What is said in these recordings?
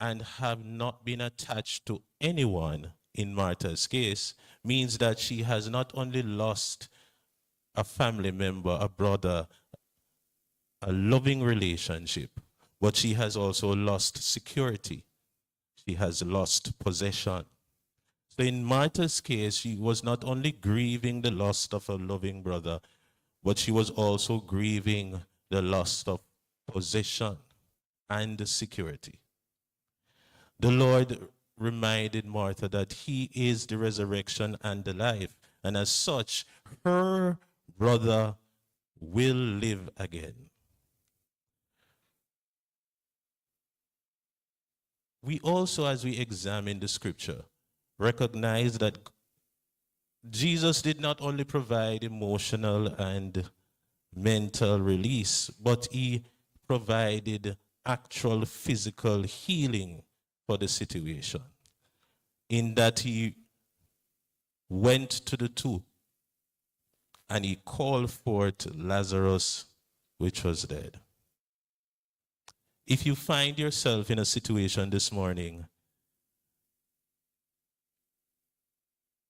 and have not been attached to anyone in Martha's case means that she has not only lost a family member, a brother, a loving relationship, but she has also lost security. She has lost possession. So in Martha's case, she was not only grieving the loss of a loving brother, but she was also grieving the loss of possession and security. The Lord reminded Martha that he is the resurrection and the life, and as such, her brother will live again. We also, as we examine the scripture, recognize that Jesus did not only provide emotional and mental release, but he provided actual physical healing for the situation, in that he went to the tomb and he called forth Lazarus, which was dead. If you find yourself in a situation this morning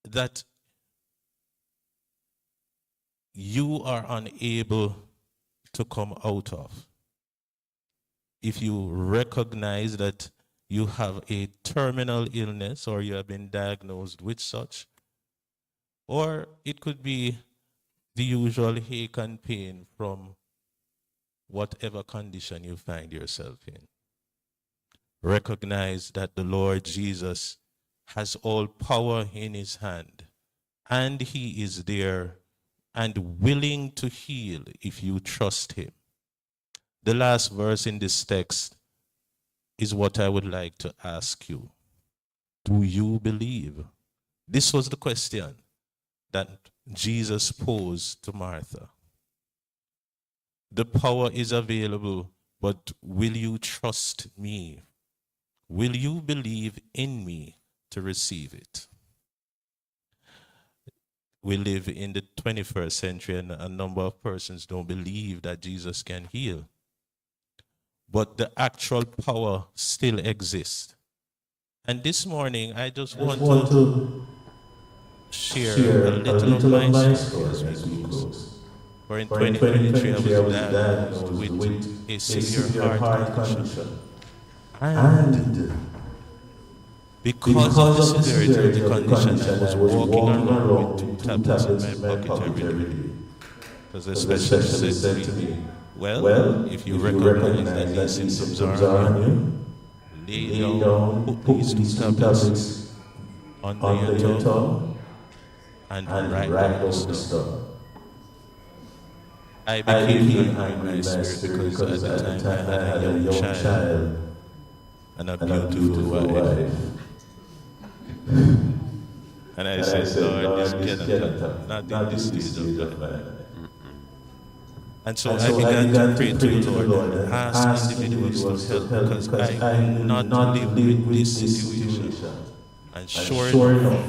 that you are unable to come out of, if you recognize that you have a terminal illness or you have been diagnosed with such, or it could be the usual ache and pain from whatever condition you find yourself in, recognize that the Lord Jesus has all power in his hand, and he is there and willing to heal if you trust him. The last verse in this text is what I would like to ask you. Do you believe? This was the question that Jesus posed to Martha. The power is available, but will you trust me? Will you believe in me to receive it? We live in the 21st century, and a number of persons don't believe that Jesus can heal. But the actual power still exists. And this morning, I just want to share a little of my story as we close. For in 2023, I was diagnosed with a severe heart condition. And because of the severity of the condition, I was walking around with 2 tablets in my pocket every day. Because the specialist said to me, well, if you recognize that these symptoms are on you, lay down, put these 2 tablets under your tongue, and write down the stuff. I became angry in my spirit because at the time I had a young child and a beautiful wife. And I said, Lord, this cannot happen, not in this stage of life. And so I began to pray to the Lord and ask individuals to help, because I will not live with this situation. And sure enough,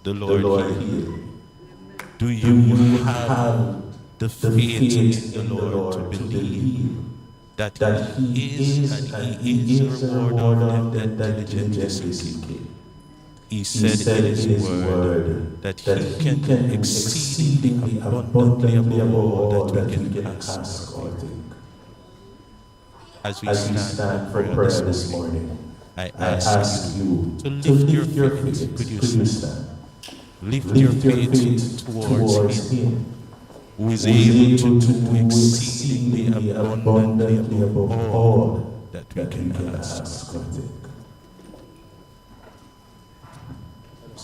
the Lord healed. Do you have the faith in the Lord to believe that he is, and he is the rewarder of them that diligently seek him? He said in his word that he can do exceedingly abundantly above all that we can ask or think. As we stand for prayer this morning, I ask you to lift your faith. Could you stand? Lift your faith towards him, who is able to do exceedingly abundantly above all that we can ask or think.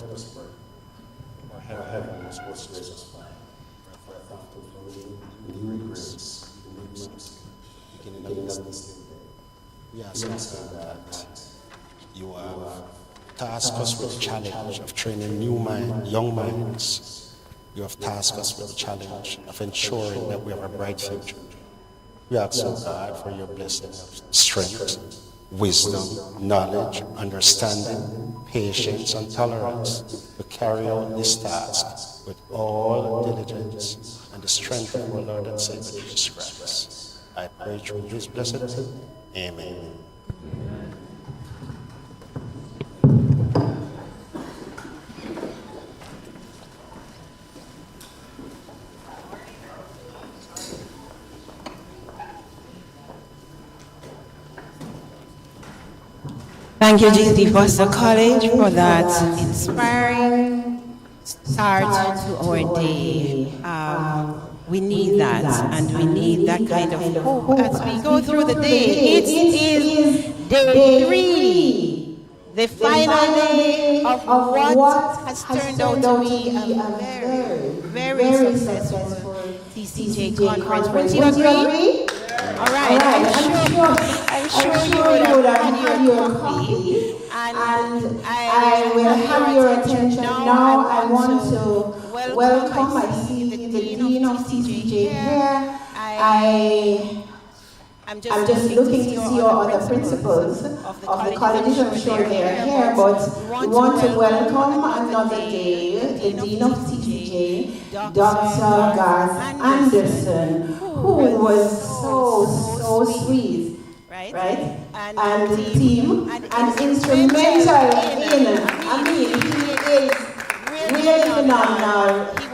Let us pray. Our heavenly sports gracious Father, for our thankful for new grace, new mercy, beginning of this day. We ask that you have tasked us with the challenge of training young minds. You have tasked us with the challenge of ensuring that we have a bright future. We ask, God, for your blessing of strength, wisdom, knowledge, understanding, patience, and tolerance to carry out this task with all diligence and the strength of our Lord and Savior Jesus Christ. I pray through his blessed name. Amen. Thank you, GC Foster College, for that inspiring start to our day. We need that, and we need that kind of hope as we go through the day. It is day 3, the final day of what has turned out to be a very, very successful TCJ conference. Wouldn't you agree? All right, I'm sure you would have had your coffee, and I will have your attention. Now I want to welcome, I see the Dean of TCJ here. I'm just looking to see all other principals of the colleges. I'm sure they are here, but we want to welcome another day the Dean of TCJ, Dr. Garth Anderson, who was so sweet, right? And the team, and instrumental in, I mean, he is really phenomenal.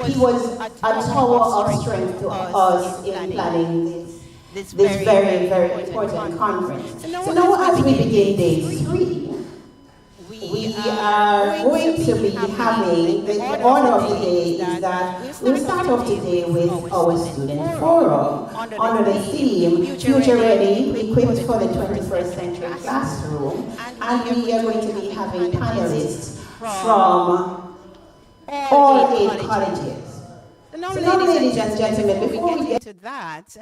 He was a tower of strength to us in planning this very, very important conference. So now as we begin day 3, we are going to be having, the order of the day is that we'll start off today with our student forum under the theme, Future Ready, Equipped for the 21st Century Classroom. And we are going to be having panelists from all 8 colleges. So now, ladies and gentlemen, before we get into that,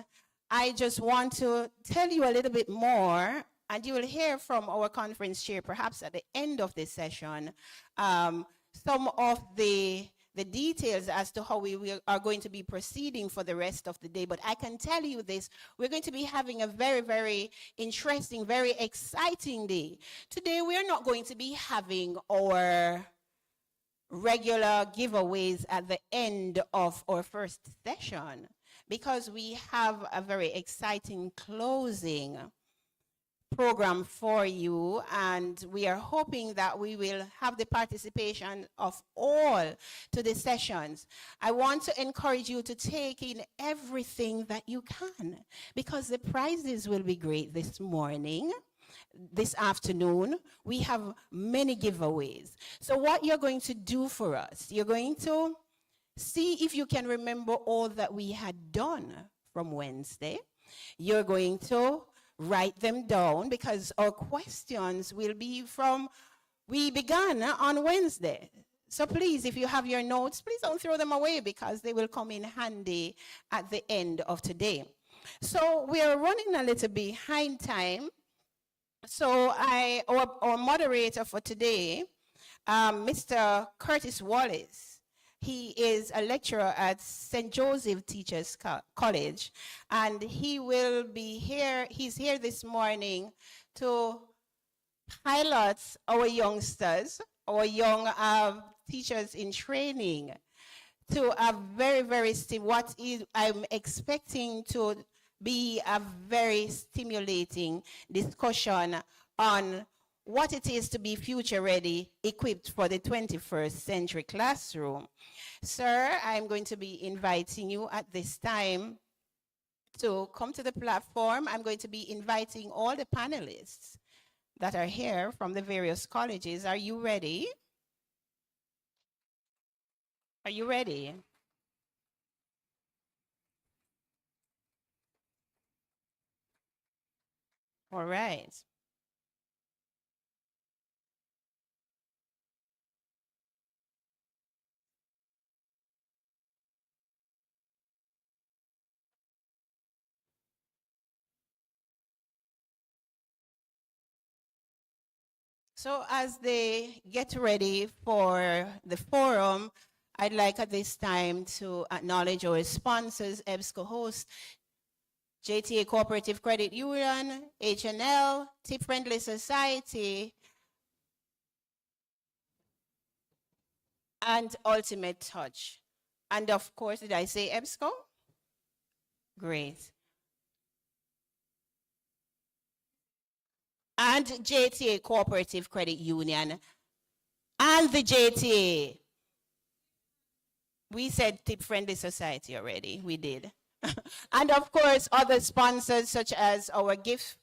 I just want to tell you a little bit more, and you will hear from our conference chair, perhaps at the end of this session, some of the details as to how we are going to be proceeding for the rest of the day. But I can tell you this, we're going to be having a very, very interesting, very exciting day. Today, we're not going to be having our regular giveaways at the end of our first session, because we have a very exciting closing program for you, and we are hoping that we will have the participation of all to the sessions. I want to encourage you to take in everything that you can, because the prizes will be great this morning. This afternoon, we have many giveaways. So what you're going to do for us, you're going to see if you can remember all that we had done from Wednesday. You're going to write them down, because our questions will be from, we began on Wednesday. So please, if you have your notes, please don't throw them away, because they will come in handy at the end of today. So we are running a little behind time. So our moderator for today, Mr. Curtis Wallace, he is a lecturer at St. Joseph Teachers College, and he will be here. He's here this morning to highlight our youngsters, our young teachers in training, to a very, very I'm expecting to be a very stimulating discussion on what it is to be future ready, equipped for the 21st century classroom. Sir, I'm going to be inviting you at this time to come to the platform. I'm going to be inviting all the panelists that are here from the various colleges. Are you ready? Are you ready? All right. So as they get ready for the forum, I'd like at this time to acknowledge our sponsors, EBSCO host, JTA Cooperative Credit Union, HNL, Tip Friendly Society, and Ultimate Touch. And of course, did I say EBSCO? Great. And JTA Cooperative Credit Union, and the JTA. We said Tip Friendly Society already, we did. And of course, other sponsors such as our gift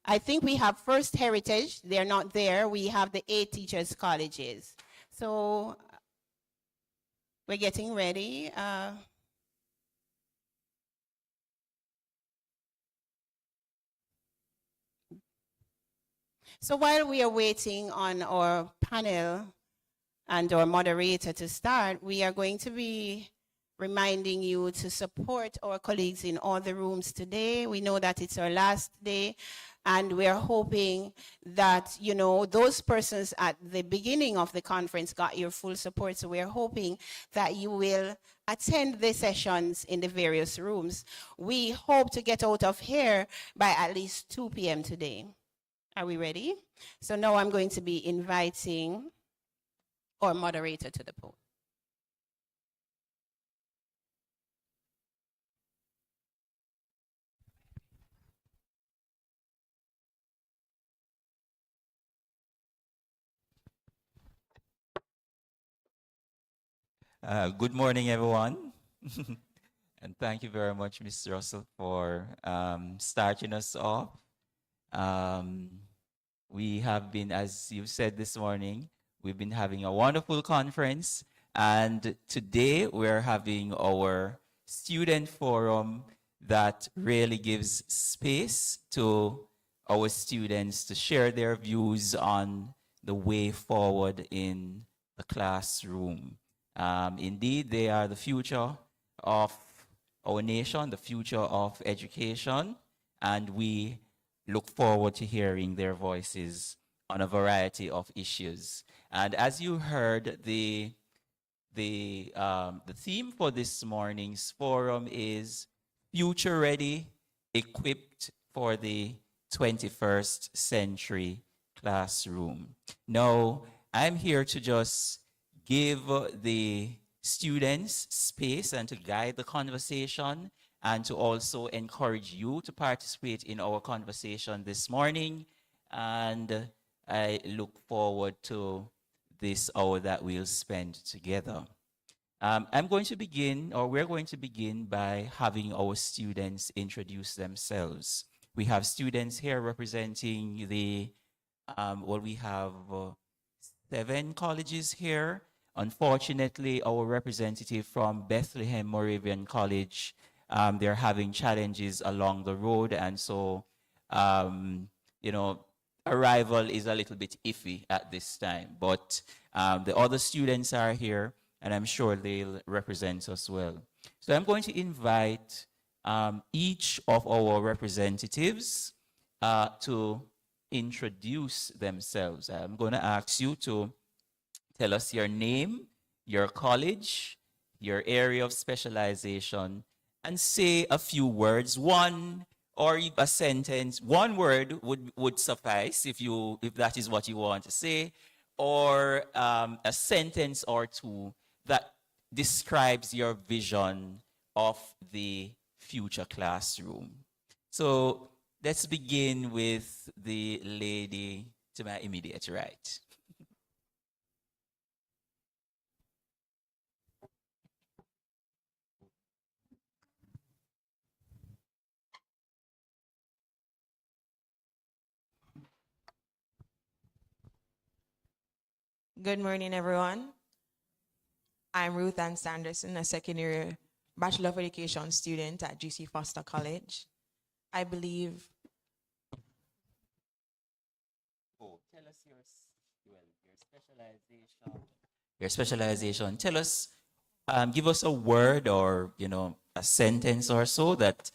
I think we have First Heritage. They're not there. We have the 8 teachers' colleges. So we're getting ready. So while we are waiting on our panel and our moderator to start, we are going to be reminding you to support our colleagues in all the rooms today. We know that it's our last day, and we're hoping that, you know, those persons at the beginning of the conference got your full support. So we're hoping that you will attend the sessions in the various rooms. We hope to get out of here by at least 2 p.m. today. Are we ready? So now I'm going to be inviting our moderator to the podium. Good morning, everyone. And thank you very much, Mr. Russell, for starting us off. We have been, as you said this morning, we've been having a wonderful conference. And today we're having our student forum that really gives space to our students to share their views on the way forward in the classroom. Indeed, they are the future of our nation, the future of education, and we look forward to hearing their voices on a variety of issues. And as you heard, the theme for this morning's forum is Future Ready, Equipped for the 21st Century Classroom. Now, I'm here to just give the students space and to guide the conversation and to also encourage you to participate in our conversation this morning. And I look forward to this hour that we'll spend together. I'm going to begin, or we're going to begin by having our students introduce themselves. We have students here representing the, we have 7 colleges here. Unfortunately, our representative from Bethlehem Moravian College, they're having challenges along the road, and so, you know, arrival is a little bit iffy at this time. But the other students are here, and I'm sure they'll represent us well. So I'm going to invite each of our representatives to introduce themselves. I'm going to ask you to tell us your name, your college, your area of specialization, and say a few words. One or a sentence, one word would suffice if that is what you want to say, or a sentence or two that describes your vision of the future classroom. So let's begin with the lady to my immediate right. Good morning, everyone. I'm Ruth Ann Sanderson, a second year Bachelor of Education student at GC Foster College. I believe. Tell us your specialization. Your specialization. Tell us, give us a word or a sentence or so that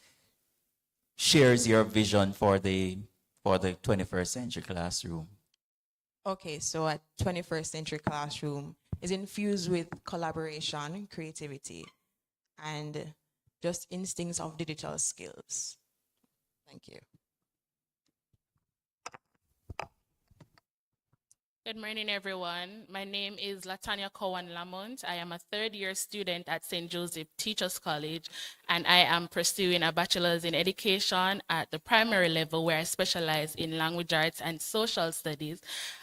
shares your vision for the 21st century classroom. Okay, so a 21st century classroom is infused with collaboration, creativity, and just instincts of digital skills. Thank you. Good morning, everyone. My name is Latanya Cowan Lamont. I am a third-year student at St. Joseph Teachers College, and I am pursuing a bachelor's in education at the primary level, where I specialize in language arts and social studies.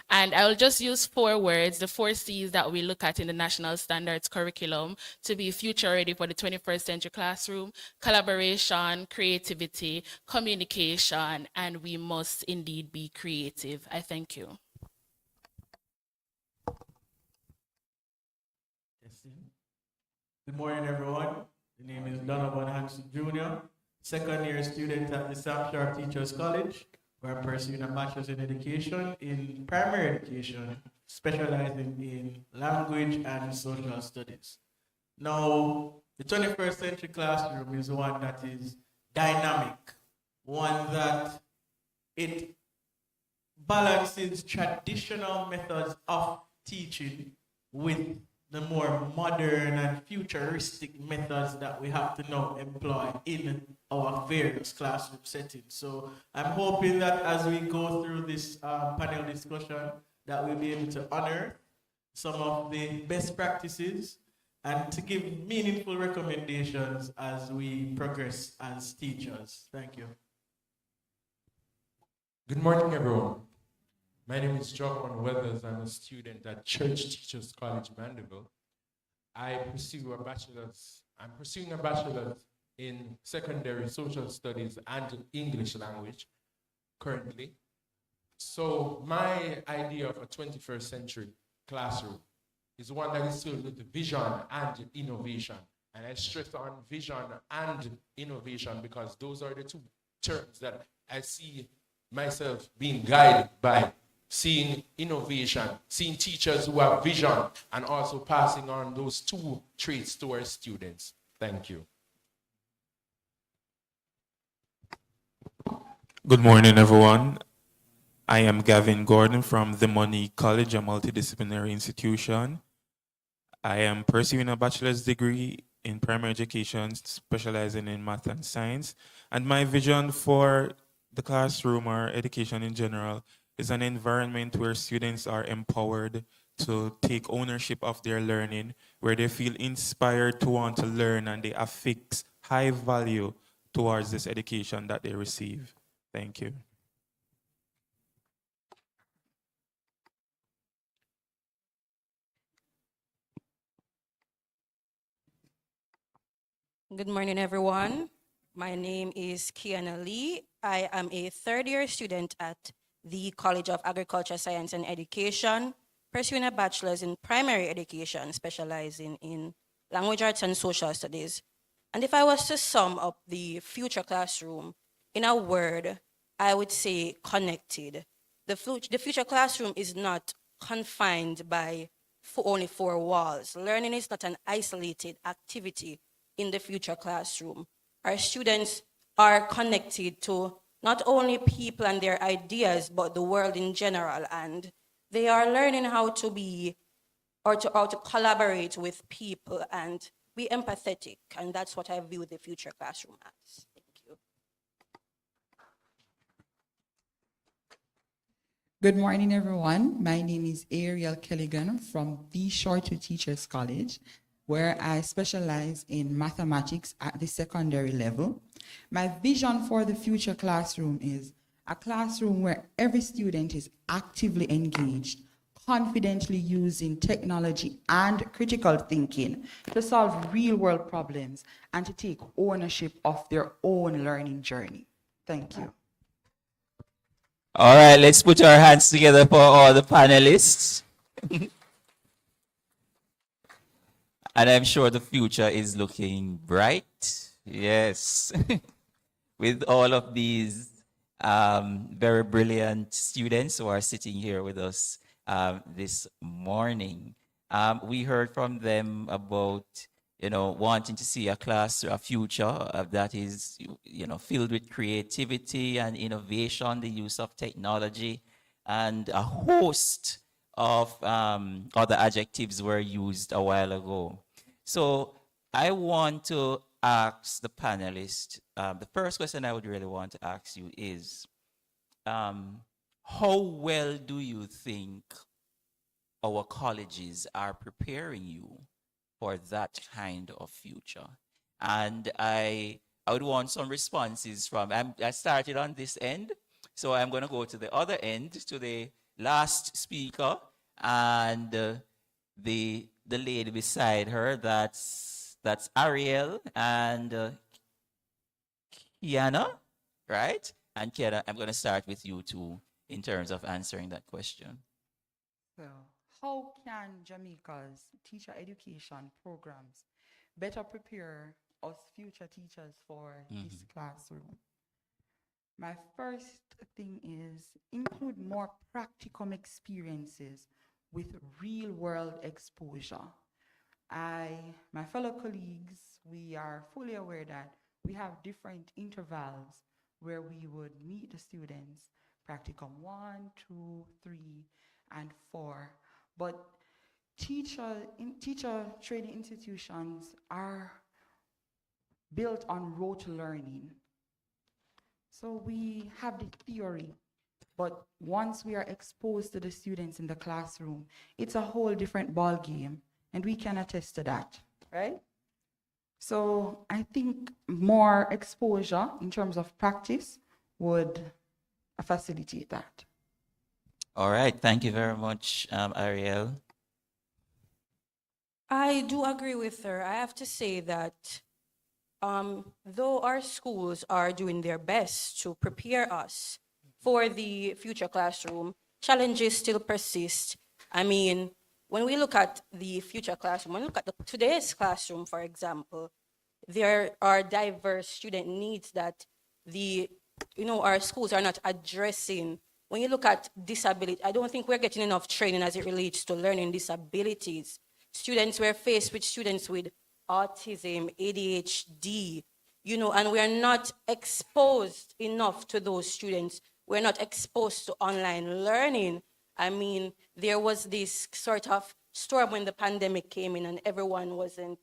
And I will just use 4 words, the 4 C's that we look at in the National Standards curriculum to be future ready for the 21st century classroom: collaboration, creativity, communication, and we must indeed be creative. I thank you. Good morning, everyone. The name is Donovan Hanson Jr., second-year student at the South Shore Teachers College, where I'm pursuing a bachelor's in education in primary education, specializing in language and social studies. Now, the 21st century classroom is one that is dynamic, one that it balances traditional methods of teaching with the more modern and futuristic methods that we have to now employ in our various classroom settings. So I'm hoping that as we go through this panel discussion, that we'll be able to honor some of the best practices and to give meaningful recommendations as we progress as teachers. Thank you. Good morning, everyone. My name is John Weathers. I'm a student at Church Teachers College, Mandeville. I'm pursuing a bachelor's in secondary social studies and English language currently. So my idea of a 21st century classroom is one that is filled with vision and innovation. And I stress on vision and innovation because those are the 2 terms that I see myself being guided by. Seeing innovation, seeing teachers who have vision, and also passing on those 2 traits to our students. Thank you. Good morning, everyone. I am Gavin Gordon from the Money College, a multidisciplinary institution. I am pursuing a bachelor's degree in primary education, specializing in math and science. And my vision for the classroom or education in general is an environment where students are empowered to take ownership of their learning, where they feel inspired to want to learn and they affix high value towards this education that they receive. Thank you. Good morning, everyone. My name is Kiana Lee. I am a third-year student at the College of Agriculture, Science, and Education, pursuing a bachelor's in primary education, specializing in language arts and social studies. And if I was to sum up the future classroom in a word, I would say connected. The future classroom is not confined by only 4 walls. Learning is not an isolated activity in the future classroom. Our students are connected to not only people and their ideas, but the world in general. And they are learning how to be, or to collaborate with people and be empathetic. And that's what I view the future classroom as. Thank you. Good morning, everyone. My name is Ariel Kelligan from the Shore Teachers College, where I specialize in mathematics at the secondary level. My vision for the future classroom is a classroom where every student is actively engaged, confidently using technology and critical thinking to solve real-world problems and to take ownership of their own learning journey. Thank you. All right, let's put our hands together for all the panelists. And I'm sure the future is looking bright. Yes. With all of these very brilliant students who are sitting here with us this morning. We heard from them about, wanting to see a future that is, filled with creativity and innovation, the use of technology, and a host of other adjectives were used a while ago. So I want to ask the panelists, the first question I would really want to ask you is, how well do you think our colleges are preparing you for that kind of future? And I would want some responses from, I started on this end, so I'm going to go to the other end, to the last speaker, and the lady beside her, that's Ariel and Kiana, right? And Kiana, I'm going to start with you too in terms of answering that question. So, how can Jamaica's teacher education programs better prepare us future teachers for this classroom? My first thing is include more practicum experiences with real world exposure. My fellow colleagues, we are fully aware that we have different intervals where we would meet the students, practicum 1, 2, 3, and 4. But teacher training institutions are built on rote learning. So we have the theory, but once we are exposed to the students in the classroom, it's a whole different ball game, and we can attest to that, right? So I think more exposure in terms of practice would facilitate that. All right, thank you very much, Ariel. I do agree with her. I have to say that though our schools are doing their best to prepare us for the future classroom, challenges still persist. I mean, when we look at the future classroom, when we look at today's classroom, for example, there are diverse student needs that our schools are not addressing. When you look at disability, I don't think we're getting enough training as it relates to learning disabilities. We're faced with students with autism, ADHD, and we are not exposed enough to those students. We're not exposed to online learning. I mean, there was this sort of storm when the pandemic came in and everyone wasn't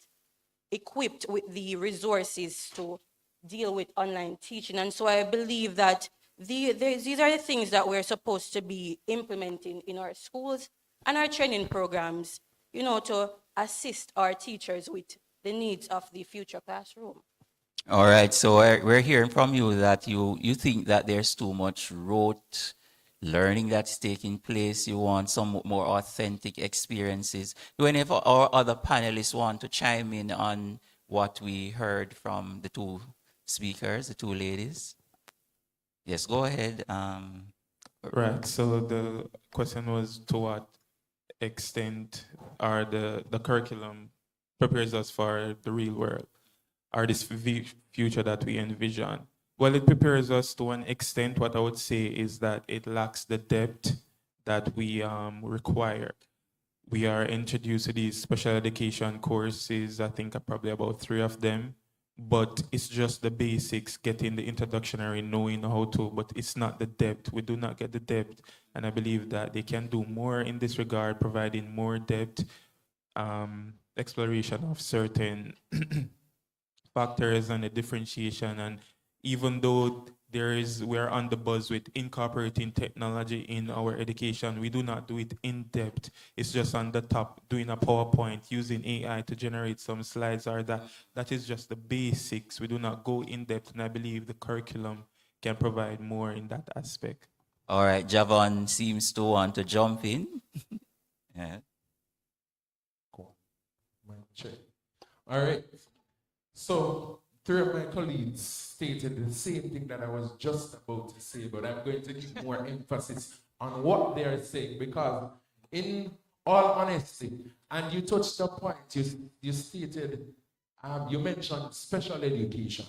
equipped with the resources to deal with online teaching. And so I believe that these are the things that we're supposed to be implementing in our schools and our training programs, to assist our teachers with the needs of the future classroom. All right, so we're hearing from you that you think that there's too much rote learning that's taking place. You want some more authentic experiences. Do any of our other panelists want to chime in on what we heard from the two speakers, the two ladies? Yes, go ahead. Right, so the question was to what extent are the curriculum prepares us for the real world, or this future that we envision? Well, it prepares us to an extent. What I would say is that it lacks the depth that we require. We are introduced to these special education courses, I think probably about 3 of them, but it's just the basics, getting the introductory, knowing how to, but it's not the depth. We do not get the depth, and I believe that they can do more in this regard, providing more depth, exploration of certain factors and the differentiation. And even though we're on the buzz with incorporating technology in our education, we do not do it in depth. It's just on the top, doing a PowerPoint, using AI to generate some slides, or that is just the basics. We do not go in depth, and I believe the curriculum can provide more in that aspect. All right, Javon seems to want to jump in. Yeah. Cool. All right. So 3 of my colleagues stated the same thing that I was just about to say, but I'm going to give more emphasis on what they are saying, because in all honesty, and you touched the point, you stated, you mentioned special education,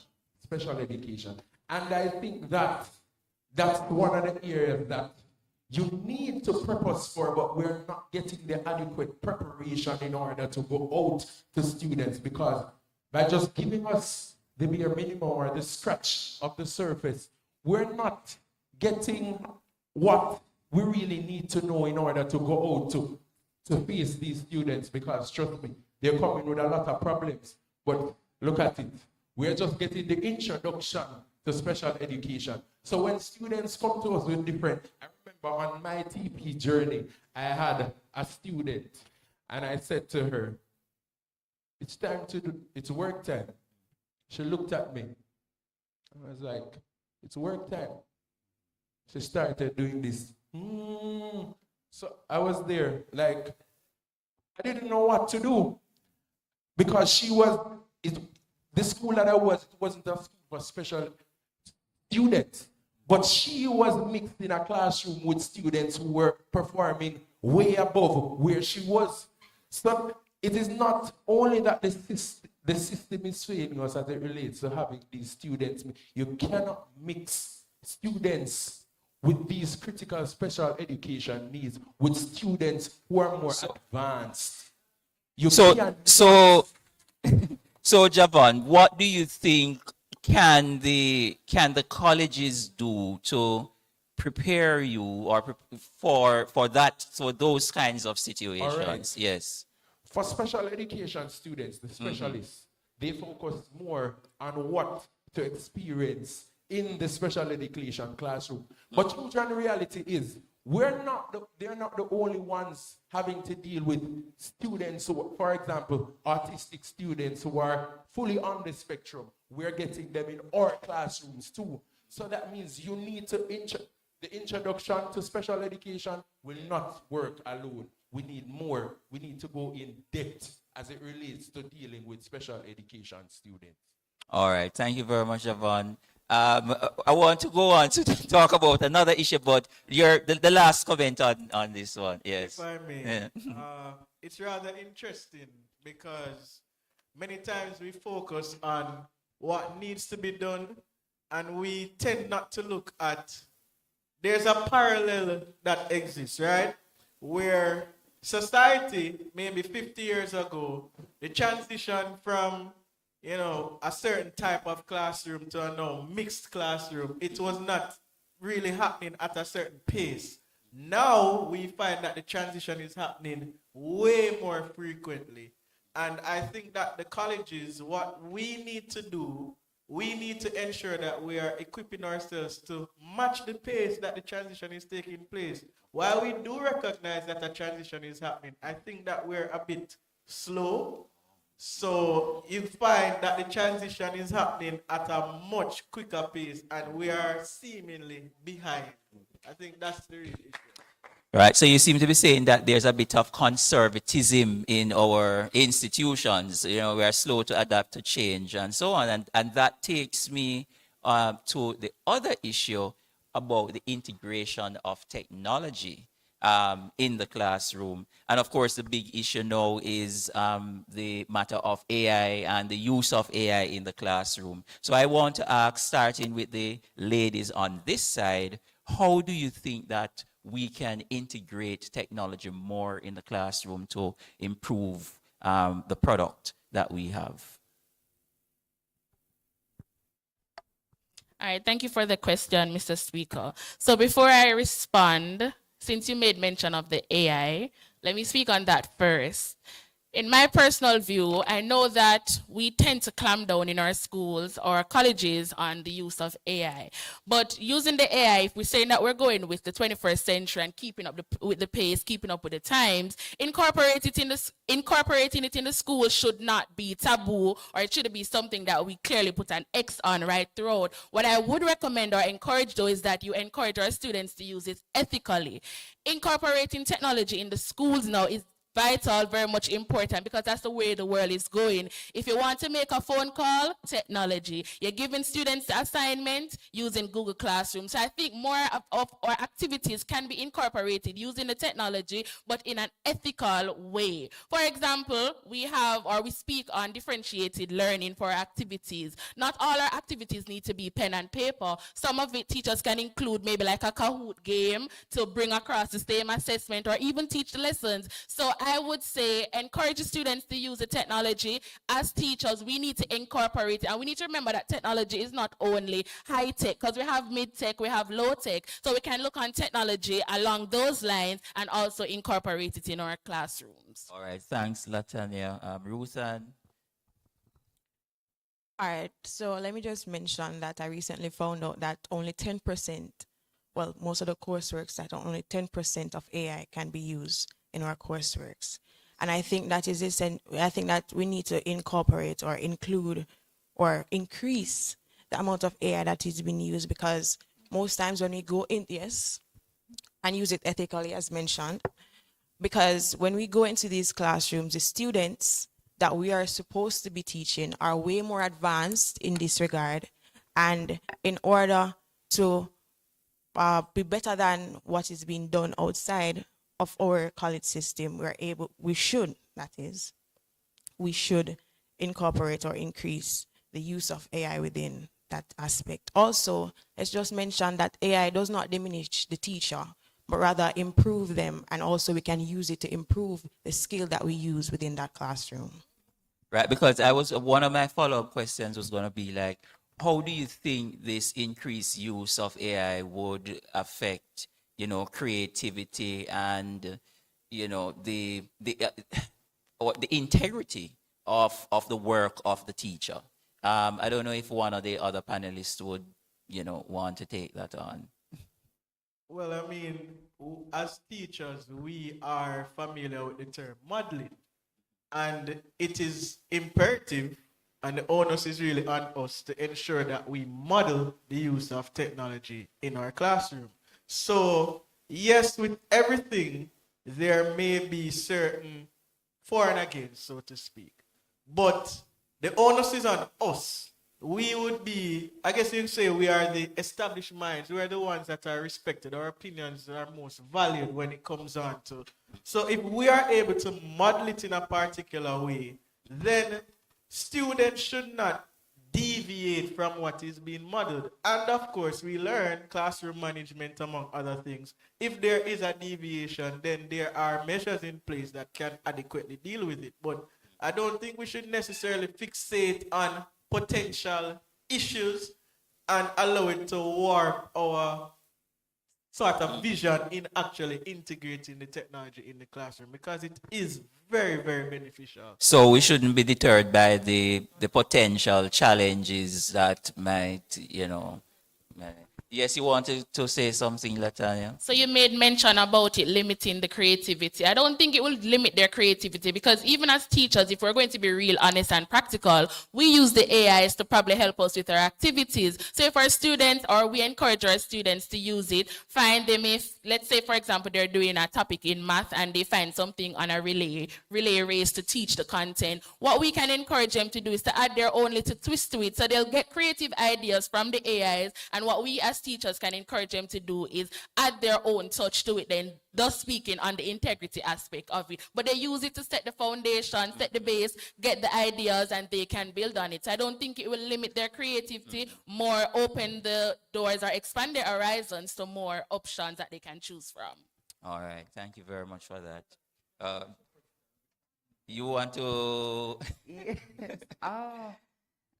and I think that that's one of the areas that you need to prep us for, but we're not getting the adequate preparation in order to go out to students, because by just giving us the bare minimum or the scratch of the surface, we're not getting what we really need to know in order to go out to face these students, because trust me, they're coming with a lot of problems. But look at it. We're just getting the introduction to special education. So when students come to us with different, I remember on my TP journey, I had a student and I said to her, it's time to do, it's work time. She looked at me. I was like, it's work time. She started doing this. So I was there, like, I didn't know what to do because the school that I was, it wasn't a school for special students, but she was mixed in a classroom with students who were performing way above where she was. So it is not only that the system is failing us as it relates to having these students. You cannot mix students with these critical special education needs with students who are more advanced. So Javon, what do you think can the colleges do to prepare you or for those kinds of situations? Right. Yes. For special education students, the specialists, they focus more on what to experience in the special education classroom. But truth and reality is, they're not the only ones having to deal with students who, for example, autistic students who are fully on the spectrum. We're getting them in our classrooms too. So that means you need to the introduction to special education will not work alone. We need more. We need to go in depth as it relates to dealing with special education students. All right. Thank you very much, Javon. I want to go on to talk about another issue, but the last comment on this one. Yes. If I may, Yeah. it's rather interesting because many times we focus on what needs to be done and we tend not to look at there's a parallel that exists, right? Where society, maybe 50 years ago, the transition from a certain type of classroom to a now mixed classroom, it was not really happening at a certain pace. Now we find that the transition is happening way more frequently. And I think that the colleges, what we need to do, we need to ensure that we are equipping ourselves to match the pace that the transition is taking place. While we do recognize that a transition is happening, I think that we're a bit slow. So you find that the transition is happening at a much quicker pace and we are seemingly behind. I think that's the real issue. Right. So you seem to be saying that there's a bit of conservatism in our institutions. We are slow to adapt to change and so on. And that takes me to the other issue about the integration of technology in the classroom. And of course, the big issue now is the matter of AI and the use of AI in the classroom. So I want to ask, starting with the ladies on this side, how do you think that we can integrate technology more in the classroom to improve the product that we have? All right, thank you for the question, Mr. Speaker. So before I respond, since you made mention of the AI, let me speak on that first. In my personal view, I know that we tend to clamp down in our schools or colleges on the use of AI. But using the AI, if we're saying that we're going with the 21st century and keeping up with the pace, keeping up with the times, incorporating it in the school should not be taboo, or it should be something that we clearly put an X on right throughout. What I would recommend or encourage, though, is that you encourage our students to use it ethically. Incorporating technology in the schools now is vital, very much important, because that's the way the world is going. If you want to make a phone call, technology. You're giving students the assignment using Google Classroom. So I think more of our activities can be incorporated using the technology, but in an ethical way. For example, we speak on differentiated learning for our activities. Not all our activities need to be pen and paper. Some of it teachers can include maybe like a Kahoot game to bring across the same assessment or even teach the lessons. So I would say encourage the students to use the technology. As teachers, we need to incorporate it. And we need to remember that technology is not only high-tech, because we have mid-tech, we have low-tech. So we can look on technology along those lines and also incorporate it in our classrooms. All right. Thanks, Latanya. Ruthann? All right, so let me just mention that I recently found out that only 10%, well, most of the courseworks, that only 10% of AI can be used in our courseworks. And I think that is I think that we need to incorporate or include or increase the amount of AI that is being used, because most times when we go in, yes, and use it ethically as mentioned, because when we go into these classrooms, the students that we are supposed to be teaching are way more advanced in this regard. And in order to be better than what is being done outside of our college system, we should incorporate or increase the use of AI within that aspect. Also, let's just mention that AI does not diminish the teacher, but rather improve them, and also we can use it to improve the skill that we use within that classroom. Right, because one of my follow-up questions was going to be like, how do you think this increased use of AI would affect, creativity and, or the integrity of the work of the teacher? I don't know if one of the other panelists would, want to take that on. Well, I mean, as teachers, we are familiar with the term modeling. And it is imperative, and the onus is really on us to ensure that we model the use of technology in our classroom. So, yes, with everything, there may be certain for and against, so to speak. But the onus is on us. We would be, I guess you can say, we are the established minds. We are the ones that are respected. Our opinions are most valued when it comes on to. So if we are able to model it in a particular way, then students should not deviate from what is being modeled. And of course, we learn classroom management, among other things. If there is a deviation, then there are measures in place that can adequately deal with it. But I don't think we should necessarily fixate on potential issues and allow it to warp our sort of vision in actually integrating the technology in the classroom, because it is very, very beneficial. So we shouldn't be deterred by the potential challenges that might, Yes, you wanted to say something, Latanya? So you made mention about it limiting the creativity. I don't think it will limit their creativity, because even as teachers, if we're going to be real, honest, and practical, we use the AIs to probably help us with our activities. So if our students, or we encourage our students to use it, find them if, let's say, for example, they're doing a topic in math and they find something on a relay race to teach the content, what we can encourage them to do is to add their own little twist to it. So they'll get creative ideas from the AIs, and what we as teachers can encourage them to do is add their own touch to it, then thus speaking on the integrity aspect of it. But they use it to set the foundation, set the base, get the ideas, and they can build on it. So I don't think it will limit their creativity, more open the doors or expand their horizons to more options that they can choose from. All right, thank you very much for that. You want to... Yes.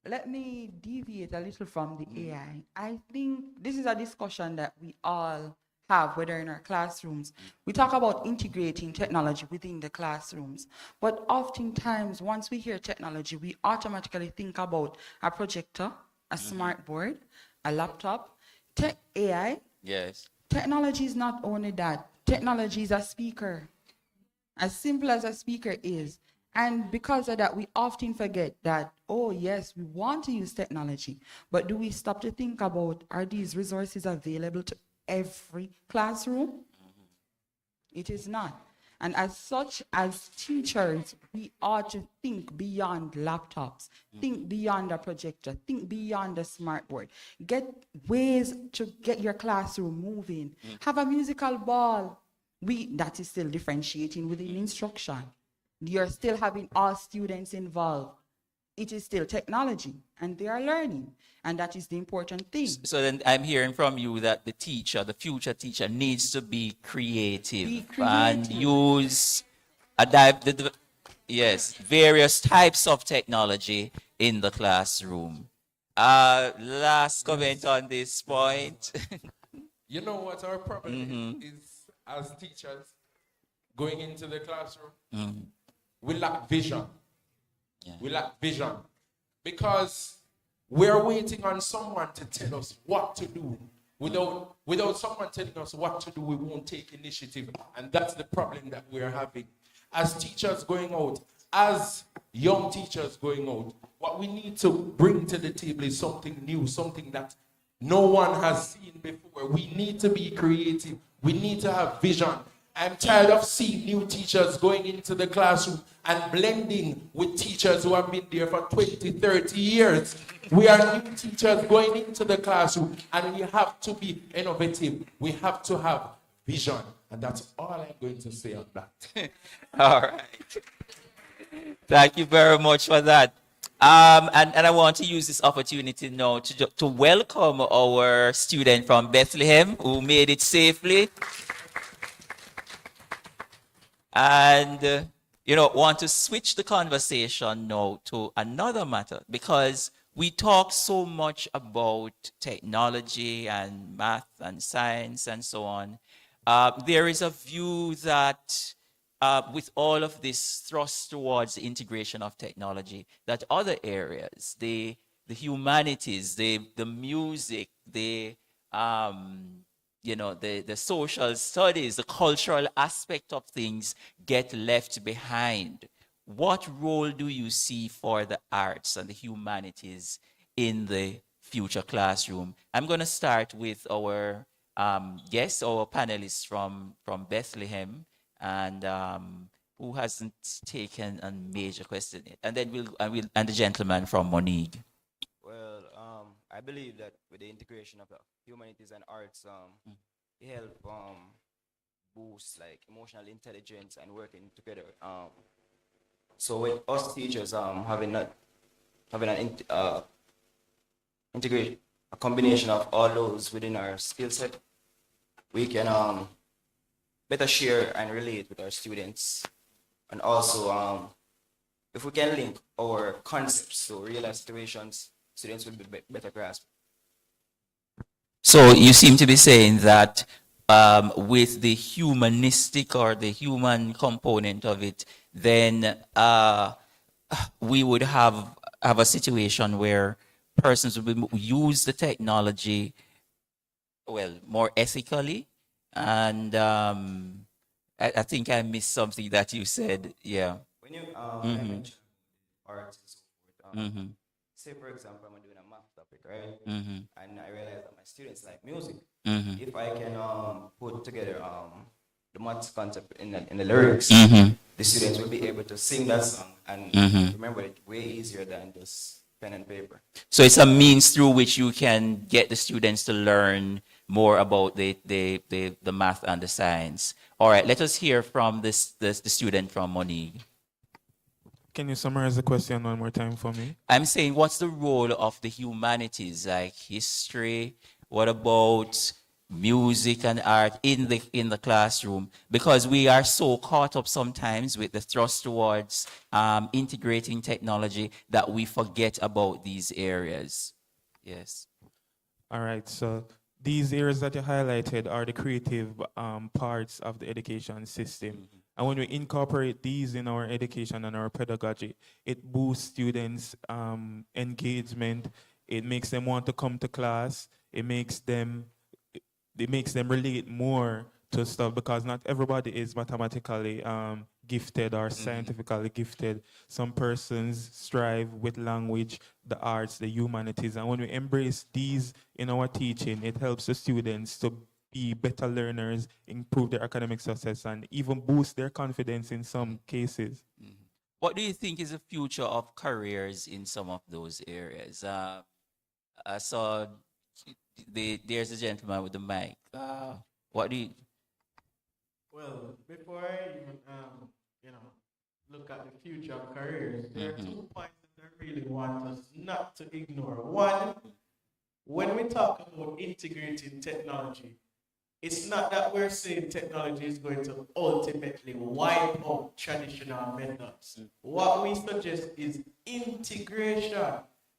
Let me deviate a little from the AI. I think this is a discussion that we all have, whether in our classrooms. We talk about integrating technology within the classrooms, but oftentimes once we hear technology, we automatically think about a projector, a smart board, a laptop, AI. Yes. Technology is not only that. Technology is a speaker. As simple as a speaker is. And because of that, we often forget that, oh, yes, we want to use technology, but do we stop to think about, are these resources available to every classroom? It is not. And as such, as teachers, we ought to think beyond laptops, think beyond a projector, think beyond a smart board, get ways to get your classroom moving, have a musical ball. That is still differentiating within instruction. You're still having all students involved. It is still technology, and they are learning, and that is the important thing. So then I'm hearing from you that the future teacher, needs to be creative, and use various types of technology in the classroom. Last comment on this point. You know what our problem is as teachers going into the classroom? We lack vision. Yeah. We lack vision. Because We're waiting on someone to tell us what to do. Without someone telling us what to do, we won't take initiative. And that's the problem that we're having. As teachers going out, as young teachers going out, what we need to bring to the table is something new, something that no one has seen before. We need to be creative. We need to have vision. I'm tired of seeing new teachers going into the classroom and blending with teachers who have been there for 20, 30 years. We are new teachers going into the classroom, and we have to be innovative. We have to have vision. And that's all I'm going to say on that. All right. Thank you very much for that. And I want to use this opportunity now to welcome our student from Bethlehem who made it safely. And, want to switch the conversation now to another matter, because we talk so much about technology and math and science and so on. There is a view that with all of this thrust towards the integration of technology, that other areas, the humanities, the music, the social studies, the cultural aspect of things get left behind. What role do you see for the arts and the humanities in the future classroom? I'm going to start with our guest, our panelists from Bethlehem, and who hasn't taken a major question yet, and then and the gentleman from Monique. Well, I believe that with the integration of the humanities and arts, it help boost like emotional intelligence and working together. So with us teachers having integrate a combination of all those within our skill set, we can better share and relate with our students, and also if we can link our concepts to real life situations, students will be better grasped. So you seem to be saying that with the humanistic or the human component of it, then we would have a situation where persons would use the technology, well, more ethically. And I think I missed something that you said. Yeah. When you mention arts and so forth, say for example, I'm doing a math topic, right? And I realize that my students like music. If I can put together the math concept in the lyrics, the students will be able to sing that song and remember it way easier than just pen and paper. So it's a means through which you can get the students to learn more about the math and the science. All right, let us hear from the student from Monique. Can you summarize the question one more time for me? I'm saying, what's the role of the humanities, like history? What about music and art in the classroom? Because we are so caught up sometimes with the thrust towards integrating technology that we forget about these areas. Yes. All right, so these areas that you highlighted are the creative parts of the education system. And when we incorporate these in our education and our pedagogy, it boosts students' engagement. It makes them want to come to class. It makes them relate more to stuff, because not everybody is mathematically gifted or scientifically gifted. Some persons strive with language, the arts, the humanities. And when we embrace these in our teaching, it helps the students to be better learners, improve their academic success, and even boost their confidence in some cases. What do you think is the future of careers in some of those areas? I saw there's a gentleman with the mic. What do you... Well, before I even look at the future of careers, there are 2 points that I really want us not to ignore. One, when we talk about integrating technology, it's not that we're saying technology is going to ultimately wipe out traditional methods. What we suggest is integration.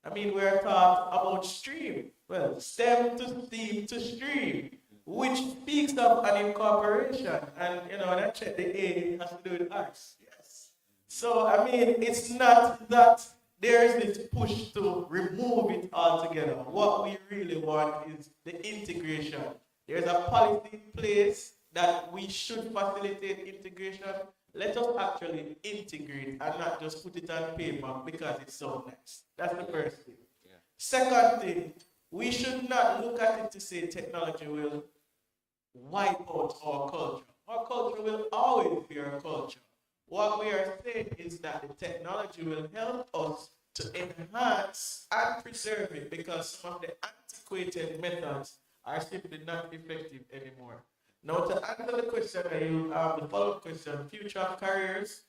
I mean, we're taught about stream. Well, STEM to STEAM to stream, which speaks of an incorporation. And, when I check the A, it has to do with arts. Yes. So, I mean, it's not that there's this push to remove it altogether. What we really want is the integration. There's a policy in place that we should facilitate integration. Let us actually integrate and not just put it on paper because it's so nice. That's the first thing. Second thing, we should not look at it to say technology will wipe out our culture. Our culture will always be our culture. What we are saying is that the technology will help us to enhance and preserve it because some of the antiquated methods are simply not effective anymore. Now, to answer the question that you the follow-up question, future of careers.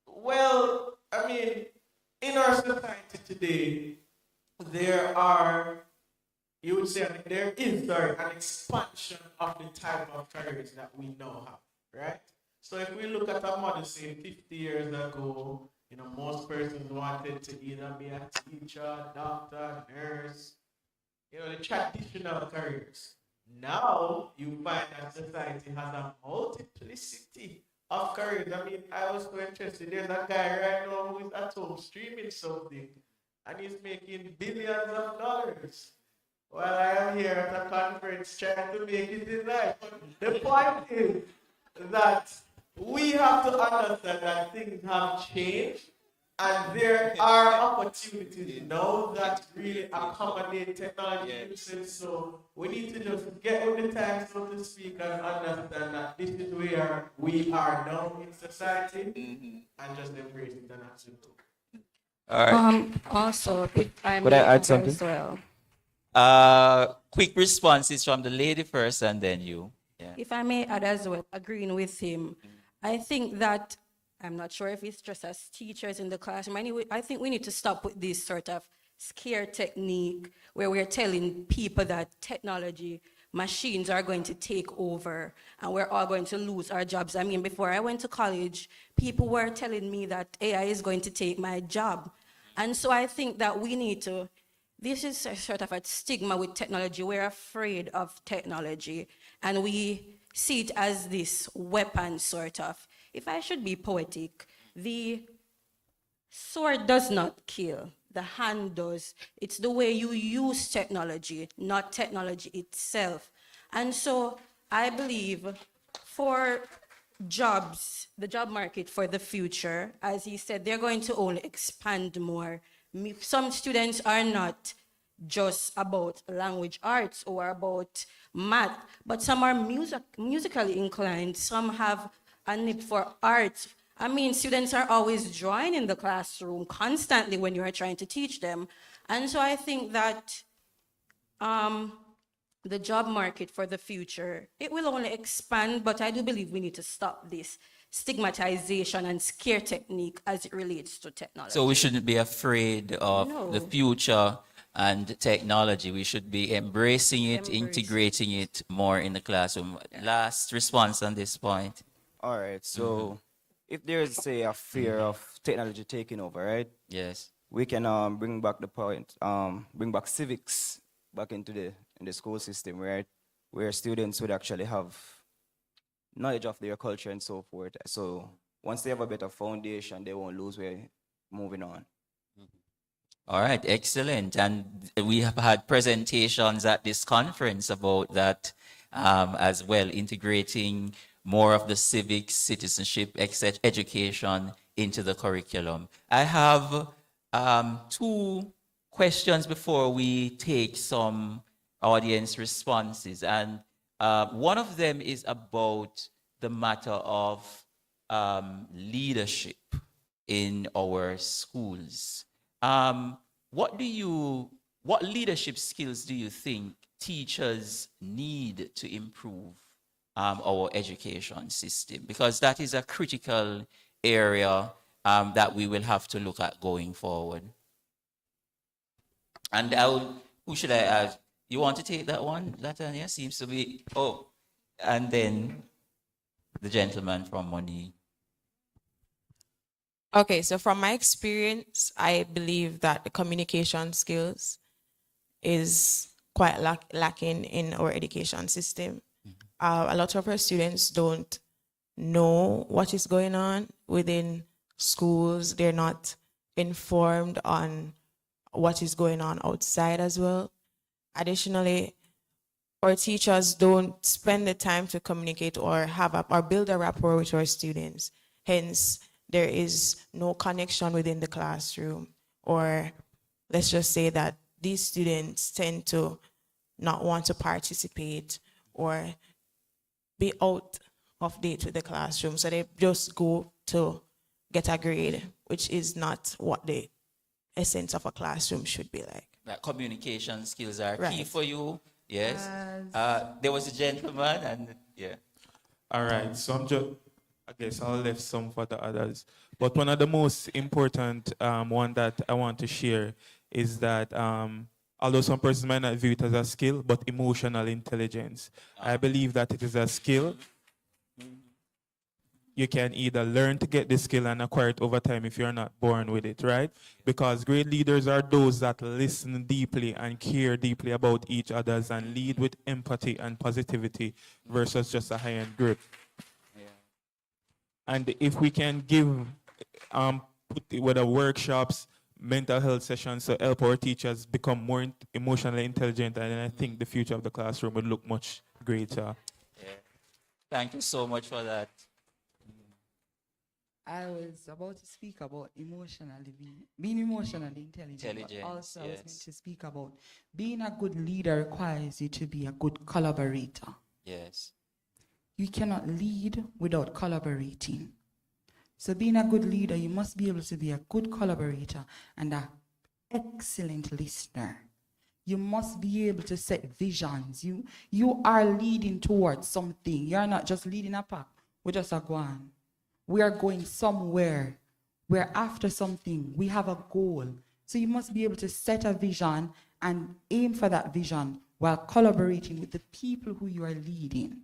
Well, I mean, in our society today, there are, you would say, there is, sorry, an expansion of the type of careers that we now have, right? So if we look at a model, say 50 years ago, most persons wanted to either be a teacher, doctor, nurse, the traditional careers. Now you find that society has a multiplicity of careers. I mean, I was so interested. There's a guy right now who is at home streaming something, and he's making billions of dollars. While I am here at a conference trying to make it in life. The point is that we have to understand that things have changed and there are opportunities now that really accommodate technology usage. So we need to just get with the times, so to speak, and understand that this is where we are now in society and just embrace it and accept it. All right. Also, if I Could may I add as something? well. Quick responses from the lady first and then you. Yeah. If I may add as well, agreeing with him, I think that, I'm not sure if it's just as teachers in the classroom, anyway, I think we need to stop with this sort of scare technique where we're telling people that technology, machines are going to take over and we're all going to lose our jobs. I mean, before I went to college, people were telling me that AI is going to take my job. And so I think that we need to, this is a sort of a stigma with technology. We're afraid of technology and we see it as this weapon, sort of. If I should be poetic, the sword does not kill, the hand does. It's the way you use technology, not technology itself. And so I believe for jobs, the job market for the future, as he said, they're going to only expand more. Some students are not just about language arts or about math, but some are musically inclined, some have a need for art. I mean, students are always drawing in the classroom constantly when you are trying to teach them. And so I think that the job market for the future, it will only expand, but I do believe we need to stop this stigmatization and scare technique as it relates to technology. So we shouldn't be afraid of the future and technology. We should be embracing it, integrating it more in the classroom. Last response on this point. All right. So if there's, say, a fear of technology taking over, right? Yes. We can bring back the point, bring back civics back into the school system, right? Where students would actually have knowledge of their culture and so forth. So once they have a better foundation, they won't lose way moving on. All right, excellent. And we have had presentations at this conference about that as well, integrating more of the civics, citizenship, education into the curriculum. I have two questions before we take some audience responses. And one of them is about the matter of leadership in our schools. What leadership skills do you think teachers need to improve our education system? Because that is a critical area that we will have to look at going forward. And who should I ask? You want to take that one? Latanya seems to be, and then the gentleman from Moni. Okay, so from my experience, I believe that the communication skills is quite lacking in our education system. A lot of our students don't know what is going on within schools. They're not informed on what is going on outside as well. Additionally, our teachers don't spend the time to communicate or or build a rapport with our students. Hence, there is no connection within the classroom. Or let's just say that these students tend to not want to participate or be out of date with the classroom. So they just go to get a grade, which is not what the essence of a classroom should be like. That communication skills are key Right. for you. Yes. There was a gentleman, and yeah. All right, so I guess I'll leave some for the others. But one of the most important one that I want to share is that although some persons might not view it as a skill, but emotional intelligence. I believe that it is a skill. You can either learn to get this skill and acquire it over time if you're not born with it, right? Because great leaders are those that listen deeply and care deeply about each other's and lead with empathy and positivity versus just a high-end grip. And if we can give, whether workshops, mental health sessions to help our teachers become more emotionally intelligent, and I think the future of the classroom would look much greater. Yeah. Thank you so much for that. I was about to speak about being emotionally intelligent. But also, I was yes. meant to speak about being a good leader requires you to be a good collaborator. Yes. You cannot lead without collaborating. So being a good leader, you must be able to be a good collaborator and an excellent listener. You must be able to set visions. You are leading towards something. You are not just leading a pack. We just are going. We are going somewhere. We're after something. We have a goal. So you must be able to set a vision and aim for that vision while collaborating with the people who you are leading.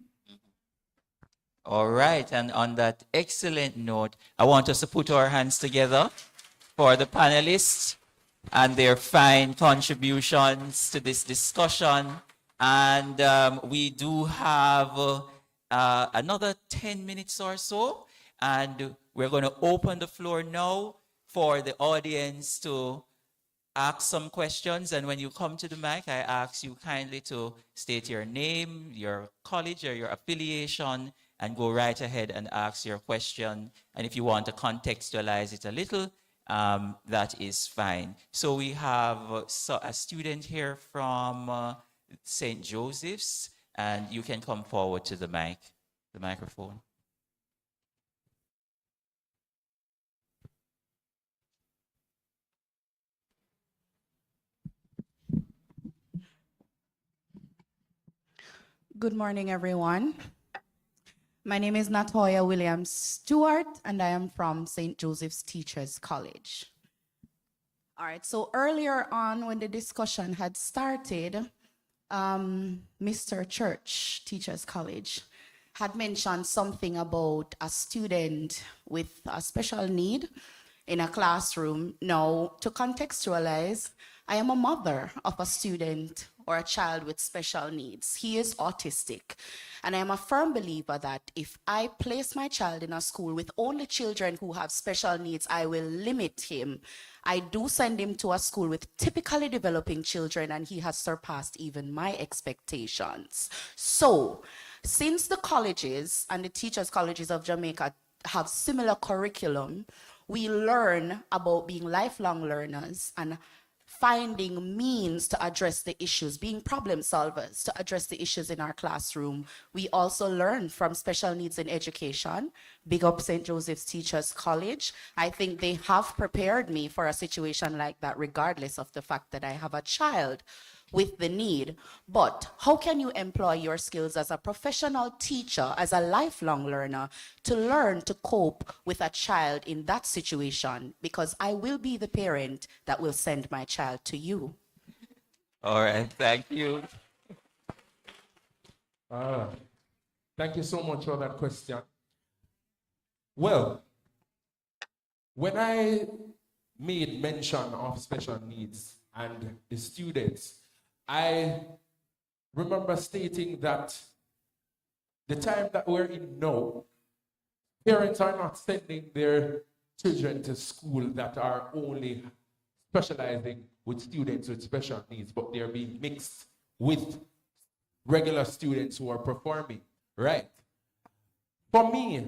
All right, and on that excellent note, I want us to put our hands together for the panelists and their fine contributions to this discussion. And we do have another 10 minutes or so, and we're going to open the floor now for the audience to ask some questions. And when you come to the mic, I ask you kindly to state your name, your college, or your affiliation, and go right ahead and ask your question. And if you want to contextualize it a little, that is fine. So we have a student here from St. Joseph's, and you can come forward to the microphone. Good morning, everyone. My name is Natoya Williams Stewart, and I am from St. Joseph's Teachers College. All right, so earlier on when the discussion had started, Mr. Church, Teachers College, had mentioned something about a student with a special need in a classroom. Now, to contextualize, I am a mother of a student or a child with special needs. He is autistic. And I am a firm believer that if I place my child in a school with only children who have special needs, I will limit him. I do send him to a school with typically developing children, and he has surpassed even my expectations. So, since the colleges and the teachers' colleges of Jamaica have similar curriculum, we learn about being lifelong learners and finding means to address the issues, being problem solvers to address the issues in our classroom. We also learn from special needs in education. Big up St. Joseph's Teachers College. I think they have prepared me for a situation like that, regardless of the fact that I have a child with the need. But how can you employ your skills as a professional teacher, as a lifelong learner, to learn to cope with a child in that situation? Because I will be the parent that will send my child to you. All right, thank you. Thank you so much for that question. Well, when I made mention of special needs and the students, I remember stating that the time that we're in now, parents are not sending their children to school that are only specializing with students with special needs, but they're being mixed with regular students who are performing, right? For me,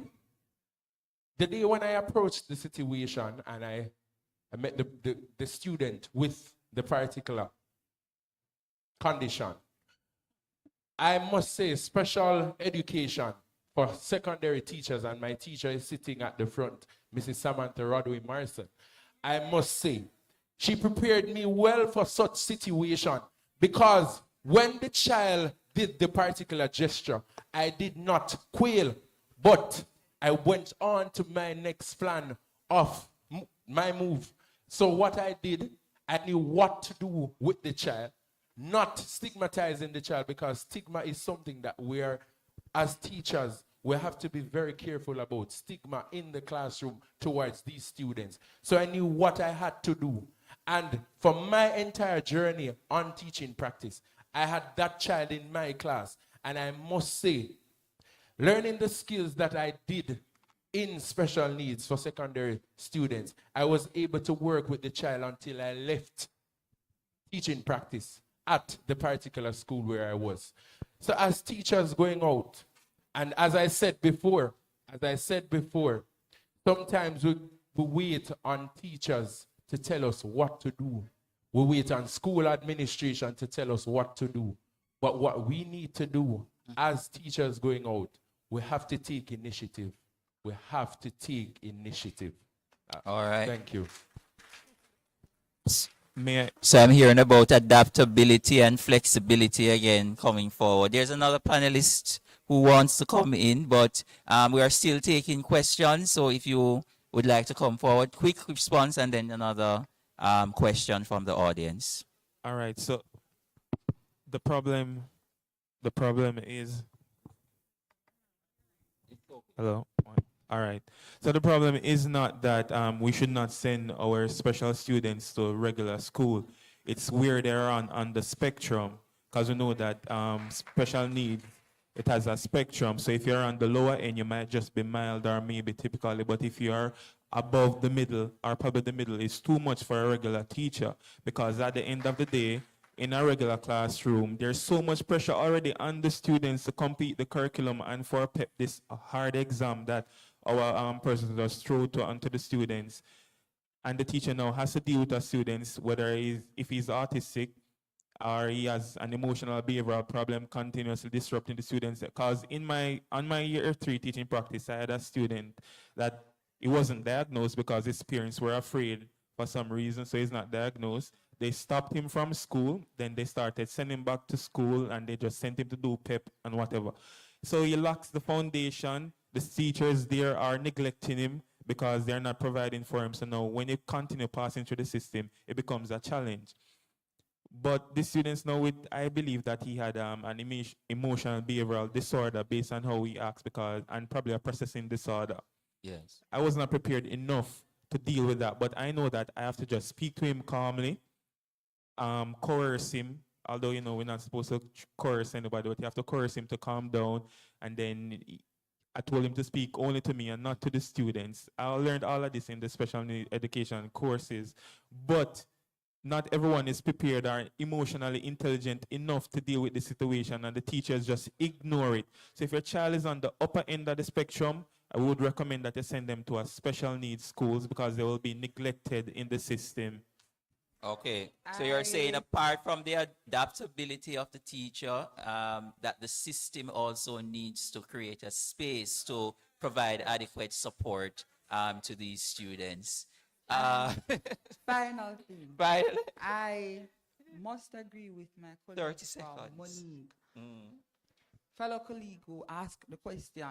the day when I approached the situation and I met the student with the particular condition, I must say special education for secondary teachers, and my teacher is sitting at the front, Mrs. Samantha Rodway Morrison. I must say, she prepared me well for such situation, because when the child did the particular gesture, I did not quail, but I went on to my next plan of my move. So what I did, I knew what to do with the child, not stigmatizing the child, because stigma is something that we're, as teachers, we have to be very careful about stigma in the classroom towards these students. So I knew what I had to do. And for my entire journey on teaching practice, I had that child in my class. And I must say, learning the skills that I did in special needs for secondary students, I was able to work with the child until I left teaching practice at the particular school where I was. So as teachers going out, and as I said before, sometimes we wait on teachers to tell us what to do. We wait on school administration to tell us what to do. But what we need to do as teachers going out, we have to take initiative. We have to take initiative. All right. Thank you. So I'm hearing about adaptability and flexibility again coming forward. There's another panelist who wants to come in, but we are still taking questions. So if you would like to come forward, quick response and then another question from the audience. All right. So the problem is, hello. All right. So the problem is not that we should not send our special students to regular school. It's where they're on the spectrum, because we know that special needs, it has a spectrum. So if you're on the lower end, you might just be mild or maybe typically. But if you're above the middle, or probably the middle, it's too much for a regular teacher, because at the end of the day, in a regular classroom, there's so much pressure already on the students to complete the curriculum and for PEP, this hard exam that our person just throw onto the students. And the teacher now has to deal with the students, whether if he's autistic or he has an emotional behavioral problem continuously disrupting the students. Because on my year 3 teaching practice, I had a student that he wasn't diagnosed because his parents were afraid for some reason, so he's not diagnosed. They stopped him from school, then they started sending him back to school, and they just sent him to do PEP and whatever. So he lacks the foundation. The teachers there are neglecting him because they're not providing for him. So now when you continue passing through the system, it becomes a challenge. But the students know I believe that he had an emotional behavioral disorder based on how he acts, and probably a processing disorder. Yes. I was not prepared enough to deal with that, but I know that I have to just speak to him calmly, coerce him, although, we're not supposed to coerce anybody, but you have to coerce him to calm down. And then I told him to speak only to me and not to the students. I learned all of this in the special need education courses, but not everyone is prepared or emotionally intelligent enough to deal with the situation, and the teachers just ignore it. So if your child is on the upper end of the spectrum, I would recommend that you send them to a special needs schools, because they will be neglected in the system. Okay, so you're saying apart from the adaptability of the teacher, that the system also needs to create a space to provide adequate support to these students. Final thing. Final. I must agree with my colleague 30 seconds. Monique. Fellow colleague who asked the question,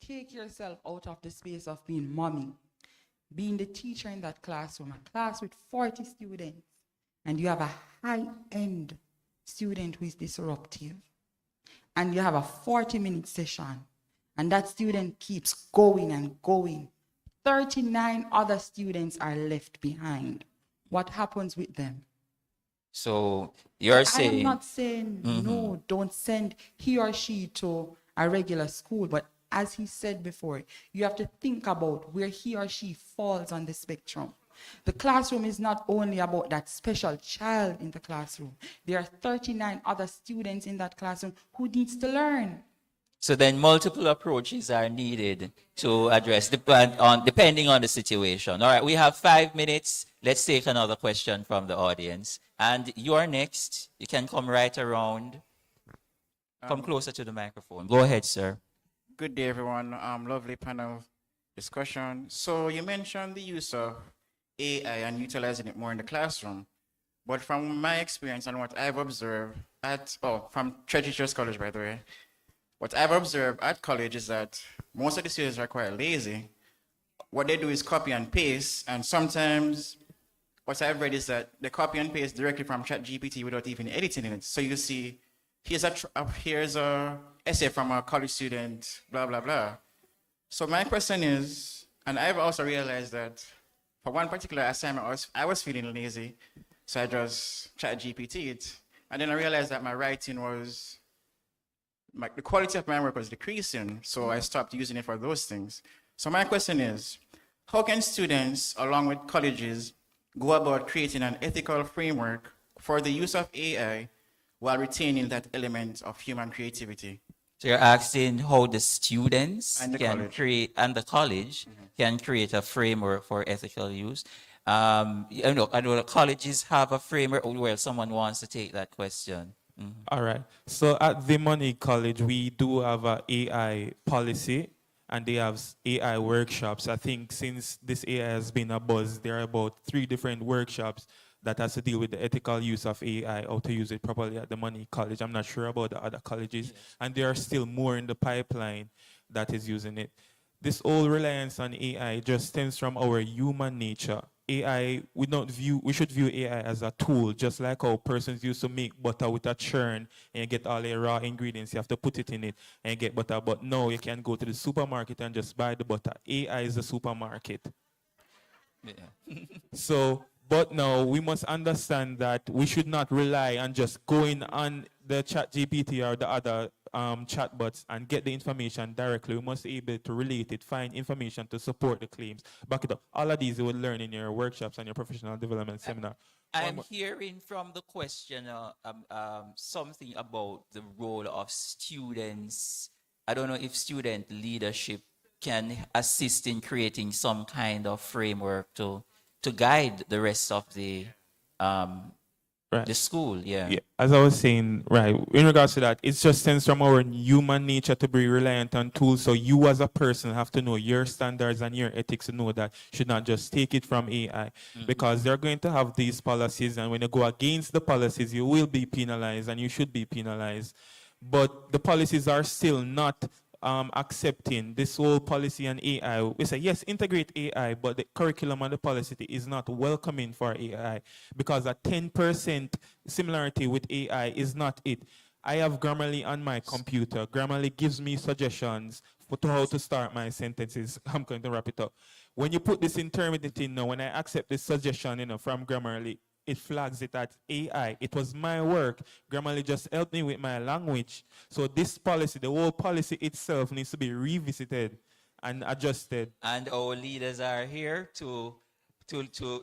take yourself out of the space of being mommy, being the teacher in that classroom, a class with 40 students, and you have a high-end student who is disruptive, and you have a 40-minute session, and that student keeps going and going. 39 other students are left behind. What happens with them? So you're saying... I'm not saying, no, don't send he or she to a regular school, but as he said before, you have to think about where he or she falls on the spectrum. The classroom is not only about that special child in the classroom. There are 39 other students in that classroom who needs to learn. So then multiple approaches are needed to address, depending on the situation. All right, we have 5 minutes. Let's take another question from the audience. And you're next. You can come right around. Come closer to the microphone. Go ahead, sir. Good day, everyone. Lovely panel discussion. So you mentioned the use of AI and utilizing it more in the classroom. But from my experience and what I've observed from Church Teachers College, by the way, what I've observed at college is that most of the students are quite lazy. What they do is copy and paste, and sometimes what I've read is that they copy and paste directly from ChatGPT without even editing it. So you see, here's a essay from a college student, blah, blah, blah. So my question is, and I've also realized that for one particular assignment, I was feeling lazy, so I just ChatGPT it. And then I realized that my writing was, the quality of my work was decreasing, so I stopped using it for those things. So my question is, how can students, along with colleges, go about creating an ethical framework for the use of AI while retaining that element of human creativity? So you're asking how the students And the can college. create, and the college can create a framework for ethical use. I know the colleges have a framework. Well, someone wants to take that question. All right. So at the Money College, we do have a AI policy, and they have AI workshops. I think since this AI has been a buzz, there are about 3 different workshops that has to deal with the ethical use of AI, how to use it properly at the Money College. I'm not sure about the other colleges, and there are still more in the pipeline that is using it. This whole reliance on AI just stems from our human nature. AI, we should view AI as a tool, just like how persons used to make butter with a churn and you get all the raw ingredients, you have to put it in it and you get butter. But now you can go to the supermarket and just buy the butter. AI is the supermarket. Yeah. So, but now we must understand that we should not rely on just going on the ChatGPT or the other chatbots and get the information directly. We must be able to relate it, find information to support the claims, back it up. All of these you will learn in your workshops and your professional development seminar. I'm hearing from the questioner something about the role of students. I don't know if student leadership can assist in creating some kind of framework to guide the rest of the school. Yeah. As I was saying, right, in regards to that, it just stems from our human nature to be reliant on tools. So you as a person have to know your standards and your ethics to know that you should not just take it from AI, because they're going to have these policies, and when you go against the policies, you will be penalized, and you should be penalized. But the policies are still not accepting this whole policy and AI. We say, yes, integrate AI, but the curriculum and the policy is not welcoming for AI, because a 10% similarity with AI is not it. I have Grammarly on my computer. Grammarly gives me suggestions for how to start my sentences. I'm going to wrap it up. When you put this intermediate in now, when I accept this suggestion, from Grammarly, it flags it at AI. It was my work. Grammarly just helped me with my language. So this policy, the whole policy itself, needs to be revisited and adjusted. And our leaders are here to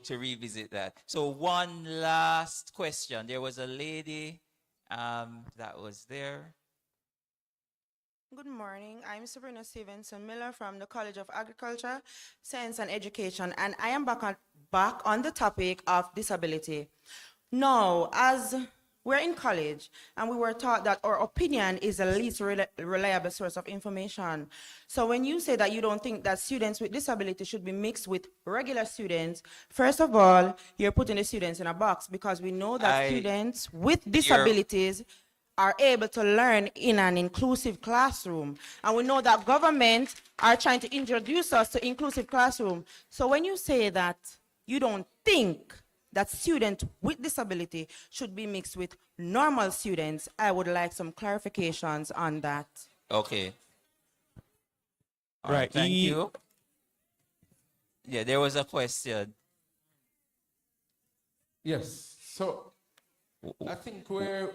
revisit that. So one last question. There was a lady that was there. Good morning. I'm Sabrina Stevenson Miller from the College of Agriculture, Science and Education, and I am back on the topic of disability. Now, as we're in college and we were taught that our opinion is the least reliable source of information. So when you say that you don't think that students with disability should be mixed with regular students, first of all, you're putting the students in a box, because we know that students with disabilities are able to learn in an inclusive classroom. And we know that government are trying to introduce us to inclusive classroom. So when you say that you don't think that students with disability should be mixed with normal students, I would like some clarifications on that. Okay. All right. Thank you. Yeah, there was a question. Yes. So I think we're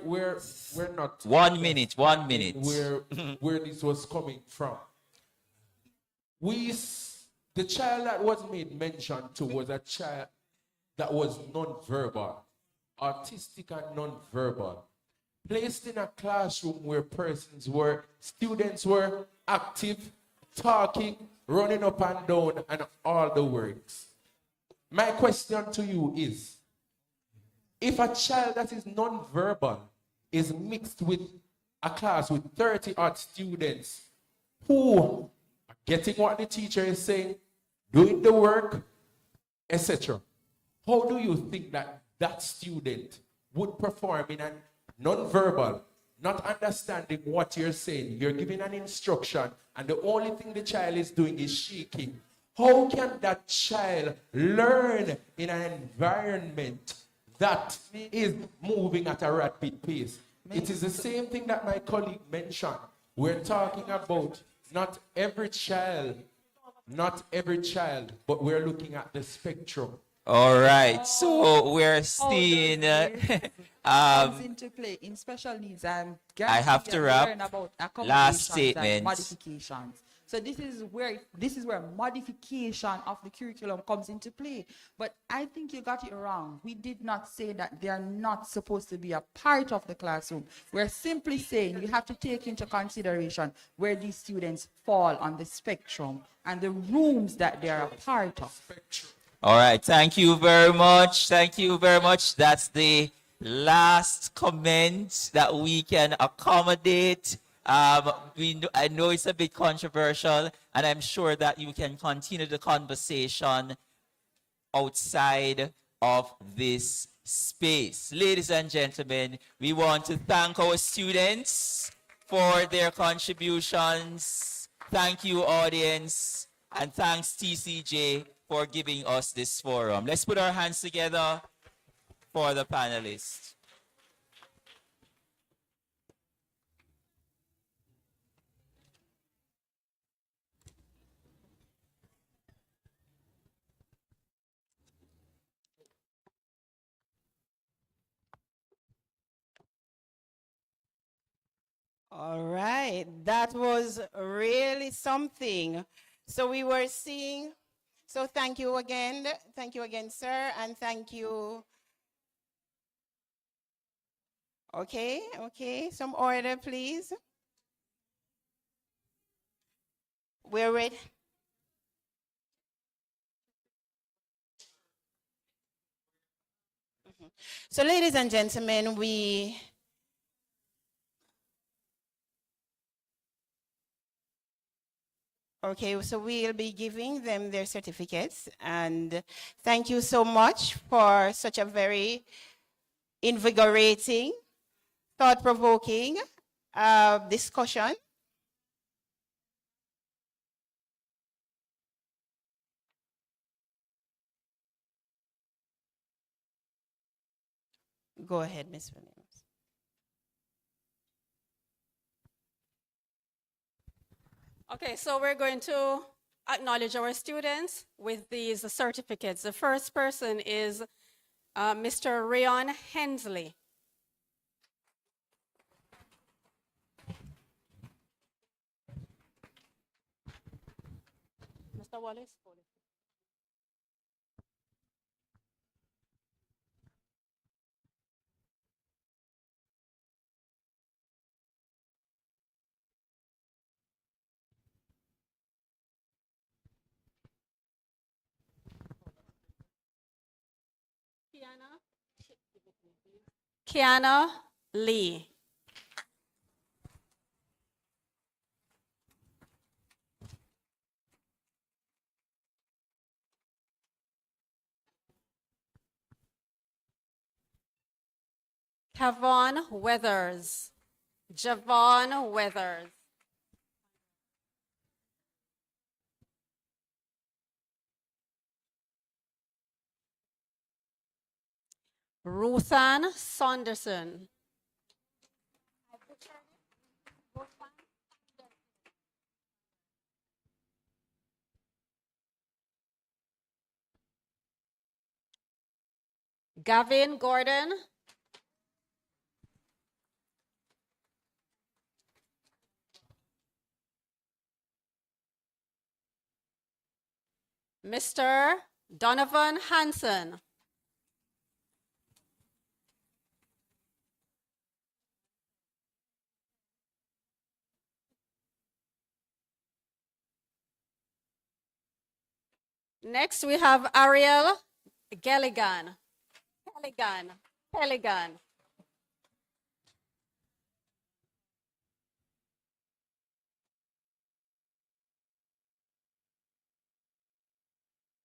not 1 minute. where this was coming from. the child that was made mention to was a child that was non-verbal, autistic and non-verbal, placed in a classroom where students were active, talking, running up and down, and all the works. My question to you is, if a child that is non-verbal is mixed with a class with 30 odd students who are getting what the teacher is saying, doing the work, etc., how do you think that that student would perform in a non-verbal, not understanding what you're saying? You're giving an instruction, and the only thing the child is doing is shaking. How can that child learn in an environment that is moving at a rapid pace? It is the same thing that my colleague mentioned. We're talking about not every child, but we're looking at the spectrum. All right, so we're seeing. Comes into play in special needs. I have to wrap. Learn about Last accommodations statement. and modifications. So this is where modification of the curriculum comes into play. But I think you got it wrong. We did not say that they are not supposed to be a part of the classroom. We're simply saying you have to take into consideration where these students fall on the spectrum and the rooms that they are a part of. All right, thank you very much. Thank you very much. That's the last comment that we can accommodate. I know it's a bit controversial, and I'm sure that you can continue the conversation outside of this space. Ladies and gentlemen, we want to thank our students for their contributions. Thank you, audience, and thanks, TCJ, for giving us this forum. Let's put our hands together for the panelists. All right, that was really something. So we were seeing, so thank you again, sir, and thank you. Okay, some order, please. We're ready. So ladies and gentlemen, so we'll be giving them their certificates, and thank you so much for such a very invigorating, thought-provoking discussion. Go ahead, Ms. Williams. Okay, so we're going to acknowledge our students with these certificates. The first person is Mr. Rayon Hensley. Mr. Wallace? Kiana Lee. Kavon Weathers. Javon Weathers. Ruthan Saunderson. Gavin Gordon. Mr. Donovan Hansen. Next, we have Ariel Gelligan. Peligan.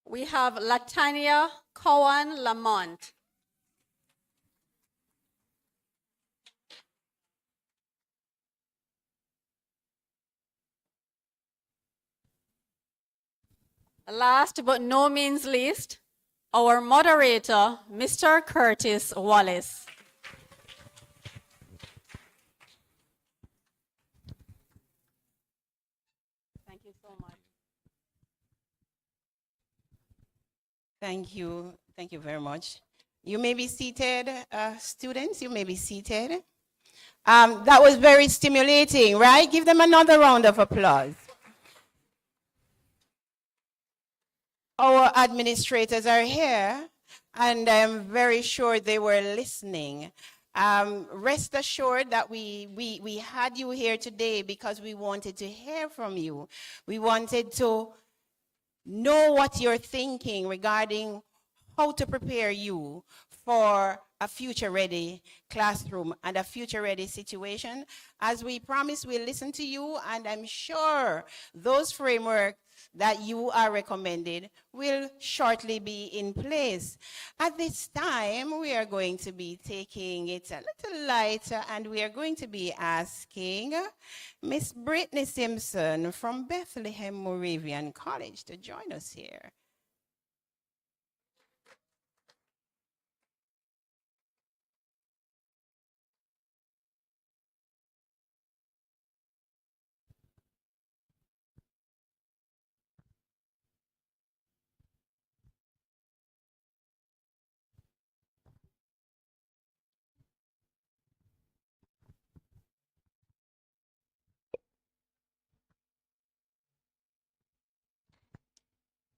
We have Latanya Cowan Lamont. Last but no means least, our moderator, Mr. Curtis Wallace. Thank you so much. Thank you. Thank you very much. You may be seated, students. You may be seated. That was very stimulating, right? Give them another round of applause. Our administrators are here, and I'm very sure they were listening. Rest assured that we had you here today because we wanted to hear from you. We wanted to know what you're thinking regarding how to prepare you for a future-ready classroom and a future-ready situation. As we promised, we'll listen to you, and I'm sure those frameworks that you are recommended will shortly be in place. At this time, we are going to be taking it a little lighter, and we are going to be asking Miss Brittany Simpson from Bethlehem Moravian College to join us here.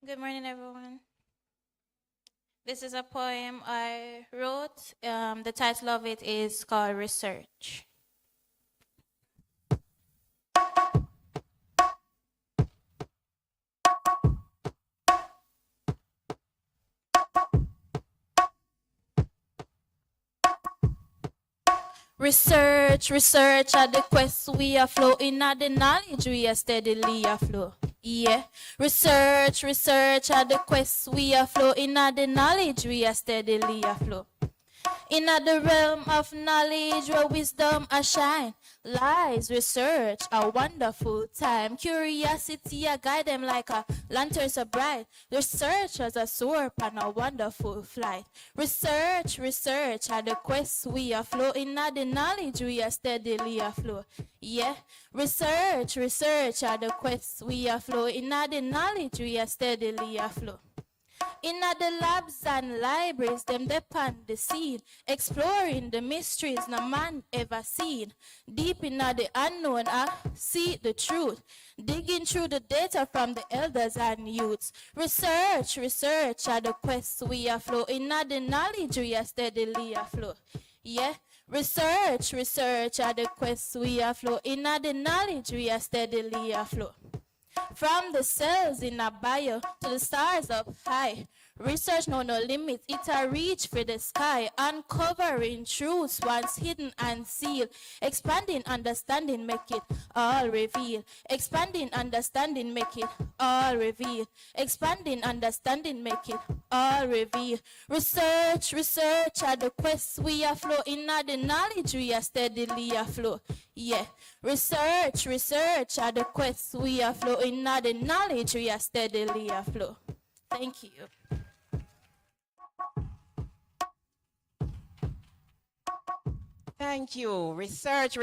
Good morning, everyone. This is a poem I wrote. The title of it is called Research. Research at the quest we are flowing at the knowledge we are steadily aflow. Yeah, research at the quest we are flowing at the knowledge we are steadily aflow. In the realm of knowledge where wisdom a shine, lies research, a wonderful time. Curiosity a guide them like a lantern so bright. Research as a soar upon a wonderful flight. Research at the quest we are flowing at the knowledge we are steadily aflow. Yeah, research at the quest we are flowing at the knowledge we are steadily aflow. In the labs and libraries, them depend the scene, exploring the mysteries no man ever seen. Deep in the unknown, I see the truth, digging through the data from the elders and youths. Research at the quest we are flowing at the knowledge we are steadily aflow. Yeah, research at the quest we are flowing at the knowledge we are steadily aflow. From the cells in a bio to the stars up high, research know no limits, it a reach for the sky, uncovering truths once hidden and sealed, expanding understanding, make it all reveal, expanding understanding, make it all reveal, expanding understanding, make it all reveal. Research at the quest we are flowing at the knowledge we are steadily aflow. Yeah, research at the quest we are flowing at the knowledge we are steadily aflow. Thank you. Thank you. Research,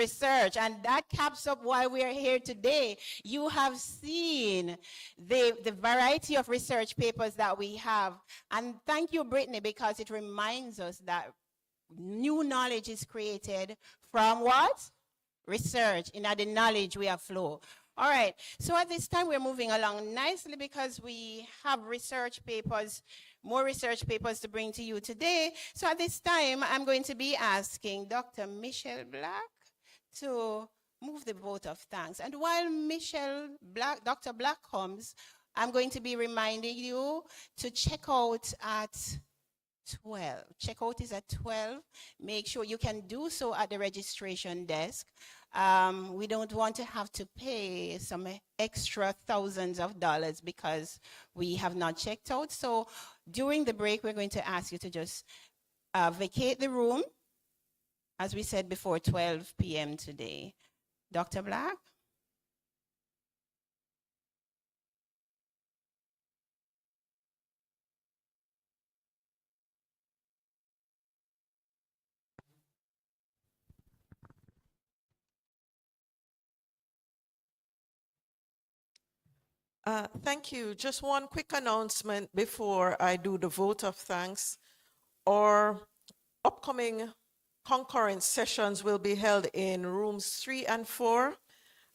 and that caps up why we are here today. You have seen the variety of research papers that we have. And thank you, Brittany, because it reminds us that new knowledge is created from what? Research, in the knowledge we have flow. All right, so at this time we're moving along nicely because we have research papers, more research papers to bring to you today. So at this time, I'm going to be asking Dr. Michelle Black to move the vote of thanks. And while Dr. Black comes, I'm going to be reminding you to check out at 12. Checkout is at 12. Make sure you can do so at the registration desk. We don't want to have to pay some extra thousands of dollars because we have not checked out. So during the break, we're going to ask you to just vacate the room, as we said before, 12 p.m. today. Dr. Black? Thank you. Just one quick announcement before I do the vote of thanks. Our upcoming concurrent sessions will be held in rooms 3 and 4,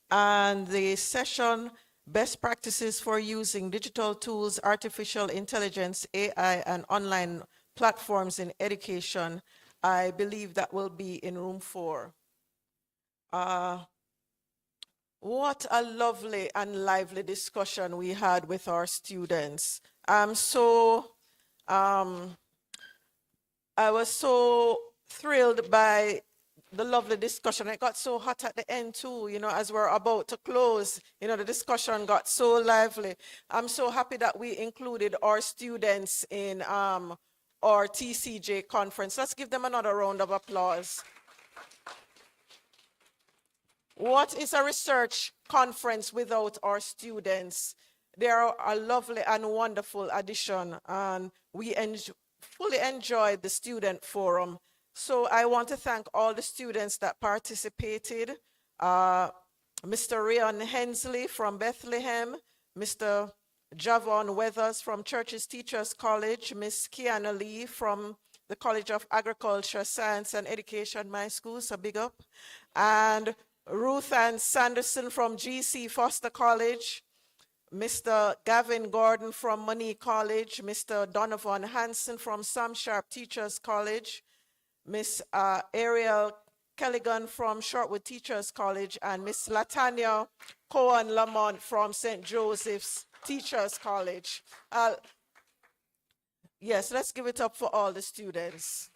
and the session Best Practices for Using Digital Tools, Artificial Intelligence, AI, and Online Platforms in Education, I believe that will be in room 4. What a lovely and lively discussion we had with our students. I was so thrilled by the lovely discussion. It got so hot at the end too, you know, as we're about to close, you know, the discussion got so lively. I'm so happy that we included our students in our TCJ conference. Let's give them another round of applause. What is a research conference without our students? They are a lovely and wonderful addition, and we fully enjoyed the student forum. So I want to thank all the students that participated. Mr. Rion Hensley from Bethlehem, Mr. Javon Weathers from Churches Teachers College, Miss Kiana Lee from the College of Agriculture, Science and Education, my school, so big up. And Ruth Ann Sanderson from GC Foster College, Mr. Gavin Gordon from Money College, Mr. Donovan Hanson from Sam Sharp Teachers College, Miss Ariel Kelligan from Shortwood Teachers College, and Miss Latanya Cohen Lamont from St. Joseph's Teachers College. Yes, let's give it up for all the students.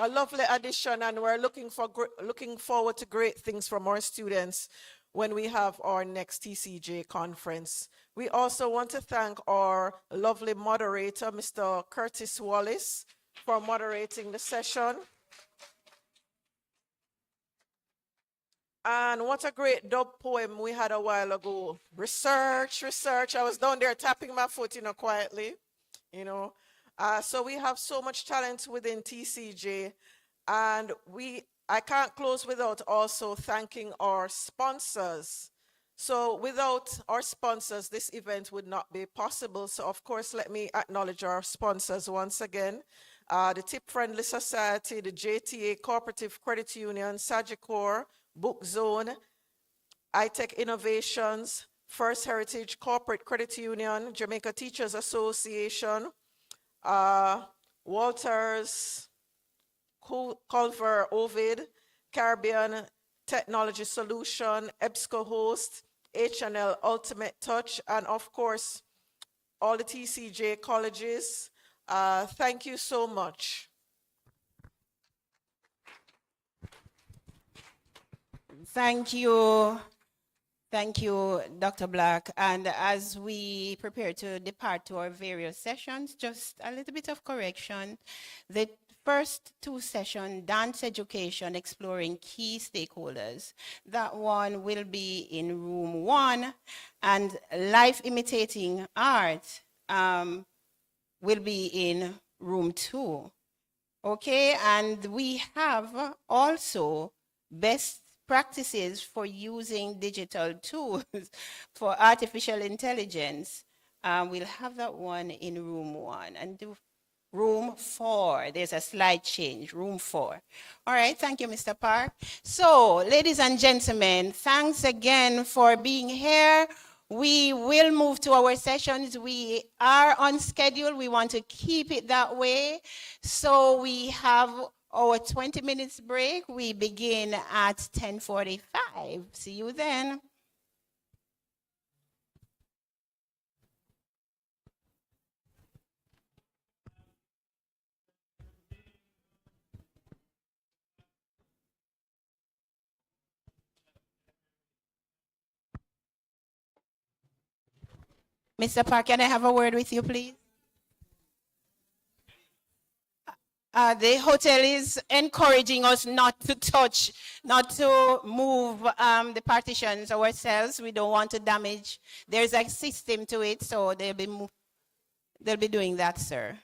A lovely addition, and we're looking forward to great things from our students when we have our next TCJ conference. We also want to thank our lovely moderator, Mr. Curtis Wallace, for moderating the session. And what a great dub poem we had a while ago. Research, research. I was down there tapping my foot, you know, quietly, you know. So we have so much talent within TCJ, and I can't close without also thanking our sponsors. So without our sponsors, this event would not be possible. So of course, let me acknowledge our sponsors once again. The Tip Friendly Society, the JTA Cooperative Credit Union, Sagicor, Book Zone, iTech Innovations, First Heritage Corporate Credit Union, Jamaica Teachers Association, Walters, Culver Ovid, Caribbean Technology Solution, EBSCO Host, H&L Ultimate Touch, and of course, all the TCJ colleges. Thank you so much. Thank you. Thank you, Dr. Black. And as we prepare to depart to our various sessions, just a little bit of correction. The first 2 sessions, Dance Education, Exploring Key Stakeholders, that one will be in room 1, and Life Imitating Art will be in room 2. Okay, and we have also Best Practices for Using Digital Tools for Artificial Intelligence. We'll have that one in room 1. And Room 4. There's a slide change, room 4. All right, thank you, Mr. Park. So, ladies and gentlemen, thanks again for being here. We will move to our sessions. We are on schedule. We want to keep it that way. So we have our 20 minutes break. We begin at 10:45. See you then. Mr. Park, can I have a word with you, please? The hotel is encouraging us not to touch, not to move the partitions ourselves. We don't want to damage. There's a system to it, so they'll be doing that, sir.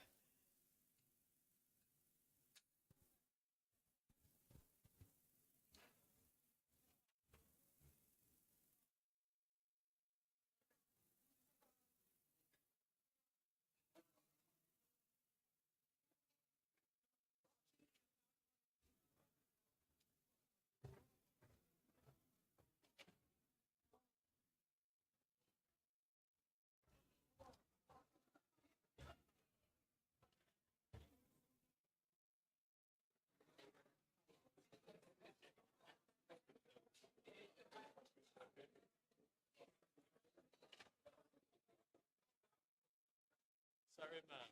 Sorry, ma'am.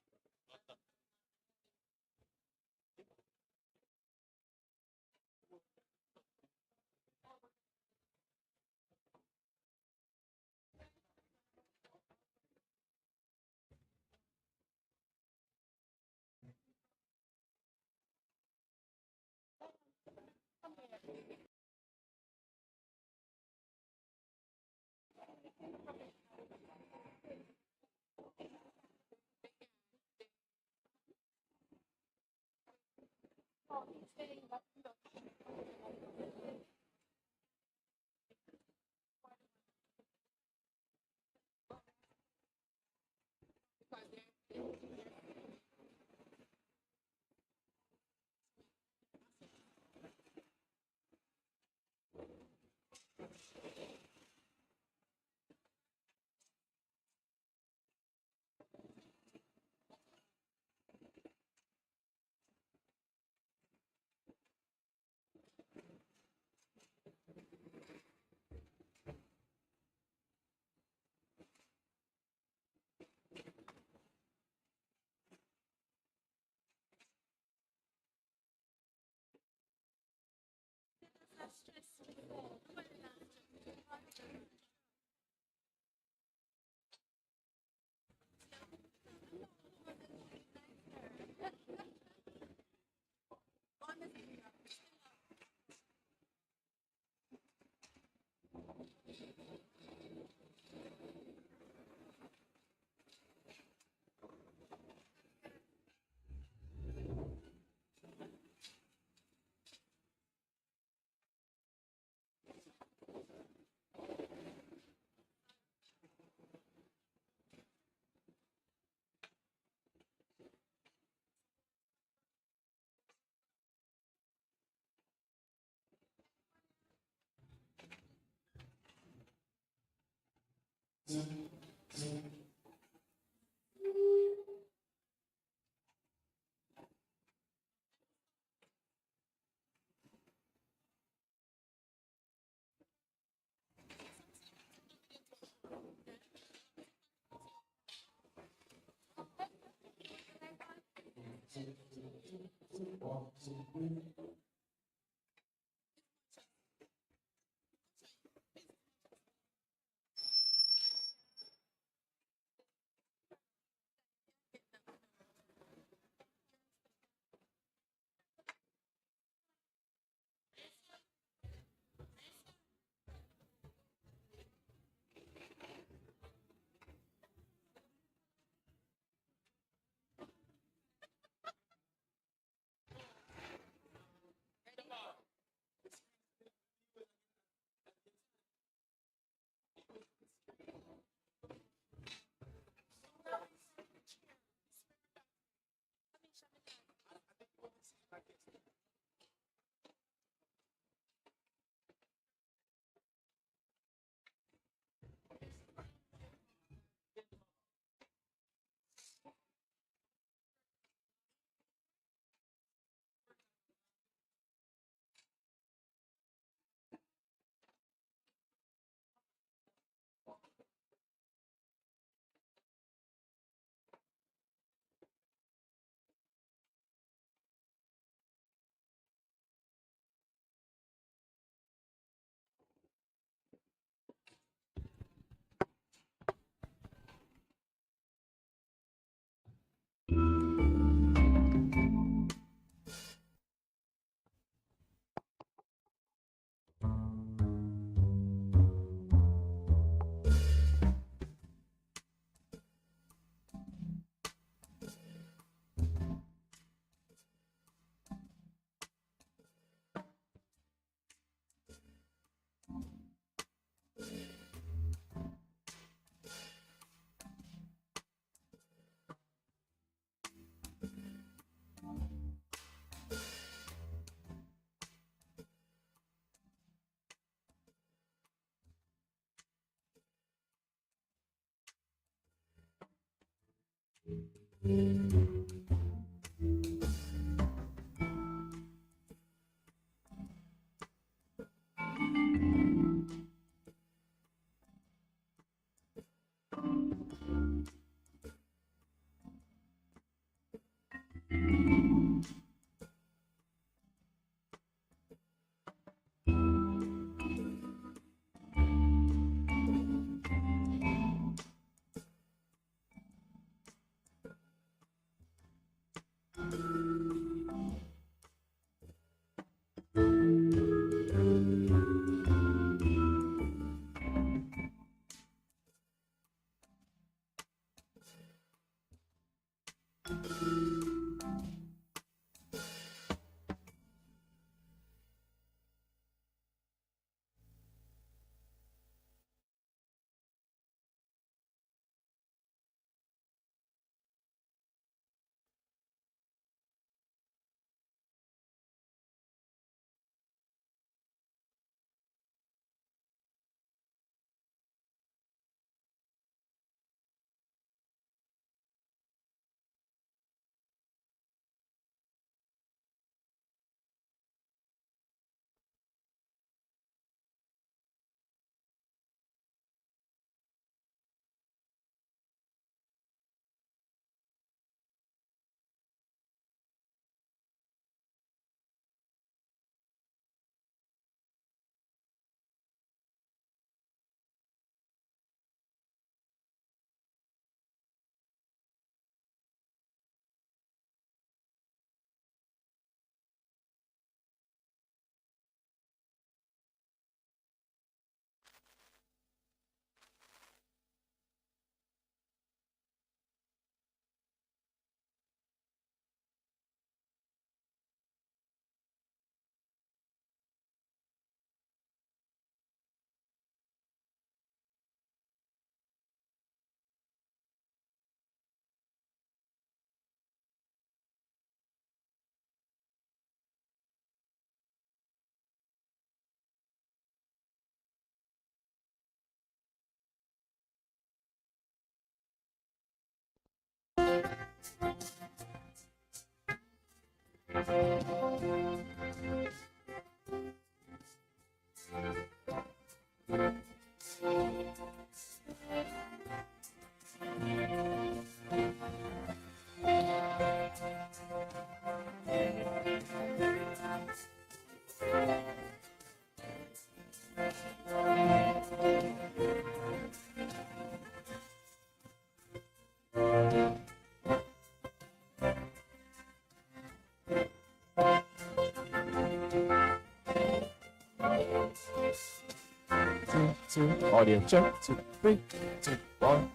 Two, audio check, 2, 3, 2, 1,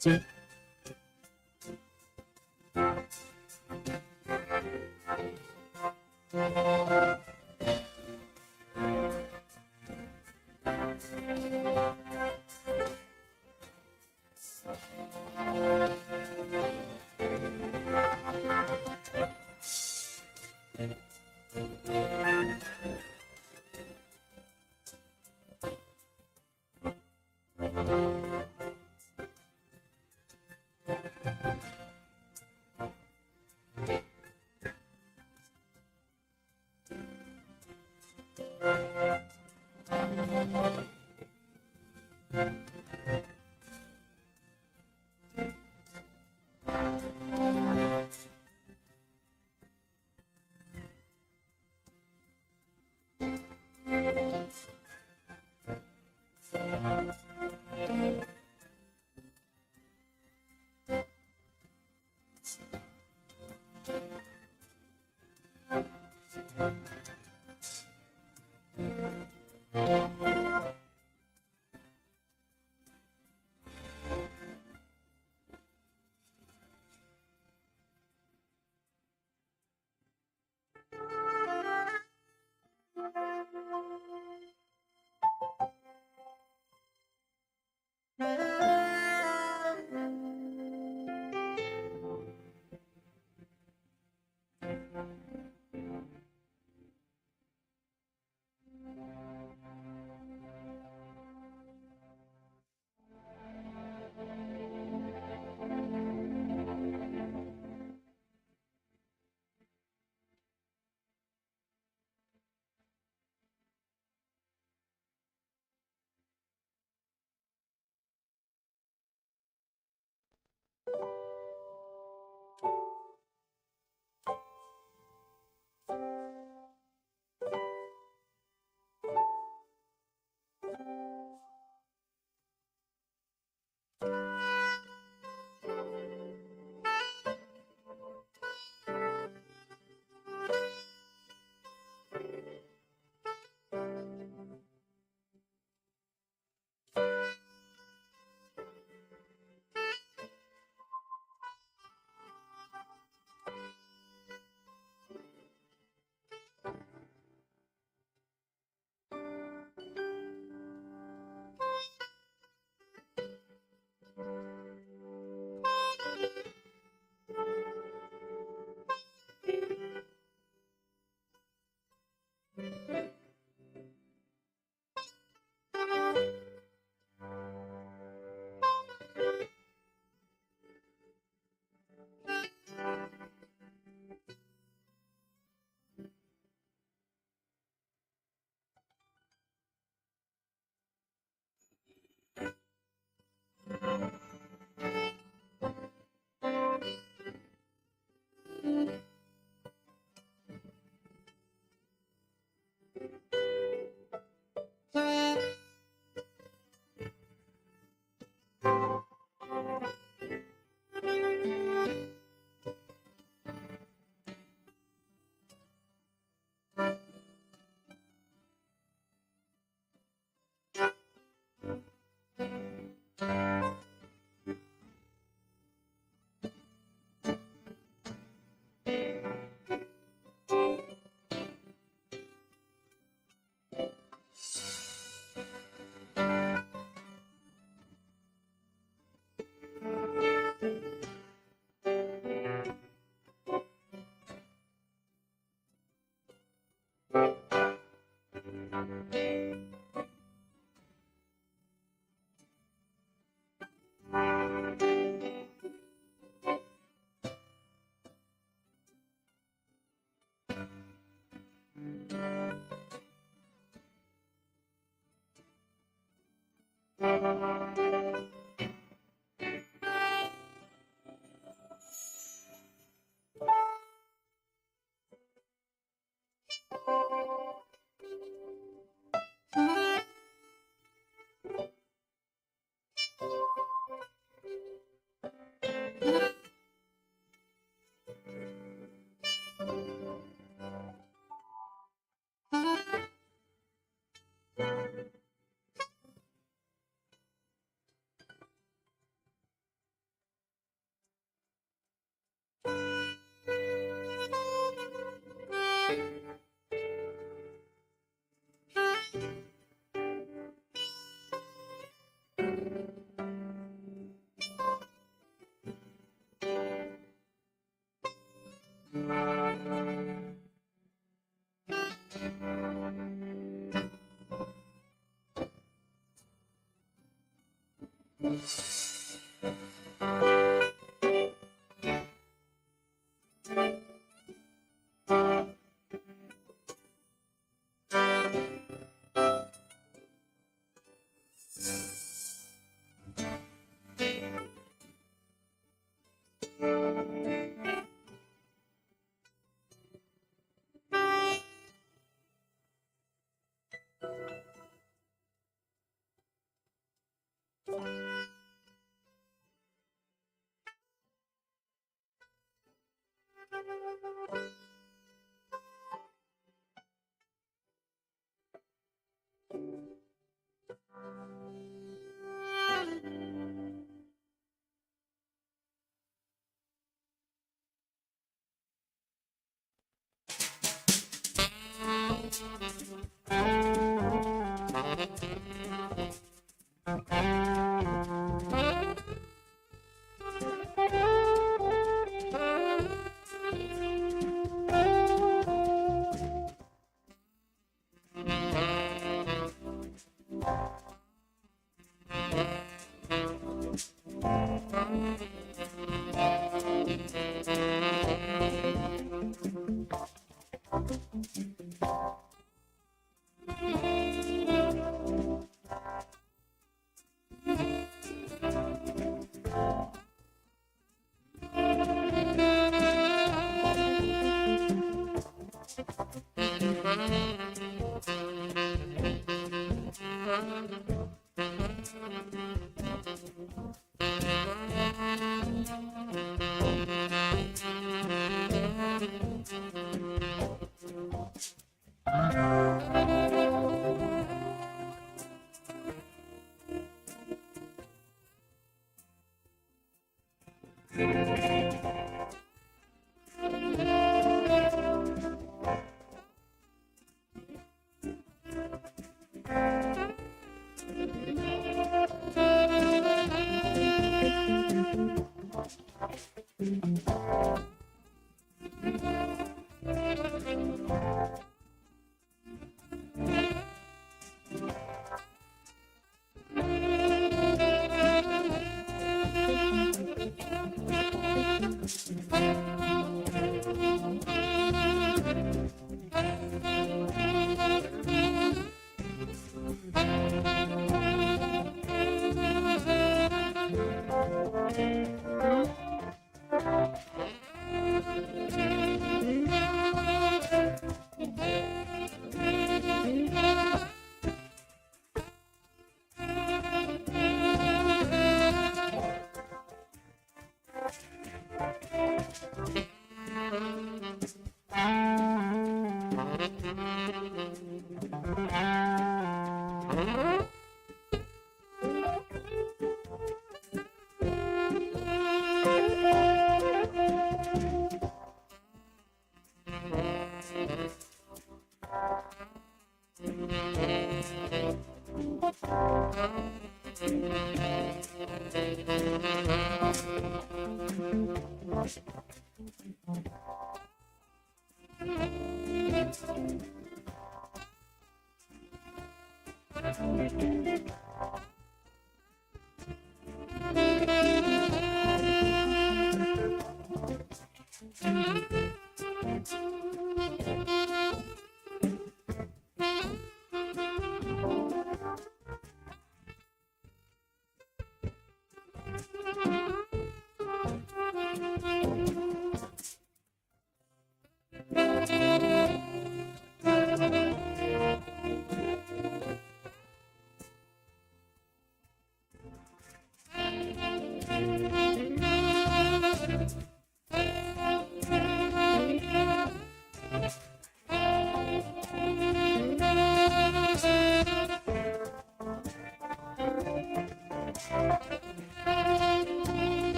2.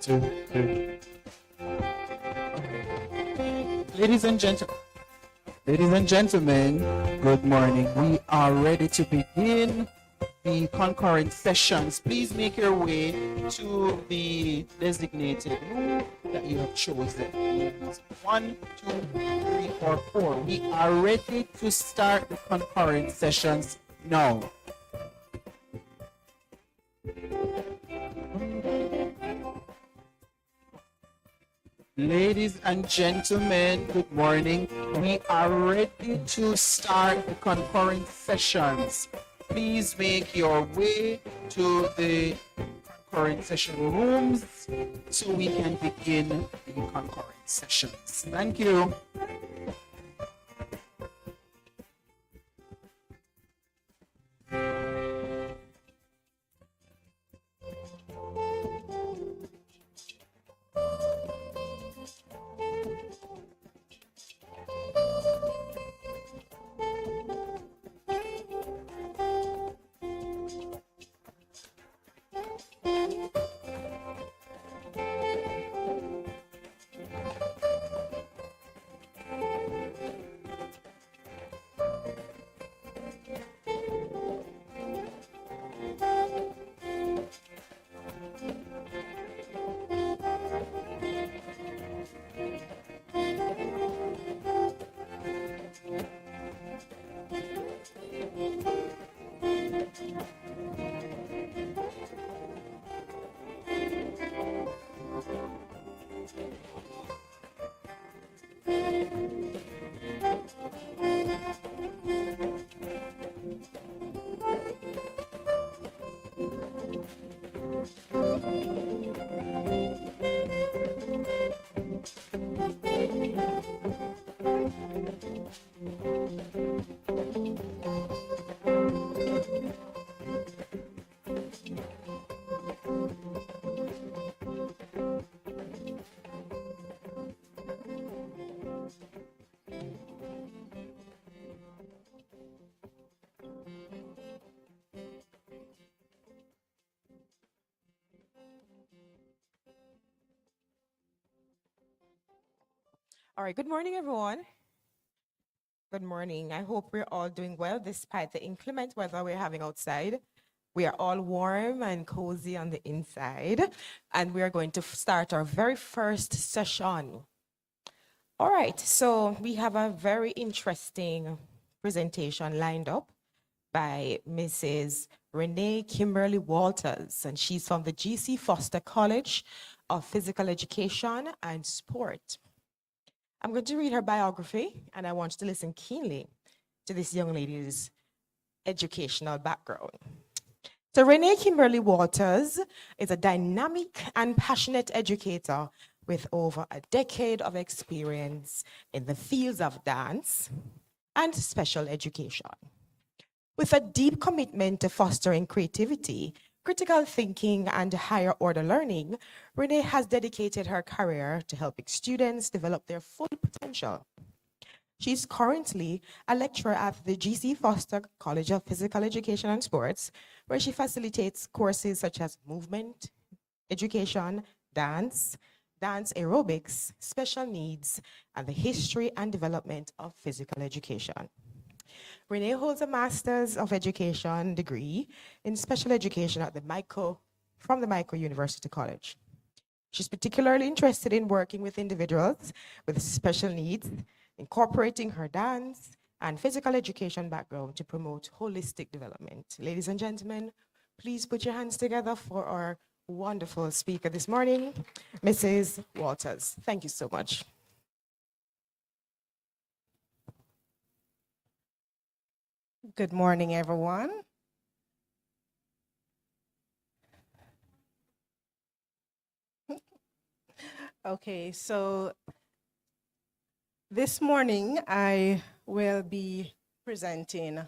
Two, two. Ladies and gentlemen, good morning. We are ready to begin the concurrent sessions. Please make your way to the designated room that you have chosen. Rooms 1, 2, 3, or 4. We are ready to start the concurrent sessions now. Ladies and gentlemen, good morning. We are ready to start the concurrent sessions. Please make your way to the concurrent session rooms so we can begin the concurrent sessions. Thank you. All right, good morning, everyone. Good morning. I hope we're all doing well despite the inclement weather we're having outside. We are all warm and cozy on the inside, and we are going to start our very first session. All right, so we have a very interesting presentation lined up by Mrs. Renee Kimberly Walters, and she's from the G.C. Foster College of Physical Education and Sport. I'm going to read her biography, and I want you to listen keenly to this young lady's educational background. So Renee Kimberly Walters is a dynamic and passionate educator with over a decade of experience in the fields of dance and special education. With a deep commitment to fostering creativity, critical thinking, and higher order learning, Renee has dedicated her career to helping students develop their full potential. She's currently a lecturer at the G.C. Foster College of Physical Education and Sports, where she facilitates courses such as movement, education, dance aerobics, special needs, and the history and development of physical education. Renee holds a Master's of Education degree in special education at from the Micro University College. She's particularly interested in working with individuals with special needs, incorporating her dance and physical education background to promote holistic development. Ladies and gentlemen, please put your hands together for our wonderful speaker this morning, Mrs. Walters. Thank you so much. Good morning, everyone. Okay, so this morning I will be presenting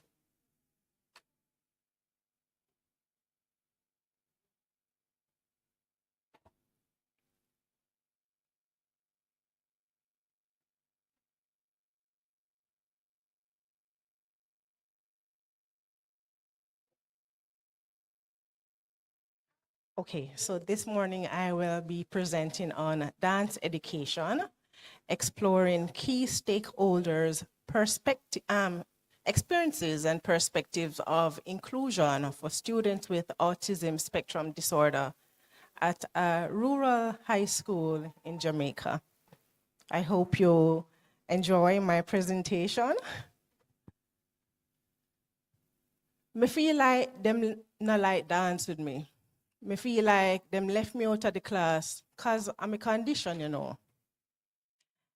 Okay, so this morning I will be presenting on dance education, exploring key stakeholders' experiences and perspectives of inclusion for students with autism spectrum disorder at a rural high school in Jamaica. I hope you enjoy my presentation. Me feel like them not like dance with me. Me feel like them left me out of the class because I'm a condition, you know.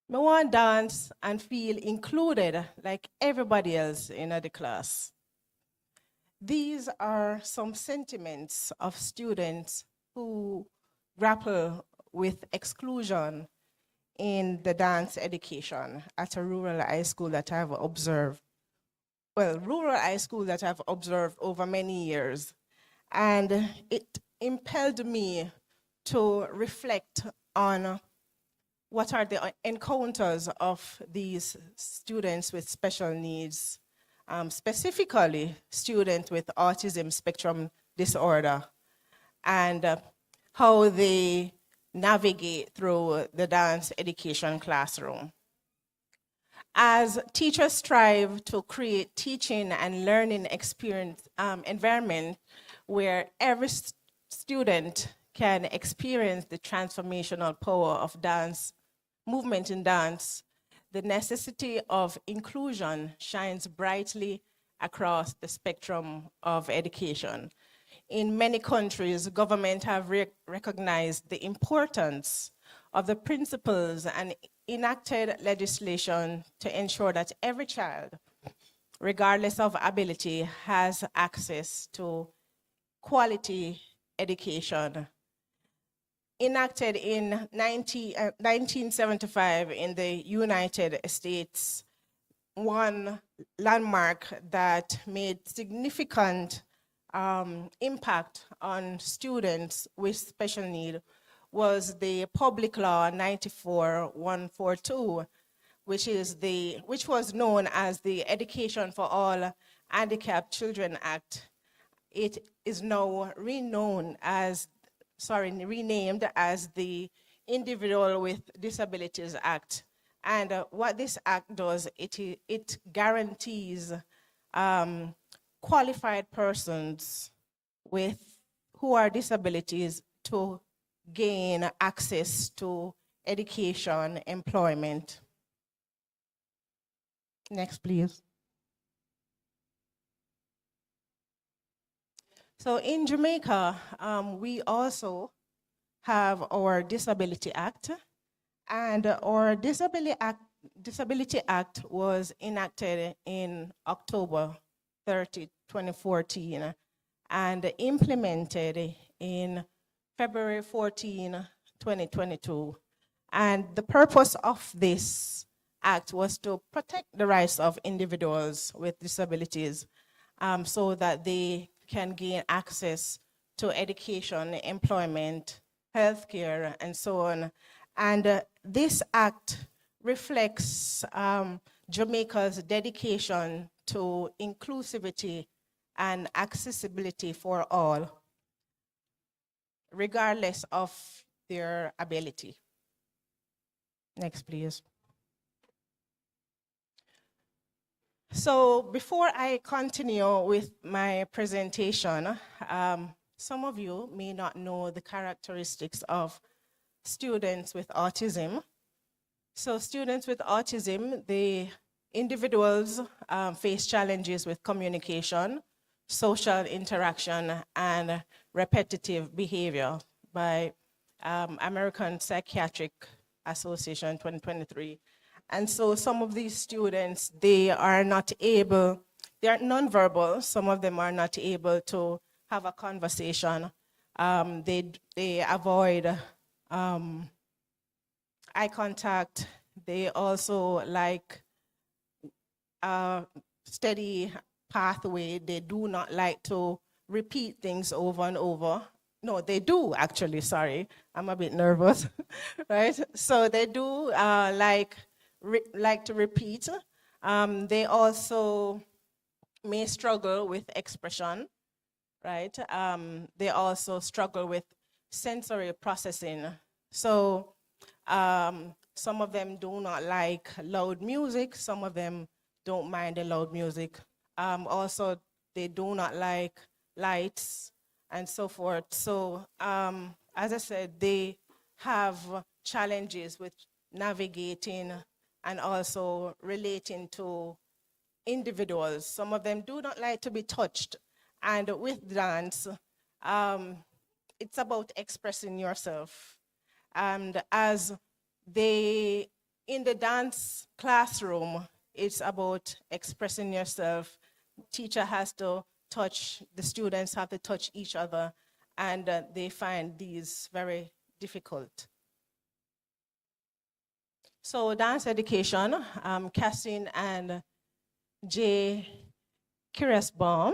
Me want dance and feel included like everybody else in the class. These are some sentiments of students who grapple with exclusion in the dance education at a rural high school that I've observed. Well, rural high school that I've observed over many years. And it impelled me to reflect on what are the encounters of these students with special needs, specifically students with autism spectrum disorder, and how they navigate through the dance education classroom. As teachers strive to create teaching and learning experience environment where every student can experience the transformational power of dance, movement in dance, the necessity of inclusion shines brightly across the spectrum of education. In many countries, governments have recognized the importance of the principles and enacted legislation to ensure that every child, regardless of ability, has access to quality education. Enacted in 1975 in the United States, one landmark that made significant impact on students with special need was the Public Law 94-142, which was known as the Education for All Handicapped Children Act. It is now renamed as the Individual with Disabilities Act, And what this act does, it guarantees qualified persons who are disabilities to gain access to education, employment. Next, please. So in Jamaica, we also have our Disability Act, and our Disability Act was enacted in October 30, 2014, and implemented in February 14, 2022. And the purpose of this act was to protect the rights of individuals with disabilities so that they can gain access to education, employment, healthcare, and so on. And this act reflects Jamaica's dedication to inclusivity and accessibility for all, regardless of their ability. Next, please. So before I continue with my presentation, some of you may not know the characteristics of students with autism. So students with autism, the individuals face challenges with communication, social interaction, and repetitive behavior by American Psychiatric Association 2023. And so some of these students, they are nonverbal. Some of them are not able to have a conversation. They avoid eye contact. They also like a steady pathway. They do not like to repeat things over and over. No, they do actually, sorry. I'm a bit nervous, right? So they do like to repeat. They also may struggle with expression, right? They also struggle with sensory processing. So some of them do not like loud music. Some of them don't mind the loud music. Also, they do not like lights and so forth. So as I said, they have challenges with navigating and also relating to individuals. Some of them do not like to be touched. And with dance, it's about expressing yourself. And as in the dance classroom, it's about expressing yourself. Teacher has to touch, the students have to touch each other, and they find these very difficult. So dance education, Cassin and J. Kiresbaum,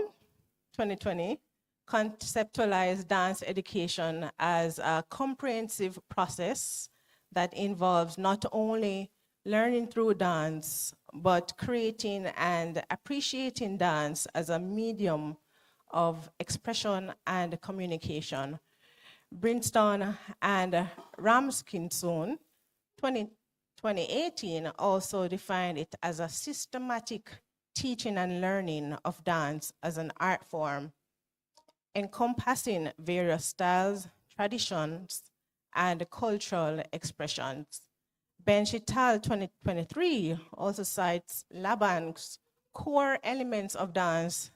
2020, conceptualized dance education as a comprehensive process that involves not only learning through dance, but creating and appreciating dance as a medium of expression and communication. Brinston and Ramskinson, 2018, also defined it as a systematic teaching and learning of dance as an art form, encompassing various styles, traditions, and cultural expressions. Benchital 2023 also cites Laban's core elements of dance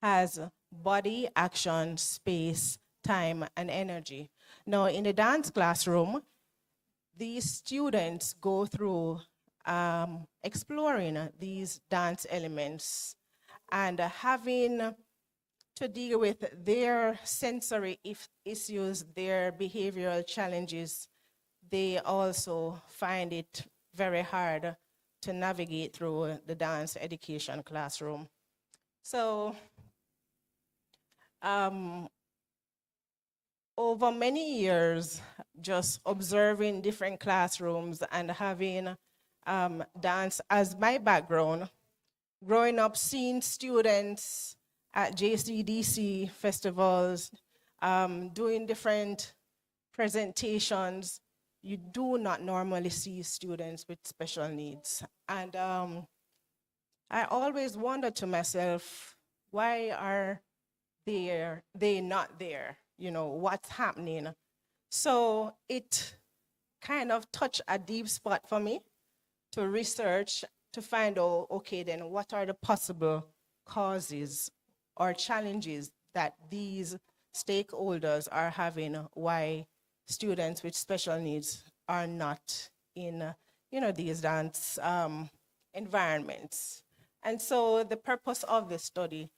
as body, action, space, time, and energy. Now, in the dance classroom, these students go through exploring these dance elements and having to deal with their sensory issues, their behavioral challenges. They also find it very hard to navigate through the dance education classroom. So over many years, just observing different classrooms and having dance as my background, growing up seeing students at JCDC festivals, doing different presentations, you do not normally see students with special needs. And I always wonder to myself, why are they not there? You know, what's happening? So it kind of touched a deep spot for me to research, to find out, okay, then what are the possible causes or challenges that these stakeholders are having, why students with special needs are not in, these dance environments. And so the purpose of this study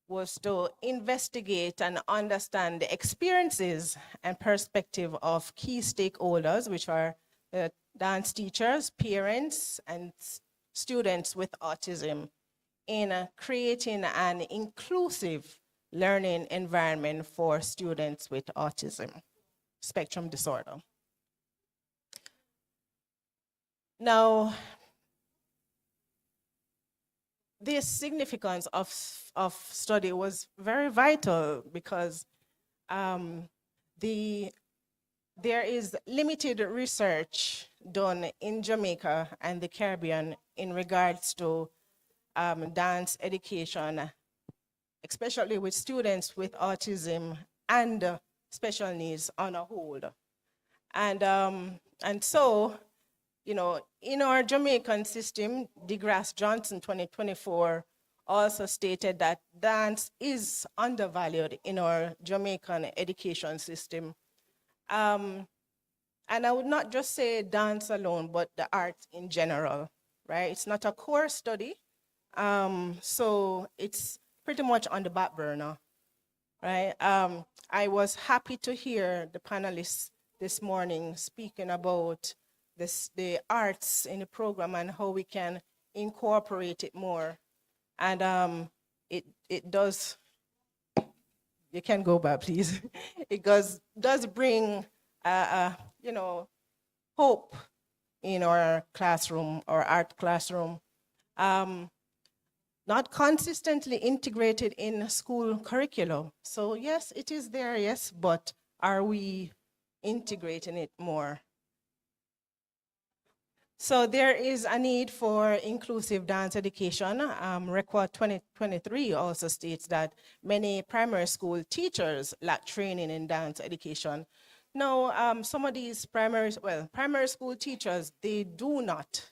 was to investigate and understand the experiences and perspective of key stakeholders, which are the dance teachers, parents, and students with autism, in creating an inclusive learning environment for students with autism spectrum disorder. Now, the significance of study was very vital because there is limited research done in Jamaica and the Caribbean in regards to dance education, especially with students with autism and special needs on a whole. And so, in our Jamaican system, DeGrasse Johnson 2024 also stated that dance is undervalued in our Jamaican education system. And I would not just say dance alone, but the arts in general, right? It's not a core study, so it's pretty much on the back burner, right? I was happy to hear the panelists this morning speaking about the arts in the program and how we can incorporate it more. And it does, you can go back, please. It does bring, hope in our classroom, our art classroom. Not consistently integrated in school curriculum. So yes, it is there, yes, but are we integrating it more? So there is a need for inclusive dance education. Record 2023 also states that many primary school teachers lack training in dance education. Now, some of these primary school teachers, they do not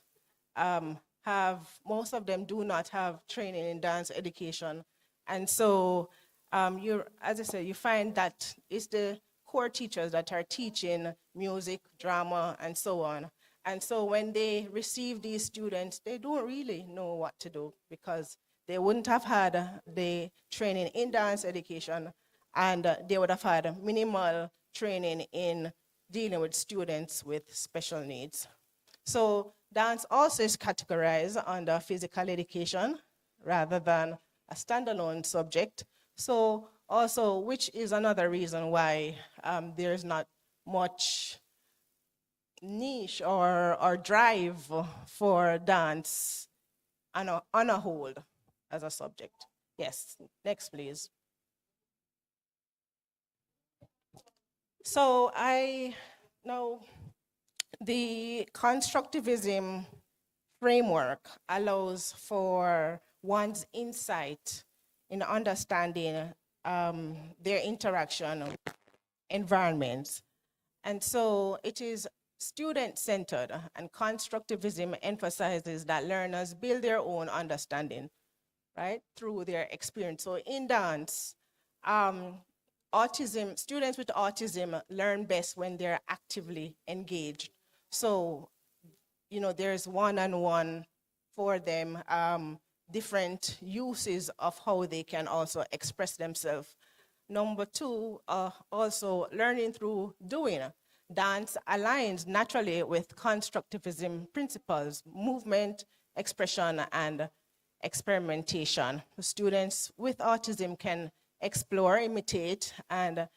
most of them do not have training in dance education. And so, as I said, you find that it's the core teachers that are teaching music, drama, and so on. And so when they receive these students, they don't really know what to do because they wouldn't have had the training in dance education, and they would have had minimal training in dealing with students with special needs. So dance also is categorized under physical education rather than a standalone subject. So also, which is another reason why there's not much niche or drive for dance on a whole as a subject. Yes, next please. So the constructivism framework allows for one's insight in understanding their interaction environments. And so it is student-centered, and constructivism emphasizes that learners build their own understanding, right, through their experience. So in dance, students with autism learn best when they're actively engaged. So, there's one-on-one for them, different uses of how they can also express themselves. Number two, also learning through doing. Dance aligns naturally with constructivism principles, movement, expression, and experimentation. Students with autism can explore, imitate, and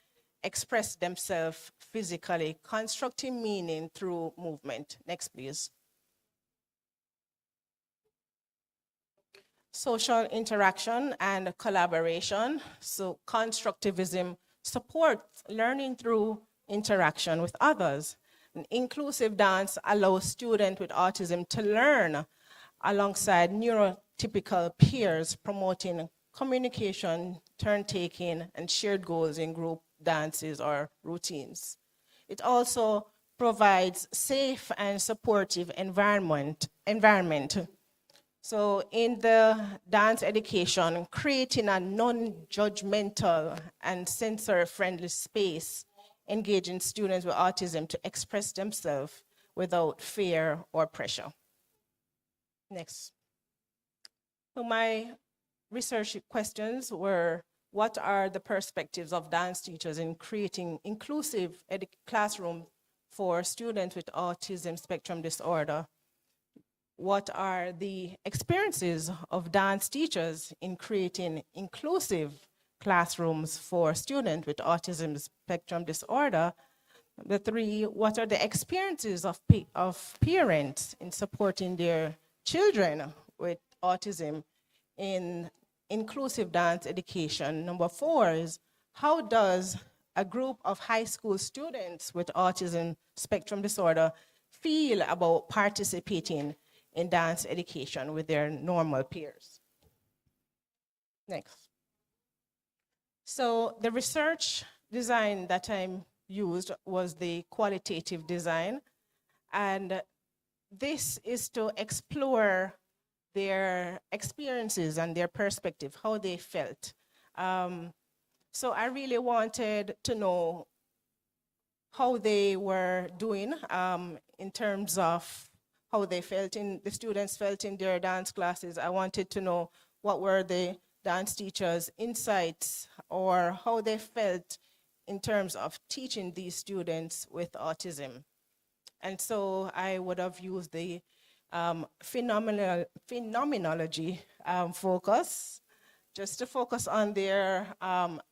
express themselves physically, constructing meaning through movement. Next, please. Social interaction and collaboration. So constructivism supports learning through interaction with others. An inclusive dance allows students with autism to learn alongside neurotypical peers, promoting communication, turn-taking, and shared goals in group dances or routines. It also provides safe and supportive environment. So in the dance education, creating a non-judgmental and sensory-friendly space, engaging students with autism to express themselves without fear or pressure. Next. So my research questions were, what are the perspectives of dance teachers in creating inclusive classroom for students with autism spectrum disorder? What are the experiences of dance teachers in creating inclusive classrooms for students with autism spectrum disorder? The three, what are the experiences of parents in supporting their children with autism in inclusive dance education? Number four is, how does a group of high school students with autism spectrum disorder feel about participating in dance education with their normal peers? Next. So the research design that I used was the qualitative design, and this is to explore their experiences and their perspective, how they felt. So I really wanted to know how they were doing in terms of how they felt the students felt in their dance classes. I wanted to know what were the dance teachers' insights or how they felt in terms of teaching these students with autism. And so I would have used the phenomenology focus, just to focus on their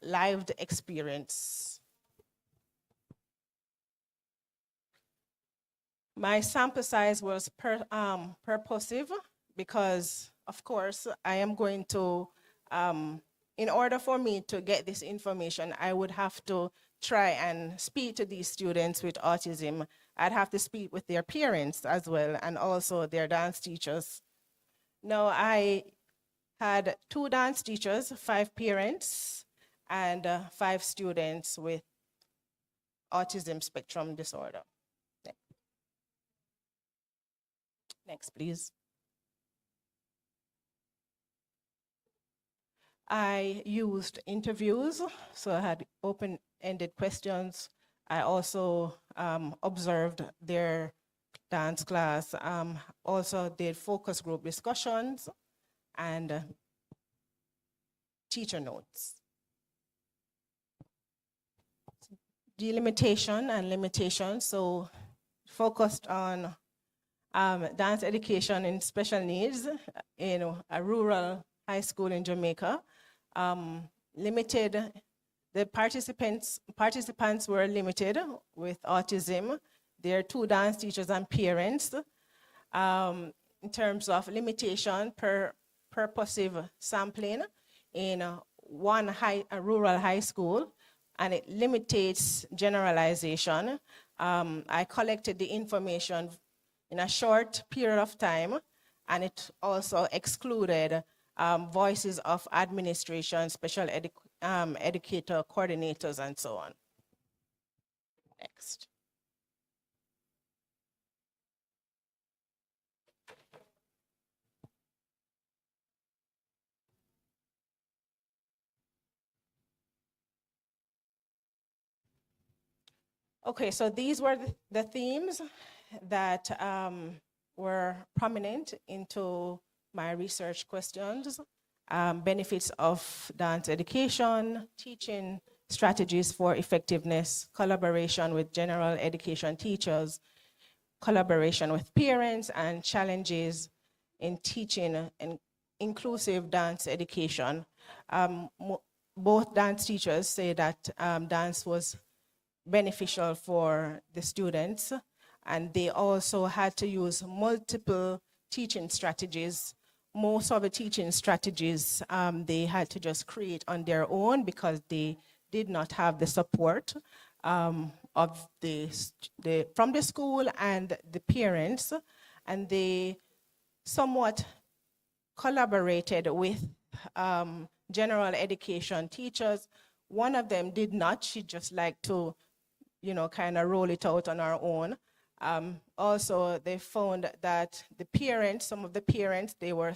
lived experience. My sample size was purposive because, of course, I am going to, in order for me to get this information, I would have to try and speak to these students with autism. I'd have to speak with their parents as well, and also their dance teachers. Now, I had 2 dance teachers, 5 parents, and 5 students with autism spectrum disorder. Next, please. I used interviews, so I had open-ended questions. I also observed their dance class, also did focus group discussions and teacher notes. Delimitation and limitation, so focused on dance education in special needs in a rural high school in Jamaica. The participants were limited with autism. There are 2 dance teachers and parents. In terms of limitation per purposive sampling in a rural high school, and it limits generalization. I collected the information in a short period of time, and it also excluded voices of administration, special educator, coordinators, and so on. Next. Okay, so these were the themes that were prominent into my research questions. Benefits of dance education, teaching strategies for effectiveness, collaboration with general education teachers, collaboration with parents, and challenges in teaching and inclusive dance education. Both dance teachers say that dance was beneficial for the students, and they also had to use multiple teaching strategies. Most of the teaching strategies they had to just create on their own because they did not have the support of from the school and the parents, and they somewhat collaborated with general education teachers. One of them did not. She just liked to, kind of roll it out on her own. Also, they found that the parents, some of the parents, they were,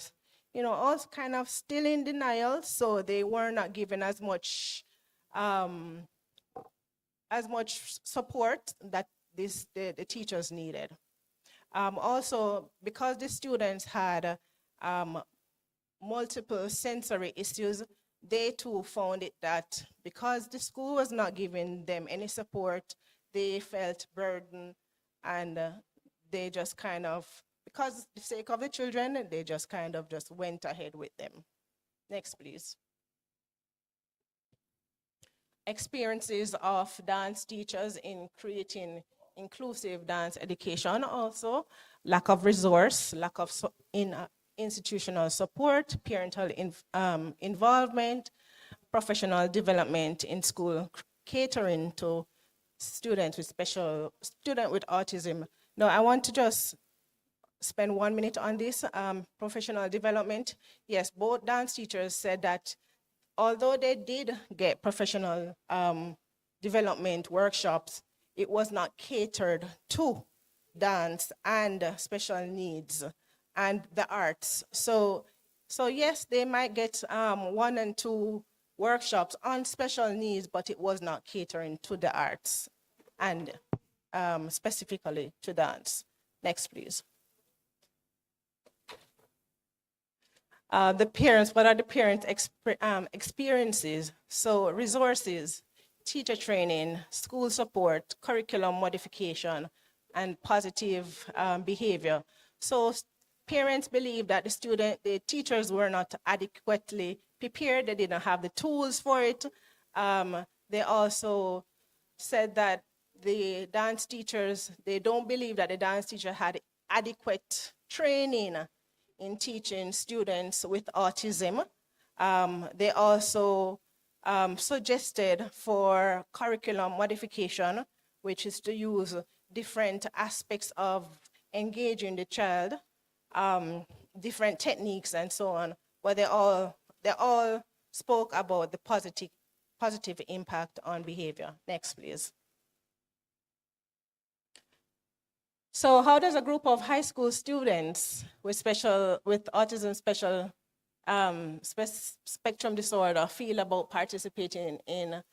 also kind of still in denial, so they were not given as much support that the teachers needed. Also, because the students had multiple sensory issues, they too found it that because the school was not giving them any support, they felt burdened, and they just kind of, because the sake of the children, they just kind of just went ahead with them. Next, please. Experiences of dance teachers in creating inclusive dance education also, lack of resource, lack of institutional support, parental involvement, professional development in school, catering to students with autism. Now, I want to just spend 1 minute on this, professional development. Yes, both dance teachers said that although they did get professional development workshops, it was not catered to dance and special needs and the arts. So yes, they might get 1 and 2 workshops on special needs, but it was not catering to the arts and specifically to dance. Next, please. The parents, what are the parent experiences? So resources, teacher training, school support, curriculum modification, and positive behavior. So parents believe that the teachers were not adequately prepared, they didn't have the tools for it. They also said that the dance teachers, they don't believe that the dance teacher had adequate training in teaching students with autism. They also suggested for curriculum modification, which is to use different aspects of engaging the child, different techniques and so on, but they all spoke about the positive impact on behavior. Next, please. So how does a group of high school students with autism spectrum disorder feel about participating in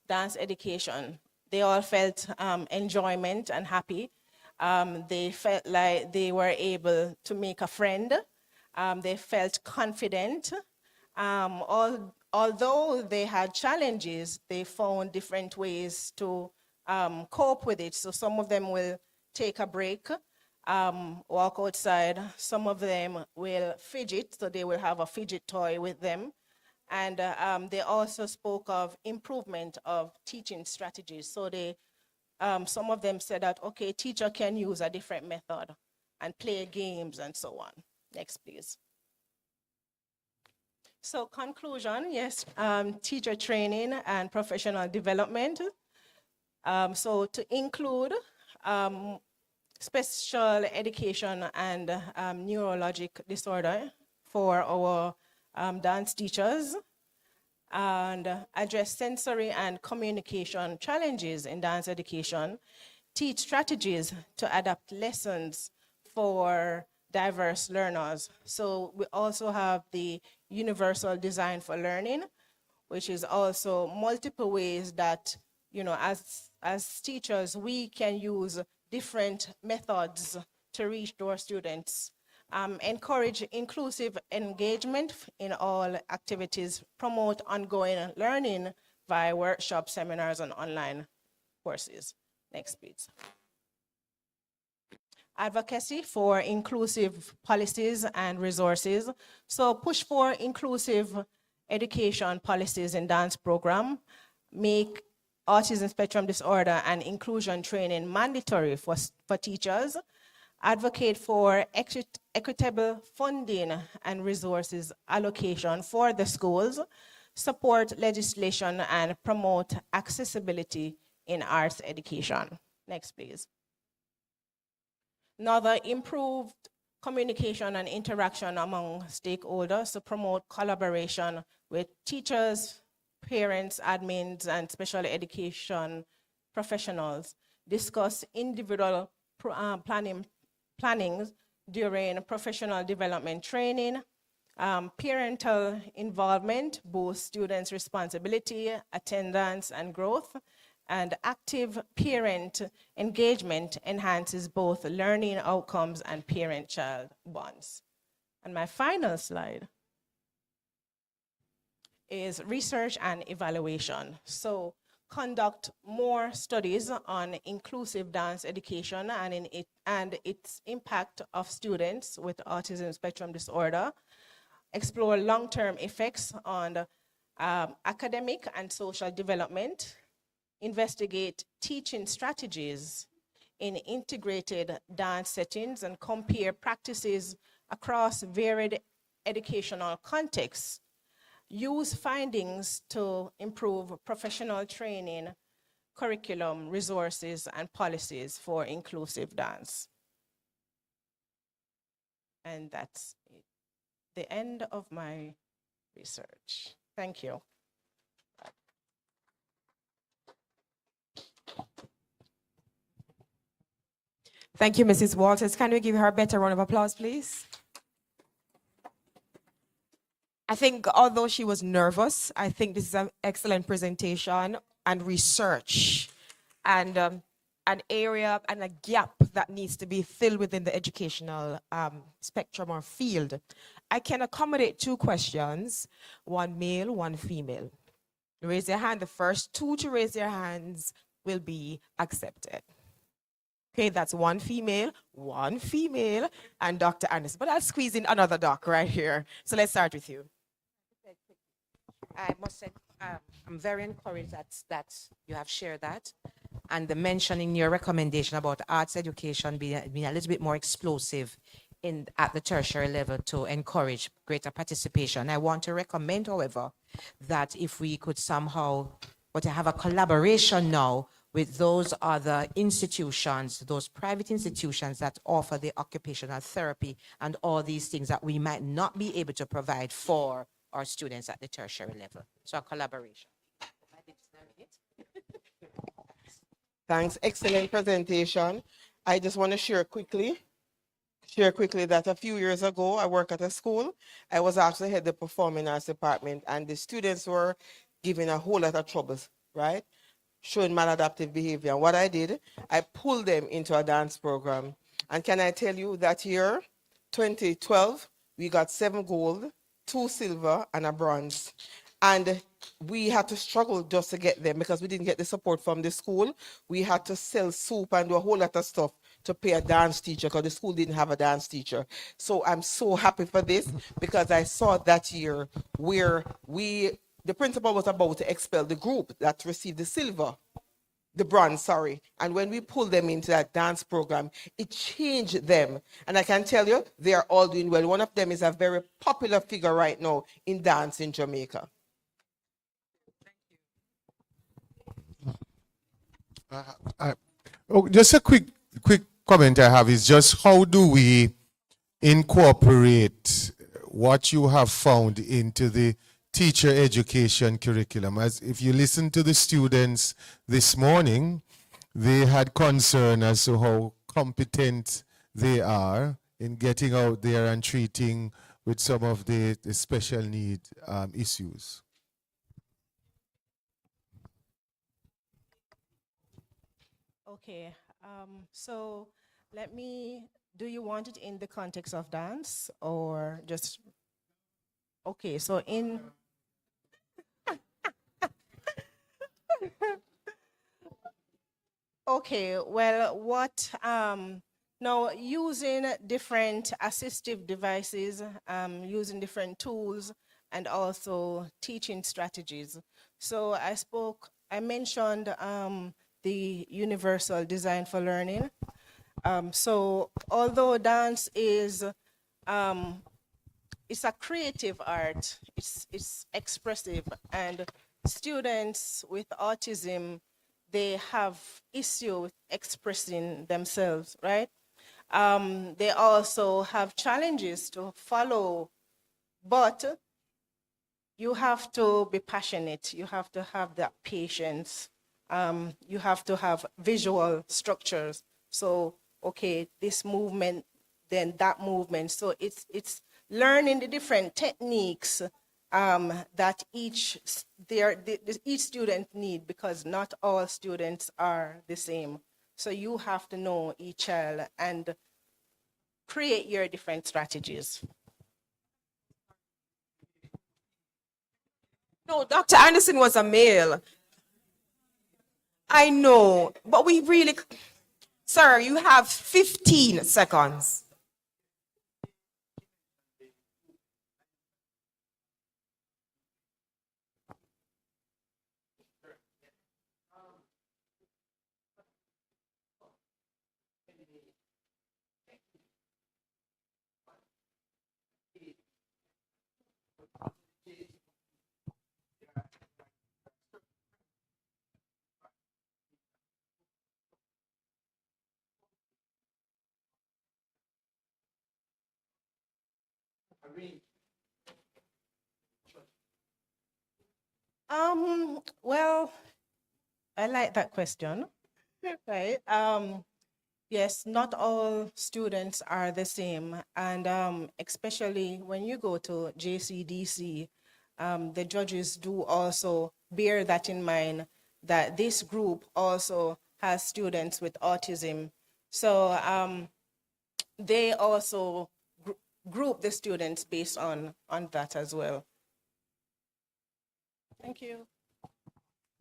dance education? They all felt enjoyment and happy. They felt like they were able to make a friend. They felt confident. Although they had challenges, they found different ways to cope with it. So some of them will take a break, walk outside. Some of them will fidget, so they will have a fidget toy with them. And they also spoke of improvement of teaching strategies. So some of them said that, okay, teacher can use a different method and play games and so on. Next, please. So conclusion, yes, teacher training and professional development. So to include special education and neurologic disorder for our dance teachers, and address sensory and communication challenges in dance education, teach strategies to adapt lessons for diverse learners. So we also have the universal design for learning, which is also multiple ways that, as teachers, we can use different methods to reach our students. Encourage inclusive engagement in all activities, promote ongoing learning via workshops, seminars, and online courses. Next, please. Advocacy for inclusive policies and resources. So push for inclusive education policies in dance program, make autism spectrum disorder and inclusion training mandatory for teachers, advocate for equitable funding and resources allocation for the schools, support legislation and promote accessibility in arts education. Next, please. Another, improved communication and interaction among stakeholders to promote collaboration with teachers, parents, admins, and special education professionals. Discuss individual plannings during professional development training. Parental involvement boosts students' responsibility, attendance, and growth. And active parent engagement enhances both learning outcomes and parent-child bonds. And my final slide is research and evaluation. So conduct more studies on inclusive dance education and its impact of students with autism spectrum disorder. Explore long-term effects on academic and social development. Investigate teaching strategies in integrated dance settings and compare practices across varied educational contexts. Use findings to improve professional training, curriculum, resources, and policies for inclusive dance. And that's it. The end of my research. Thank you. Thank you, Mrs. Walters. Can we give her a better round of applause, please? I think although she was nervous, I think this is an excellent presentation and research and an area and a gap that needs to be filled within the educational spectrum or field. I can accommodate 2 questions, one male, one female. Raise your hand. The first 2 to raise their hands will be accepted. Okay, that's one female, and Dr. Anderson. But I'll squeeze in another doc right here. So let's start with you. I must say, I'm very encouraged that you have shared that. And the mentioning your recommendation about arts education being a little bit more explosive at the tertiary level to encourage greater participation. I want to recommend, however, that if we could somehow have a collaboration now with those other institutions, those private institutions that offer the occupational therapy and all these things that we might not be able to provide for our students at the tertiary level. So a collaboration. Thanks, excellent presentation. I just want to share quickly that a few years ago, I worked at a school. I was asked to head the performing arts department, and the students were given a whole lot of troubles, right? Showing maladaptive behavior. And what I did, I pulled them into a dance program. And can I tell you that year, 2012, we got 7 gold, 2 silver, and a bronze. And we had to struggle just to get them because we didn't get the support from the school. We had to sell soup and do a whole lot of stuff to pay a dance teacher because the school didn't have a dance teacher. So I'm so happy for this because I saw that year where the principal was about to expel the group that received the bronze, sorry. And when we pulled them into that dance program, it changed them. And I can tell you, they are all doing well. One of them is a very popular figure right now in dance in Jamaica. Just a quick comment I have is just how do we incorporate what you have found into the teacher education curriculum? As if you listen to the students this morning, they had concern as to how competent they are in getting out there and treating with some of the special need issues. Okay, so do you want it in the context of dance or just, okay, so okay, well, now using different assistive devices, using different tools, and also teaching strategies. So I mentioned the universal design for learning. So although dance is, it's a creative art, it's expressive, and students with autism, they have issue with expressing themselves, right? They also have challenges to follow, but you have to be passionate. You have to have that patience. You have to have visual structures. So, okay, this movement, then that movement. So it's learning the different techniques that each student need, because not all students are the same. So you have to know each child and create your different strategies. No, Dr. Anderson was a male. I know, but we really, sir, you have 15 seconds. Well, I like that question, right? Yes, not all students are the same, and especially when you go to JCDC, the judges do also bear that in mind, that this group also has students with autism. So they also group the students based on that as well. Thank you.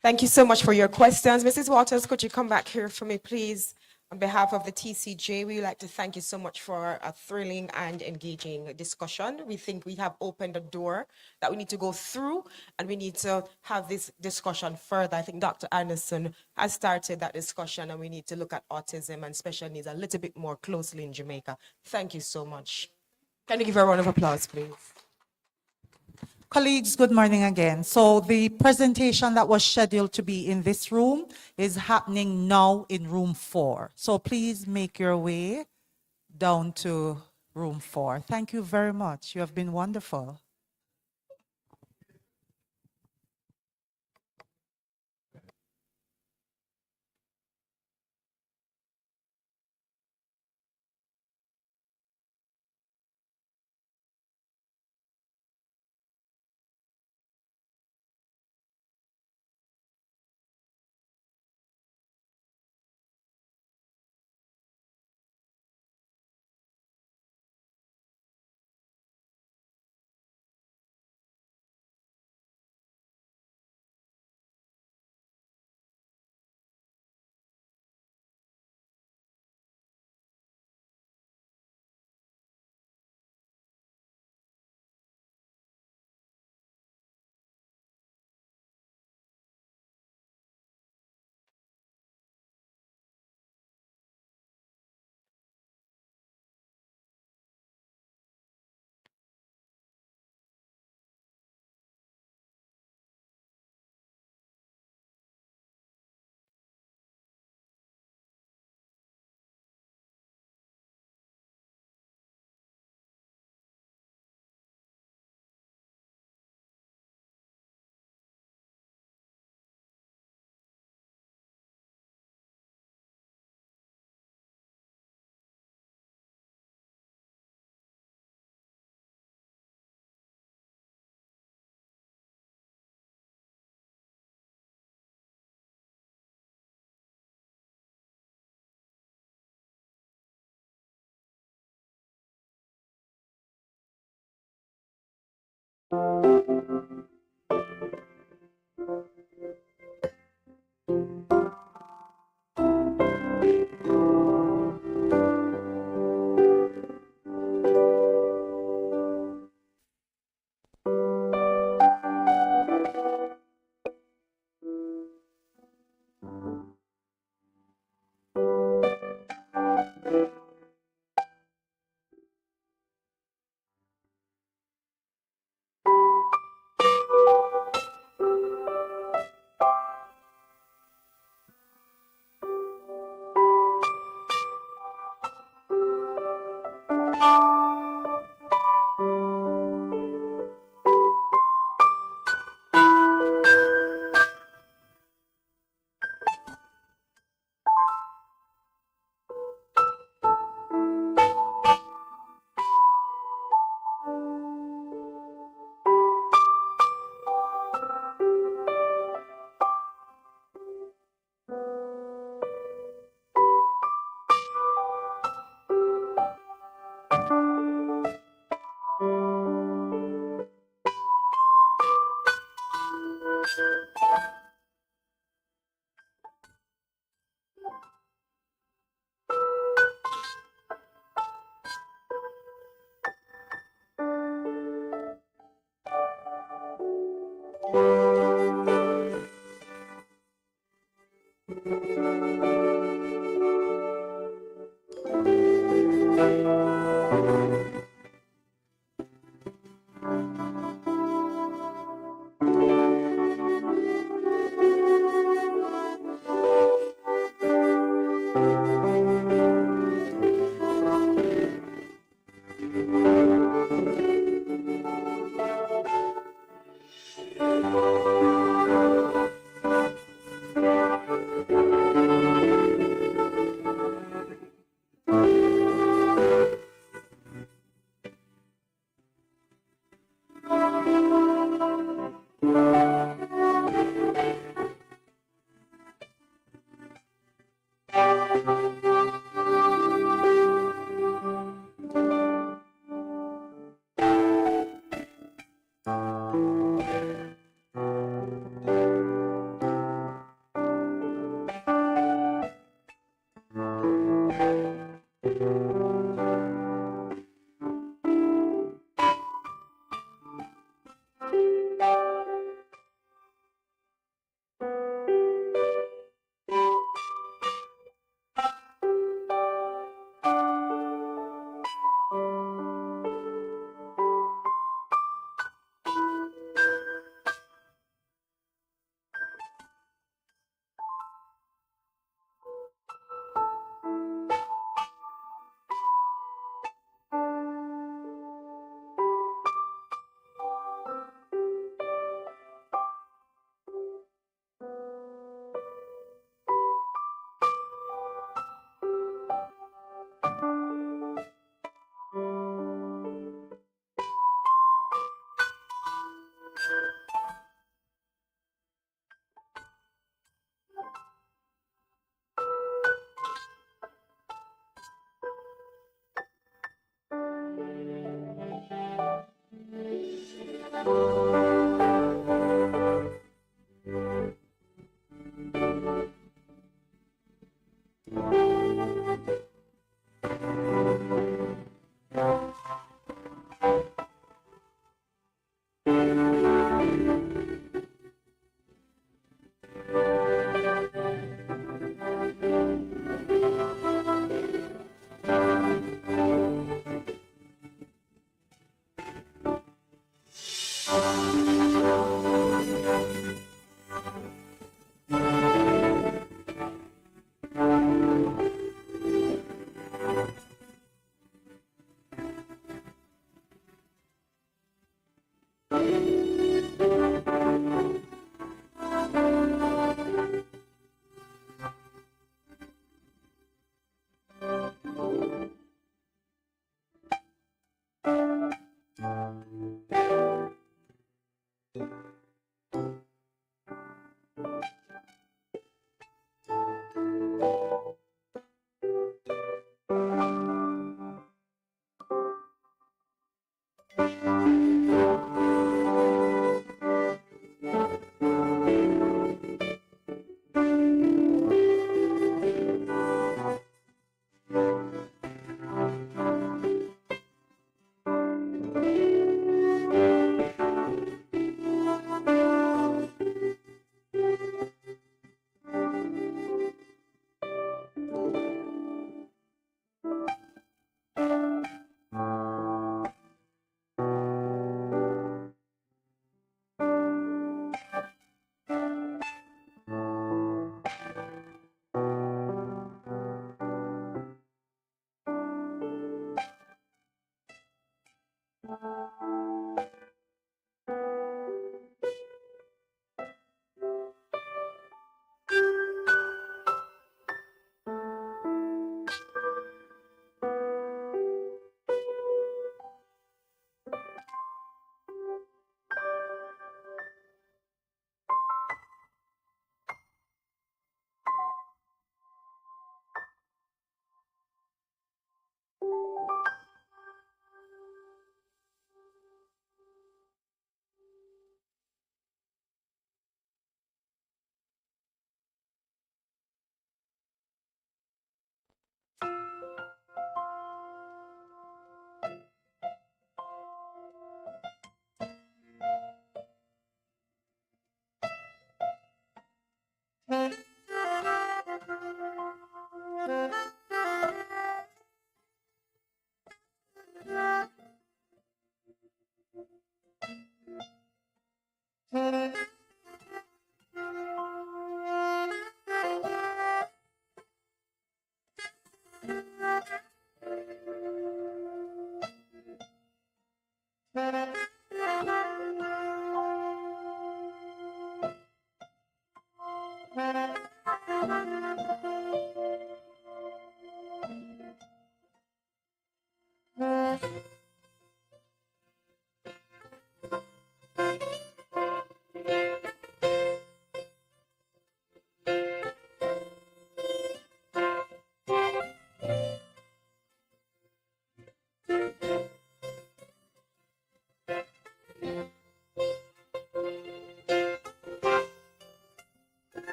Thank you so much for your questions. Mrs. Waters, could you come back here for me, please? On behalf of the TCJ, we would like to thank you so much for a thrilling and engaging discussion. We think we have opened a door that we need to go through, and we need to have this discussion further. I think Dr. Anderson has started that discussion, and we need to look at autism and special needs a little bit more closely in Jamaica. Thank you so much. Can you give her a round of applause, please? Colleagues, good morning again. So the presentation that was scheduled to be in this room is happening now in room 4. So please make your way down to room 4. Thank you very much. You have been wonderful.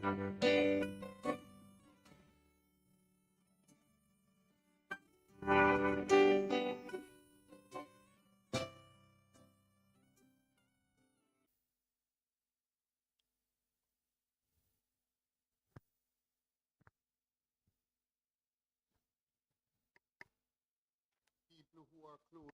People who are close.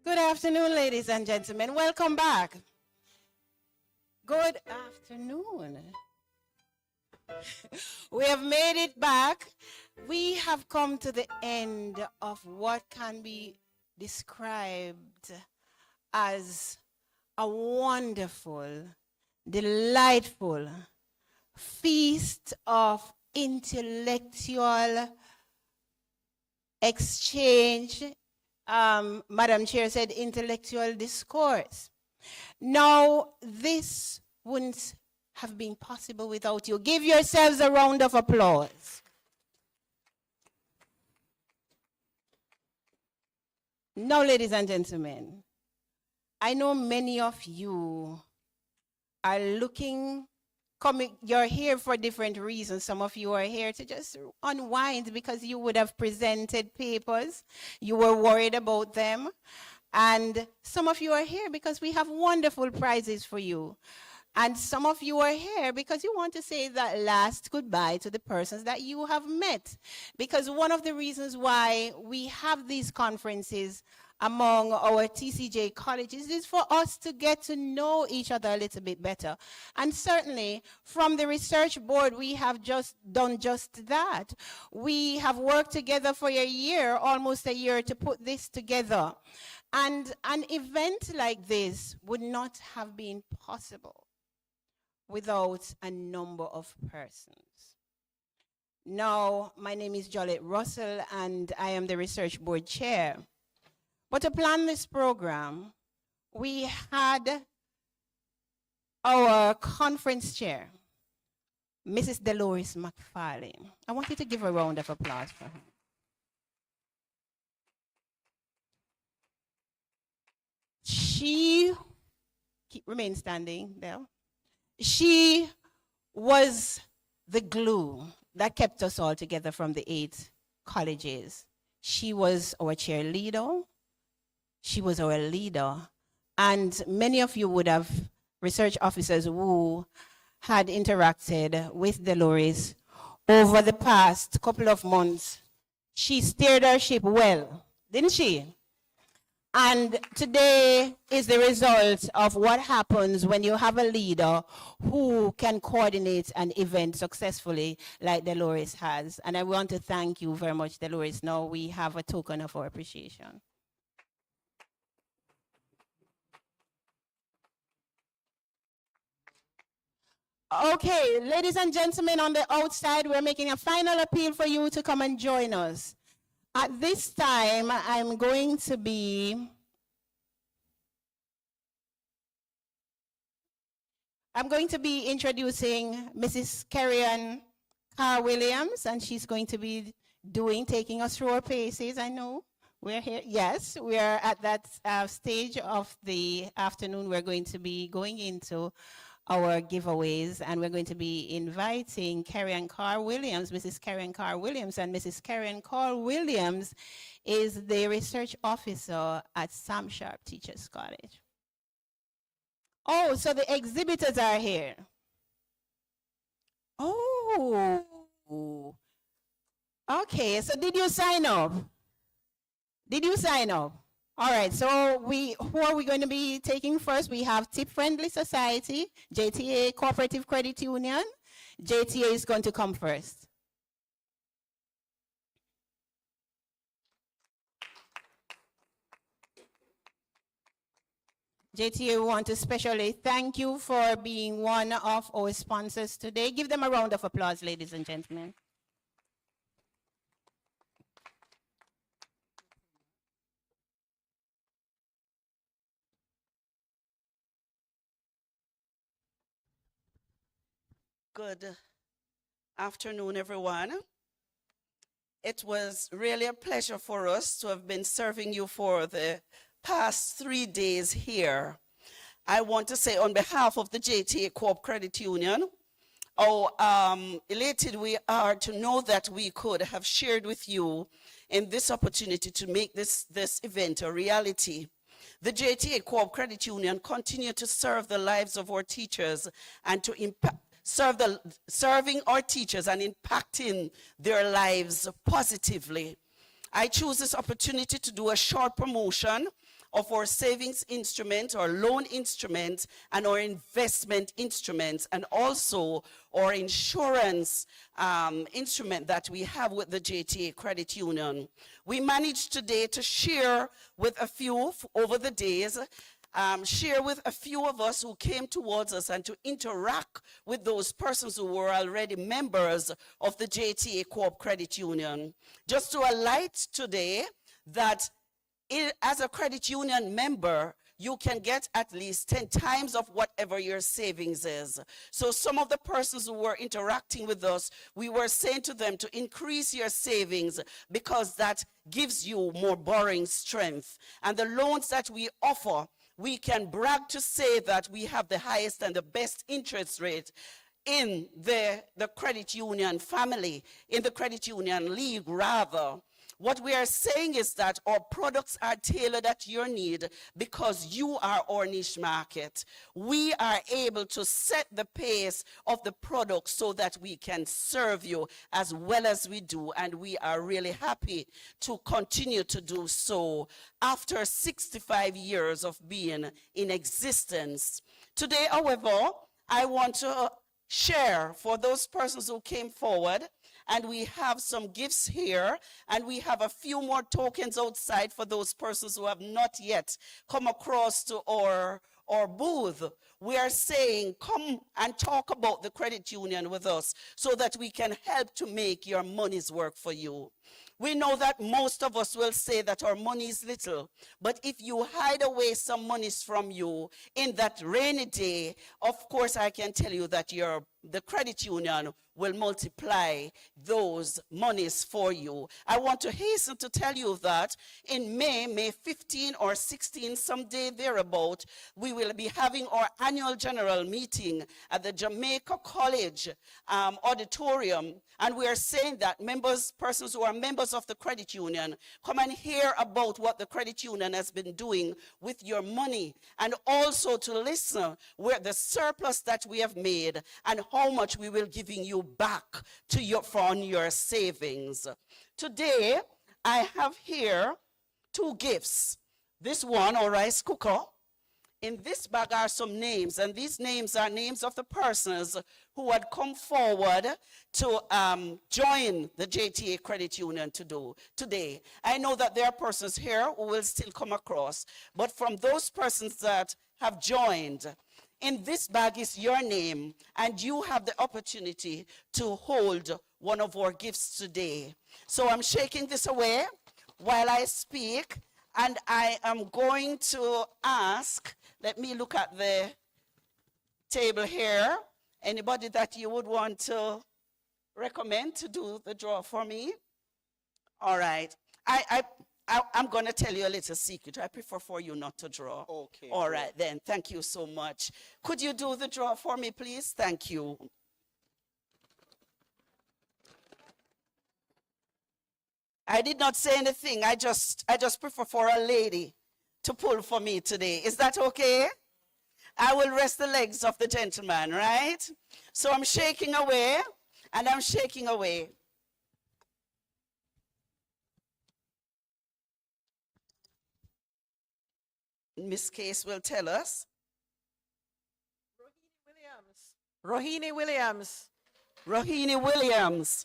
Good afternoon, ladies and gentlemen. Welcome back. Good afternoon. We have made it back. We have come to the end of what can be described as a wonderful, delightful feast of intellectual exchange. Madam Chair said intellectual discourse. Now, this wouldn't have been possible without you. Give yourselves a round of applause. Now, ladies and gentlemen, I know many of you are you're here for different reasons. Some of you are here to just unwind because you would have presented papers. You were worried about them. And some of you are here because we have wonderful prizes for you. And some of you are here because you want to say that last goodbye to the persons that you have met. Because one of the reasons why we have these conferences among our TCJ colleges is for us to get to know each other a little bit better. And certainly from the research board, we have just done just that. We have worked together for a year, almost a year, to put this together. And an event like this would not have been possible without a number of persons. Now, my name is Jolette Russell, and I am the research board chair. But to plan this program, we had our conference chair, Mrs. Dolores McFarlane. I want you to give a round of applause for her. She, remain standing there. She was the glue that kept us all together from the 8 colleges. She was our cheerleader. She was our leader. And many of you would have research officers who had interacted with Dolores over the past couple of months. She steered our ship well, didn't she? And today is the result of what happens when you have a leader who can coordinate an event successfully like Dolores has. And I want to thank you very much, Dolores. Now we have a token of our appreciation. Okay, ladies and gentlemen on the outside, we're making a final appeal for you to come and join us. At this time, I'm going to be introducing Mrs. Karen Carr Williams, and she's going to be taking us through our paces. I know we're here. Yes, we are at that stage of the afternoon. We're going to be going into our giveaways, and we're going to be inviting Karen Carr Williams, Mrs. Karen Carr Williams, and Mrs. Karen Carr Williams is the research officer at Sam Sharp Teachers College. Oh, so the exhibitors are here. Oh, okay. So did you sign up? Did you sign up? All right, so who are we going to be taking first? We have Tip Friendly Society, JTA Cooperative Credit Union. JTA is going to come first. JTA, we want to especially thank you for being one of our sponsors today. Give them a round of applause, ladies and gentlemen. Good afternoon, everyone. It was really a pleasure for us to have been serving you for the past 3 days here. I want to say on behalf of the JTA Co-op Credit Union, how elated we are to know that we could have shared with you in this opportunity to make this event a reality. The JTA Co-op Credit Union continue to serve the lives of our teachers and to serving our teachers and impacting their lives positively. I choose this opportunity to do a short promotion of our savings instrument, our loan instrument, and our investment instruments, and also our insurance instrument that we have with the JTA Credit Union. We managed today to share with a few over the days, share with a few of us who came towards us and to interact with those persons who were already members of the JTA Co-op Credit Union. Just to highlight today that as a credit union member, you can get at least 10 times of whatever your savings is. So some of the persons who were interacting with us, we were saying to them to increase your savings because that gives you more borrowing strength. And the loans that we offer, we can brag to say that we have the highest and the best interest rate in the credit union family, in the credit union league rather. What we are saying is that our products are tailored at your need because you are our niche market. We are able to set the pace of the product so that we can serve you as well as we do, and we are really happy to continue to do so after 65 years of being in existence. Today, however, I want to share for those persons who came forward, and we have some gifts here, and we have a few more tokens outside for those persons who have not yet come across to our booth. We are saying, come and talk about the credit union with us so that we can help to make your monies work for you. We know that most of us will say that our money is little, but if you hide away some monies from you in that rainy day, of course I can tell you that the credit union will multiply those monies for you. I want to hasten to tell you that in May 15 or 16, someday thereabout, we will be having our annual general meeting at the Jamaica College auditorium, and we are saying that persons who are members of the credit union, come and hear about what the credit union has been doing with your money, and also to listen where the surplus that we have made and how much we will giving you back to from your savings. Today, I have here 2 gifts. This one, our rice cooker. In this bag are some names, and these names are names of the persons who had come forward to join the JTA Credit Union today. I know that there are persons here who will still come across, but from those persons that have joined, in this bag is your name, and you have the opportunity to hold one of our gifts today. So I'm shaking this away while I speak, and I am going to ask, let me look at the table here, anybody that you would want to recommend to do the draw for me? All right. I'm going to tell you a little secret. I prefer for you not to draw. Okay. All right, then. Thank you so much. Could you do the draw for me, please? Thank you. I did not say anything. I just prefer for a lady to pull for me today. Is that okay? I will rest the legs of the gentleman, right? So I'm shaking away, and I'm shaking away. Miss Case will tell us. Rohini Williams. Rohini Williams.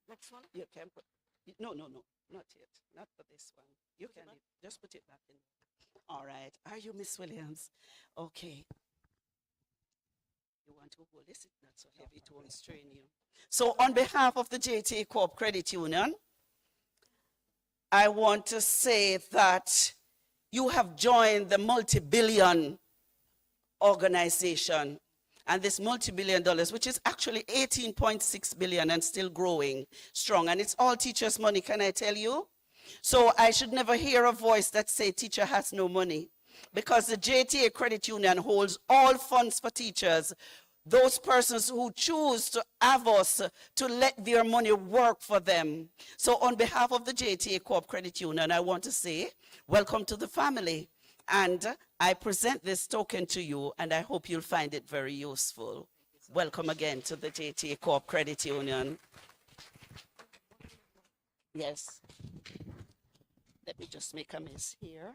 Next one? You can put, no, not yet. Not for this one. You can just put it back in. All right. Are you Miss Williams? Okay. You want to hold this? It's not so heavy, it won't strain you. So on behalf of the JTA Co-op Credit Union, I want to say that you have joined the multi-billion organization, and this multi-billion dollars, which is actually 18.6 billion and still growing strong, and it's all teachers' money, can I tell you? So I should never hear a voice that say teacher has no money, because the JTA Credit Union holds all funds for teachers, those persons who choose to have us to let their money work for them. So on behalf of the JTA Co-op Credit Union, I want to say, welcome to the family. And I present this token to you, and I hope you'll find it very useful. Welcome again to the JTA Co-op Credit Union. Yes. Let me just make a mess here.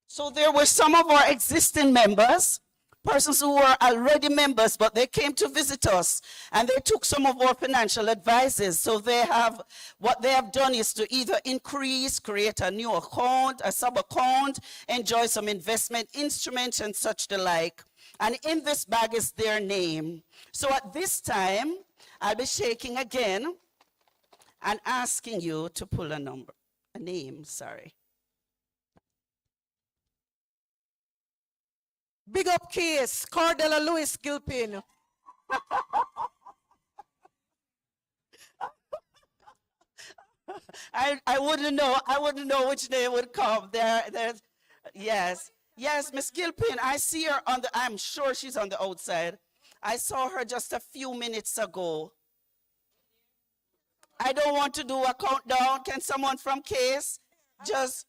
So there were some of our existing members, persons who were already members, but they came to visit us and they took some of our financial advices. So what they have done is to either increase, create a new account, a sub account, enjoy some investment instruments and such the like. And in this bag is their name. So at this time, I'll be shaking again and asking you to pull a name, sorry. Big up case, Cordella Lewis Gilpin. I wouldn't know which name would come. Yes, Miss Gilpin, I see her I'm sure she's on the outside. I saw her just a few minutes ago. I don't want to do a countdown. Can someone from case just,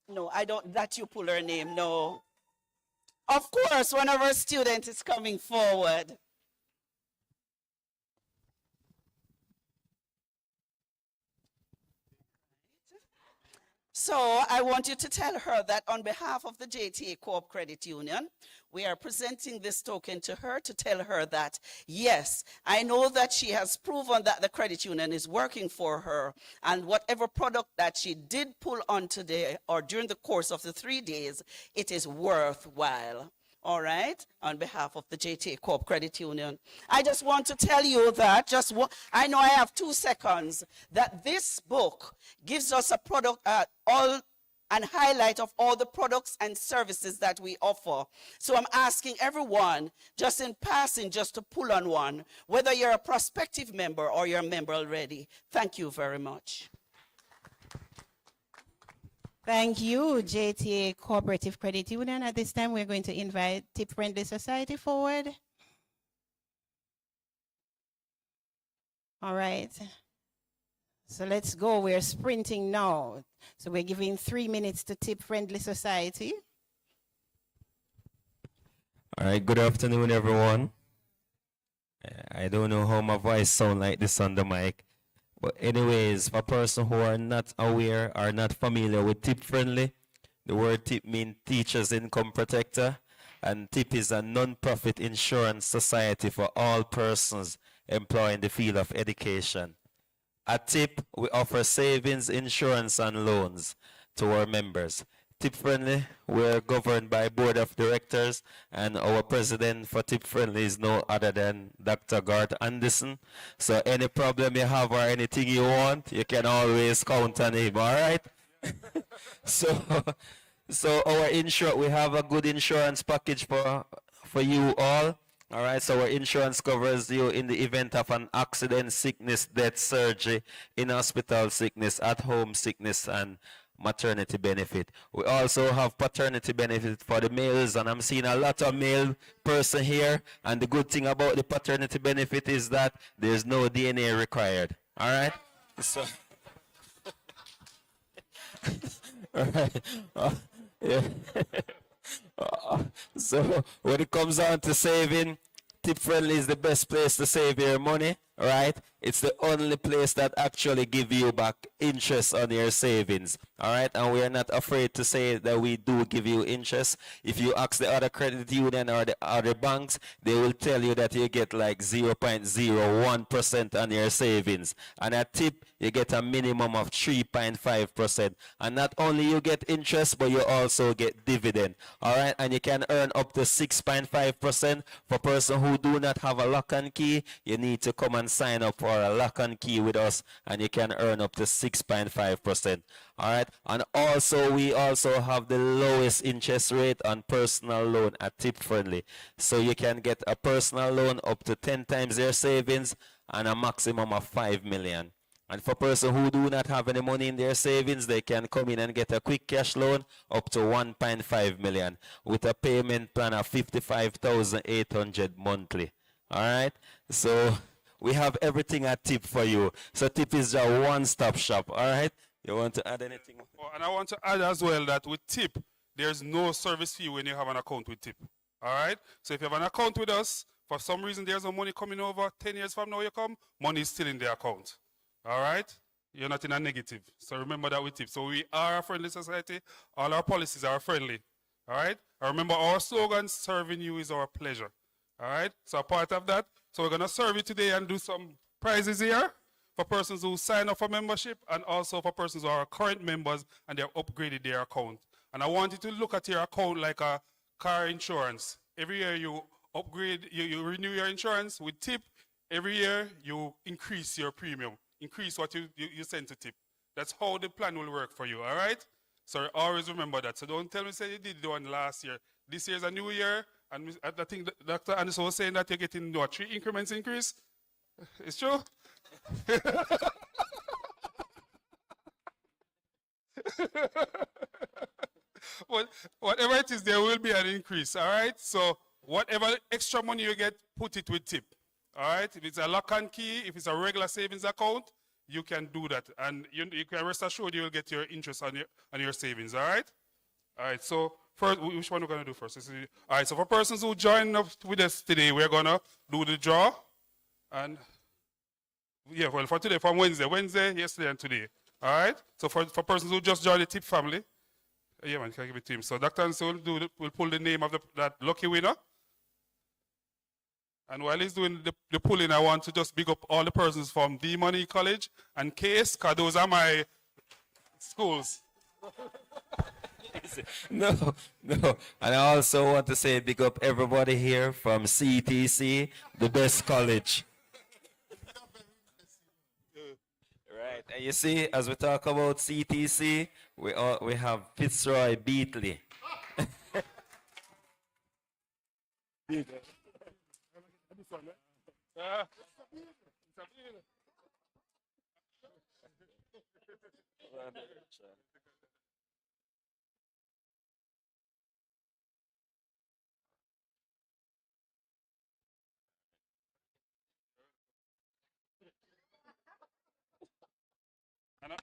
no, I don't, that you pull her name, no. Of course, one of our students is coming forward. So I want you to tell her that on behalf of the JTA Co-op Credit Union, we are presenting this token to her to tell her that, yes, I know that she has proven that the credit union is working for her, and whatever product that she did pull on today or during the course of the 3 days, it is worthwhile. All right, on behalf of the JTA Co-op Credit Union. I just want to tell you that, I know I have 2 seconds, that this book gives us a product, and highlight of all the products and services that we offer. So I'm asking everyone, just in passing, just to pull on one, whether you're a prospective member or you're a member already. Thank you very much. Thank you, JTA Cooperative Credit Union. At this time, we're going to invite Tip Friendly Society forward. All right. So let's go. We're sprinting now. So we're giving 3 minutes to Tip Friendly Society. All right, good afternoon, everyone. I don't know how my voice sounds like this on the mic. But anyways, for persons who are not aware or not familiar with Tip Friendly, the word TIP means Teachers Income Protector, and TIP is a non-profit insurance society for all persons employed in the field of education. At TIP, we offer savings, insurance, and loans to our members. TIP Friendly, we're governed by Board of Directors, and our president for TIP Friendly is no other than Dr. Gart Anderson. So any problem you have or anything you want, you can always count on him, all right? So we have a good insurance package for you all. All right, so our insurance covers you in the event of an accident, sickness, death, surgery, in-hospital sickness, at-home sickness, and maternity benefit. We also have paternity benefit for the males, and I'm seeing a lot of male person here, and the good thing about the paternity benefit is that there's no DNA required. All right? So, all right. Yeah. So when it comes down to saving, Tip Friendly is the best place to save your money, right? It's the only place that actually give you back interest on your savings, all right? And we are not afraid to say that we do give you interest. If you ask the other credit union or the other banks, they will tell you that you get like 0.01% on your savings. And at Tip, you get a minimum of 3.5%. And not only you get interest, but you also get dividend, all right? And you can earn up to 6.5%. For person who do not have a lock and key, you need to come and sign up for a lock and key with us, and you can earn up to 6.5%. All right, and also we also have the lowest interest rate on personal loan at Tip Friendly. So you can get a personal loan up to 10 times your savings and a maximum of 5 million. And for person who do not have any money in their savings, they can come in and get a quick cash loan up to 1.5 million with a payment plan of 55,800 monthly. All right, so we have everything at Tip for you. So Tip is a one-stop shop. All right, you want to add anything? Oh, and I want to add as well that with Tip, there's no service fee when you have an account with Tip. All right, so if you have an account with us, for some reason there's no money coming over, 10 years from now you come, money is still in the account. All right? You're not in a negative. So remember that with tips. So we are a friendly society. All our policies are friendly. All right? And remember our slogan, serving you is our pleasure. All right? So a part of that. So we're going to serve you today and do some prizes here for persons who sign up for membership and also for persons who are current members and they have upgraded their account. And I want you to look at your account like a car insurance. Every year you upgrade, you renew your insurance with tip. Every year you increase your premium, increase what you send to tip. That's how the plan will work for you, all right? So always remember that. So don't tell me say you did the one last year. This year's a new year, and I think Dr. Anderson was saying that you're getting what, 3 increments increase? It's true? Well, whatever it is, there will be an increase, all right? So whatever extra money you get, put it with tip, all right? If it's a lock and key, if it's a regular savings account, you can do that. And you can rest assured you will get your interest on your savings, all right? All right, so first, which one we're going to do first? All right, so for persons who join up with us today, we're going to do the draw. And yeah, well, for today, from Wednesday, yesterday, and today. All right? So for persons who just joined the tip family, yeah, man, can I give it to him? So Dr. Anson will pull the name of that lucky winner. And while he's doing the pulling, I want to just big up all the persons from D Money College and Case, because those are my schools. No. And I also want to say big up everybody here from CTC, the best college. Right, and you see, as we talk about CTC, we have Fitzroy Beatley.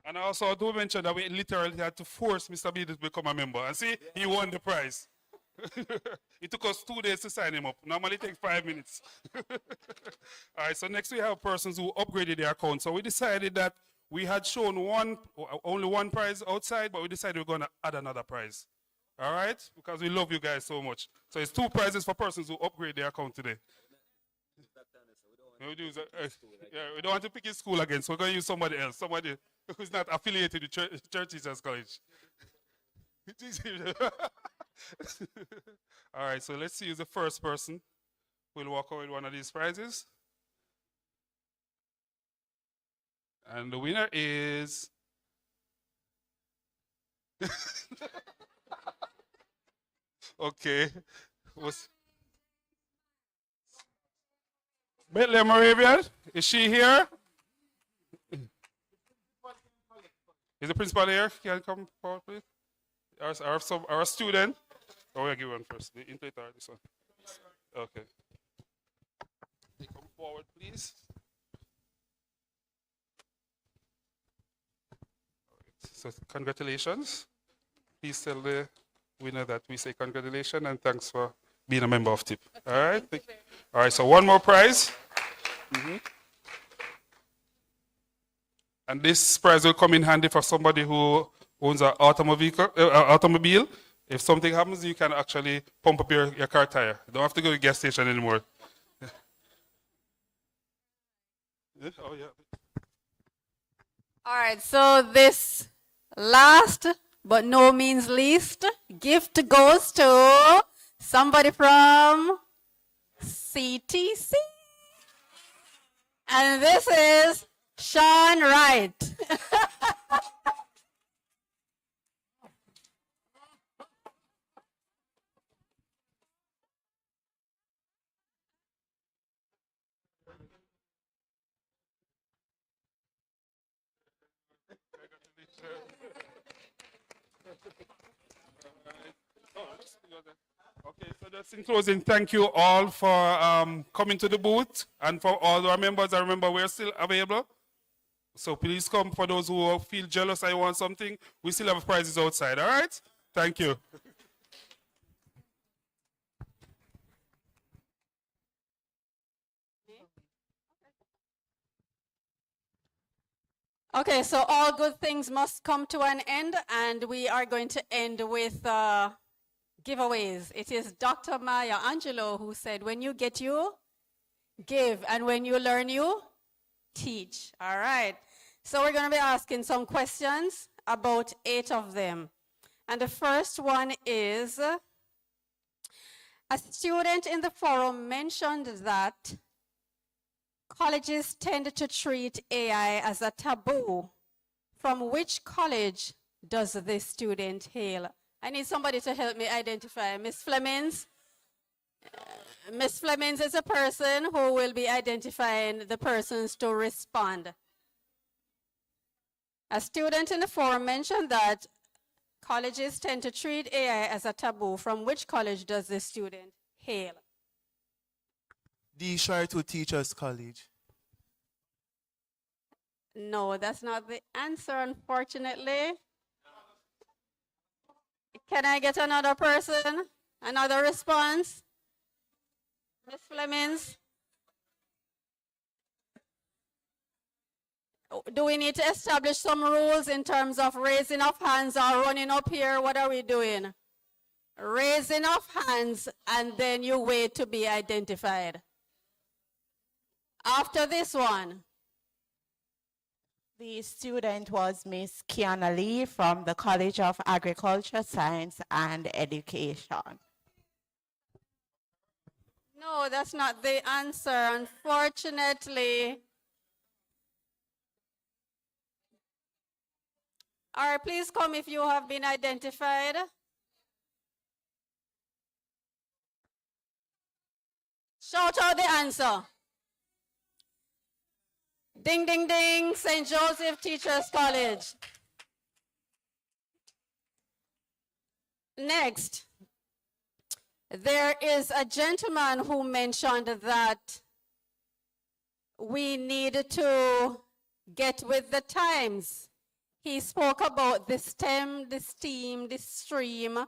And I also do mention that we literally had to force Mr. B to become a member. And see, he won the prize. It took us 2 days to sign him up. Normally it takes 5 minutes. All right, so next we have persons who upgraded their account. So we decided that we had shown only one prize outside, but we decided we're going to add another prize. All right? Because we love you guys so much. So it's 2 prizes for persons who upgrade their account today. We don't want to pick his school again, so we're going to use somebody else, somebody who's not affiliated with Church Teachers College. All right, so let's see who's the first person who will walk away with one of these prizes. And the winner is... Okay. Bethlehem Moravian, is she here? Is the principal here? Can you come forward, please? Our student. Oh, we'll give one first. The inflator, this one. Okay. Come forward, please. So congratulations. Please tell the winner that we say congratulations and thanks for being a member of TIP. All right. All right. So one more prize. And this prize will come in handy for somebody who owns an automobile. If something happens, you can actually pump up your car tire. You don't have to go to the gas station anymore. Oh, yeah. All right, so this last but no means least gift goes to somebody from CTC. And this is Sean Wright. Okay, so just in closing, thank you all for coming to the booth and for all our members. I remember we're still available. So please come for those who feel jealous I want something. We still have prizes outside, all right? Thank you. Okay, so all good things must come to an end, and we are going to end with giveaways. It is Dr. Maya Angelou who said, when you get you, give, and when you learn you, teach. All right. So we're going to be asking some questions, about 8 of them. And the first one is, a student in the forum mentioned that colleges tend to treat AI as a taboo. From which college does this student hail? I need somebody to help me identify. Miss Flemings? Miss Flemings is a person who will be identifying the persons to respond. A student in the forum mentioned that colleges tend to treat AI as a taboo. From which college does this student hail? The Shartu Teachers College. No, that's not the answer, unfortunately. Can I get another person? Another response? Ms. Flemings? Do we need to establish some rules in terms of raising of hands or running up here? What are we doing? Raising of hands, and then you wait to be identified. After this one. The student was Miss Kiana Lee from the College of Agriculture, Science and Education. No, that's not the answer, unfortunately. All right, please come if you have been identified. Shout out the answer. Ding, ding, ding, St. Joseph Teachers College. Next, there is a gentleman who mentioned that we need to get with the times. He spoke about the STEM, the STEAM, the STREAM,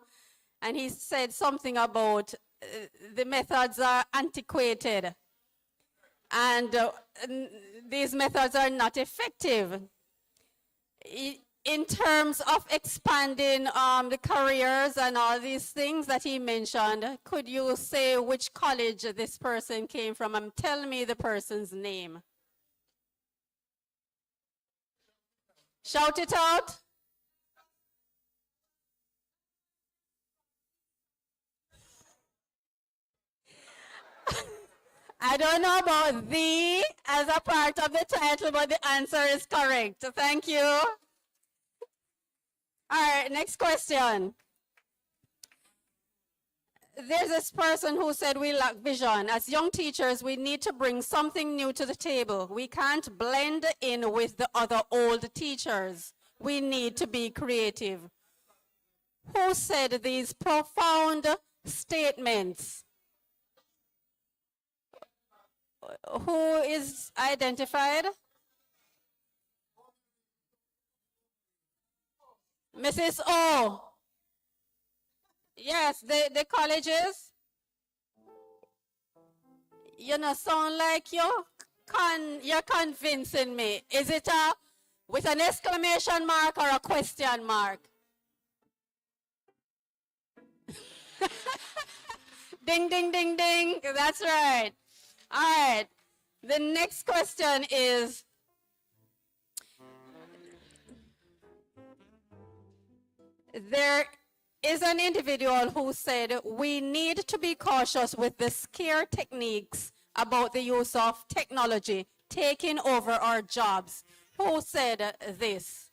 and he said something about the methods are antiquated. And these methods are not effective. In terms of expanding the careers and all these things that he mentioned, could you say which college this person came from and tell me the person's name? Shout it out. I don't know about the as a part of the title, but the answer is correct. Thank you. All right, next question. There's this person who said we lack vision. As young teachers, we need to bring something new to the table. We can't blend in with the other old teachers. We need to be creative. Who said these profound statements? Who is identified? Mrs. O. Yes, the colleges. You know, sound like you're convincing me. Is it with an exclamation mark or a question mark? Ding, ding, ding, ding. That's right. All right. The next question is, there is an individual who said we need to be cautious with the scare techniques about the use of technology taking over our jobs. Who said this?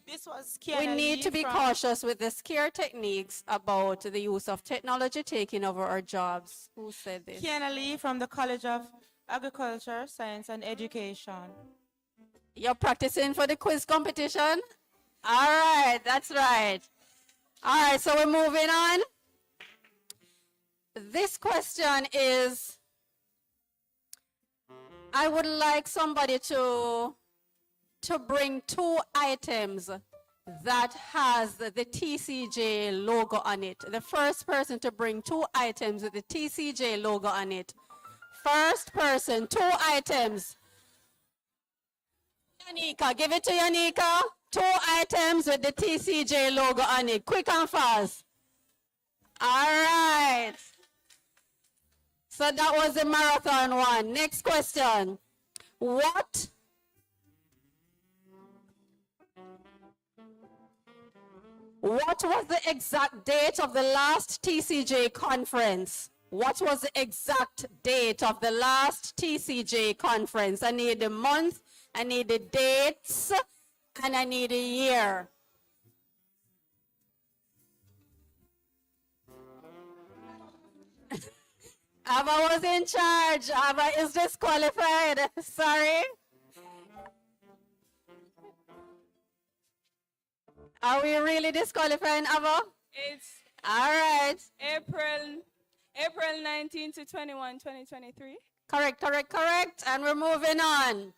This was We need to be cautious with the scare techniques about the use of technology taking over our jobs. Who said this? Kiana Lee from the College of Agriculture, Science and Education. You're practicing for the quiz competition? All right, that's right. All right, so we're moving on. This question is, I would like somebody to bring 2 items that has the TCJ logo on it. The first person to bring 2 items with the TCJ logo on it. First person, 2 items. Yanika, give it to Yanika. 2 items with the TCJ logo on it. Quick and fast. All right. So that was the marathon one. Next question. What was the exact date of the last TCJ conference? What was the exact date of the last TCJ conference? I need the month, I need the dates, and I need a year. Ava was in charge. Ava is disqualified. Sorry. Are we really disqualifying Ava? It's all right. April 19 to 21, 2023. Correct. And we're moving on.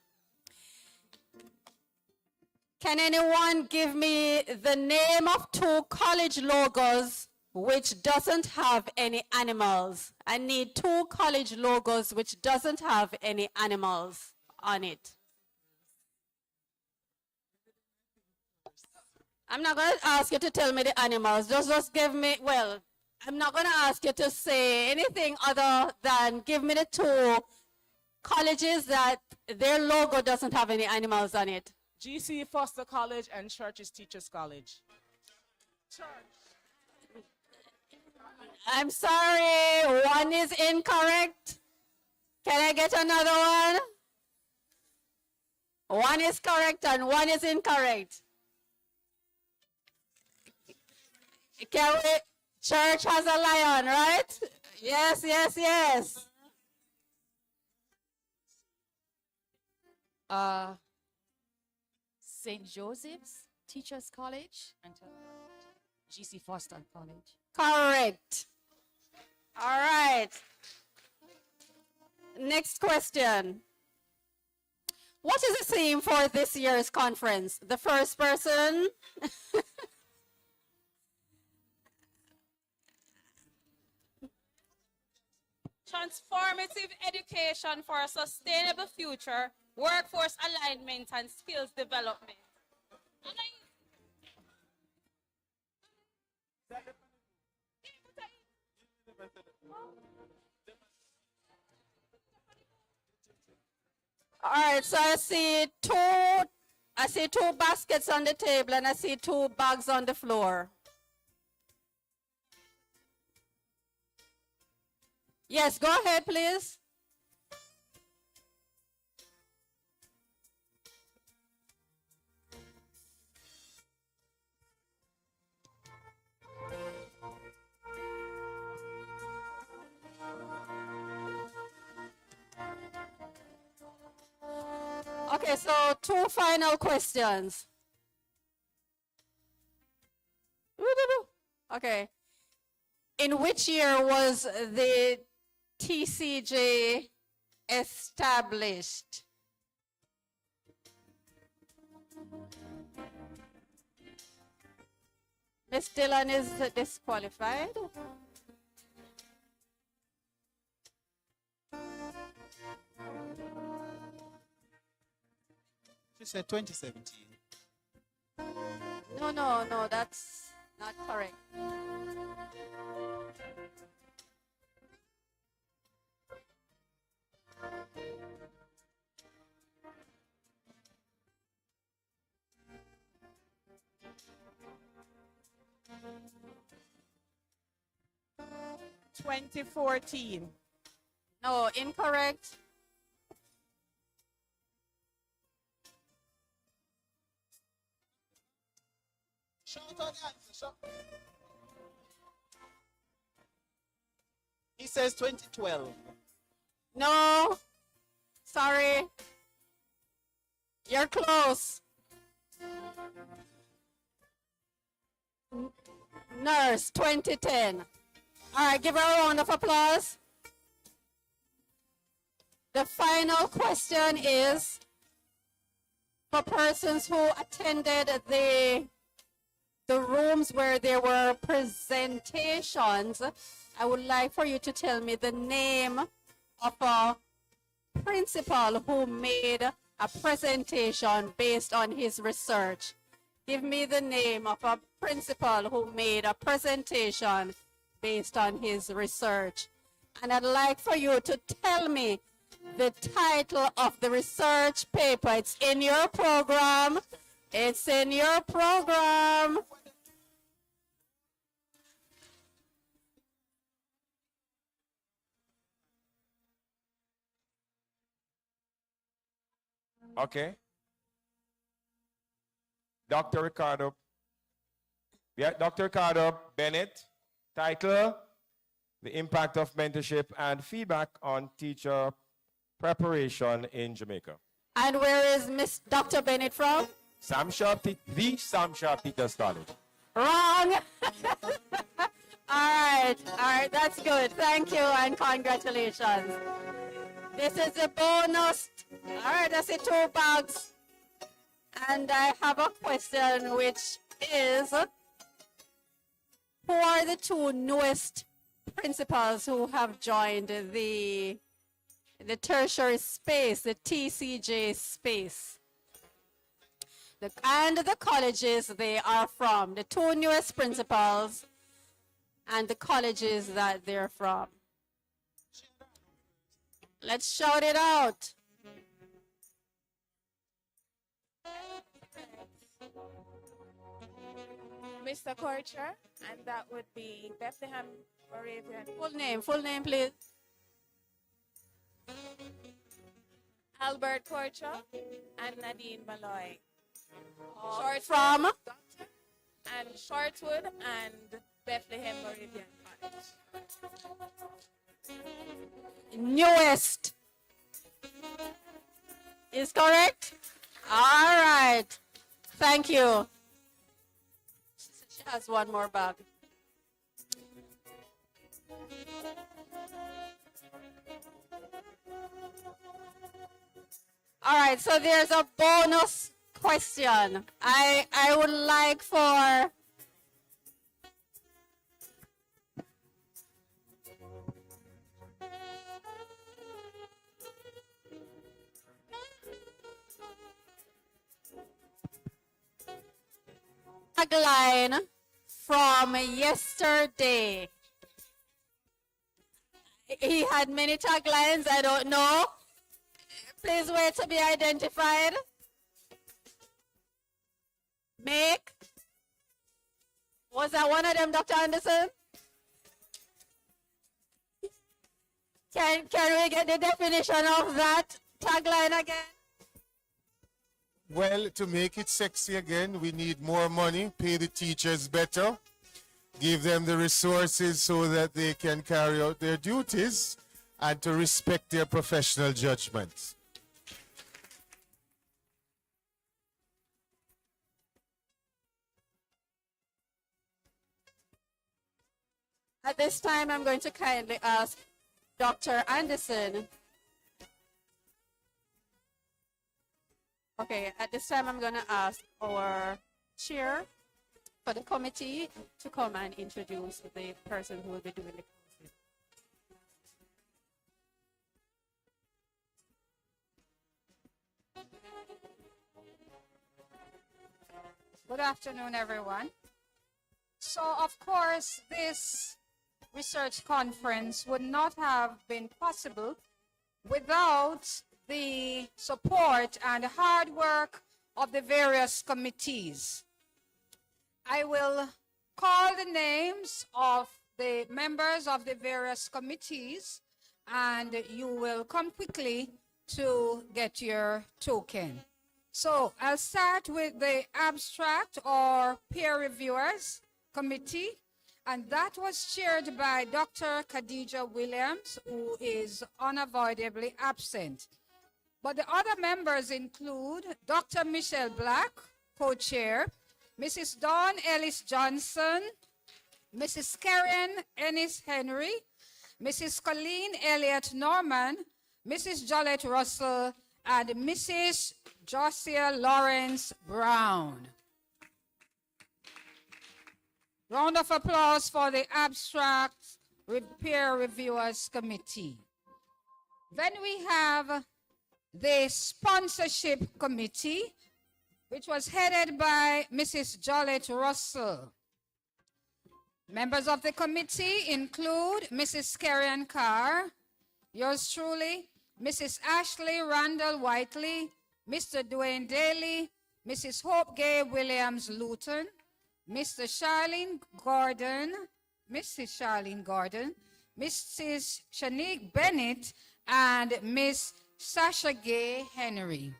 Can anyone give me the name of 2 college logos which doesn't have any animals? I need 2 college logos which doesn't have any animals on it. I'm not going to ask you to tell me the animals. Just give me, well, I'm not going to ask you to say anything other than give me the 2 colleges that their logo doesn't have any animals on it. GC Foster College and Church's Teachers College. I'm sorry, one is incorrect. Can I get another one? One is correct and one is incorrect. Can we? Church has a lion, right? Yes. St. Joseph's Teachers College and GC Foster College. Correct. All right. Next question. What is the theme for this year's conference? The first person. Transformative education for a sustainable future, workforce alignment, and skills development. All right, so I see two baskets on the table and I see 2 bags on the floor. Yes, go ahead, please. Okay, so 2 final questions. Okay. In which year was the TCJ established? Ms. Dillon is disqualified. She said 2017. No, that's not correct. (2014). No, incorrect. He says 2012. No, sorry. You're close. Nurse, 2010. All right, give her a round of applause. The final question is for persons who attended the rooms where there were presentations. I would like for you to tell me the name of a principal who made a presentation based on his research. Give me the name of a principal who made a presentation based on his research. And I'd like for you to tell me the title of the research paper. It's in your program. It's in your program. Okay. Dr. Ricardo. Yeah, Dr. Ricardo Bennett. Title, The Impact of Mentorship and Feedback on Teacher Preparation in Jamaica. And where is Miss Dr. Bennett from? Sam Shaw, the Sam Shaw Peters College. Wrong. All right, that's good. Thank you and congratulations. This is a bonus. All right, that's the 2 bags. And I have a question, which is, who are the 2 newest principals who have joined the tertiary space, the TCJ space? And the colleges they are from, the 2 newest principals and the colleges that they're from. Let's shout it out. Mr. Korcher, and that would be Bethlehem Moravian. Full name, please. Albert Korcher and Nadine Malloy. Short from? And Shortwood and Bethlehem Moravian College. Newest is correct? All right. Thank you. She has one more bag. All right, so there's a bonus question. I would like for tagline from yesterday. He had many taglines, I don't know. Please wait to be identified. Make. Was that one of them, Dr. Anderson? Can we get the definition of that tagline again? Well, to make it sexy again, we need more money, pay the teachers better, give them the resources so that they can carry out their duties, and to respect their professional judgments. At this time, I'm going to kindly ask Dr. Anderson. Okay, at this time, I'm going to ask our chair for the committee to come and introduce the person who will be doing the counseling. Good afternoon, everyone. So, of course, this research conference would not have been possible without the support and hard work of the various committees. I will call the names of the members of the various committees, and you will come quickly to get your token. So I'll start with the abstract or peer reviewers committee, and that was chaired by Dr. Khadija Williams, who is unavoidably absent. But the other members include Dr. Michelle Black, co-chair, Mrs. Dawn Ellis Johnson, Mrs. Karen Ennis Henry, Mrs. Colleen Elliott Norman, Mrs. Jolette Russell, and Mrs. Josiah Lawrence Brown. Round of applause for the Abstract Peer Reviewers Committee. Then we have the sponsorship committee, which was headed by Mrs. Jolette Russell. Members of the committee include Mrs. Karen Carr, yours truly, Mrs. Ashley Randall Whiteley, Mr. Dwayne Daly, Mrs. Hope Gay Williams Luton, Mr. Charlene Gordon, Mrs. Charlene Gordon, Mrs. Shanique Bennett, and Miss Sasha Gay Henry.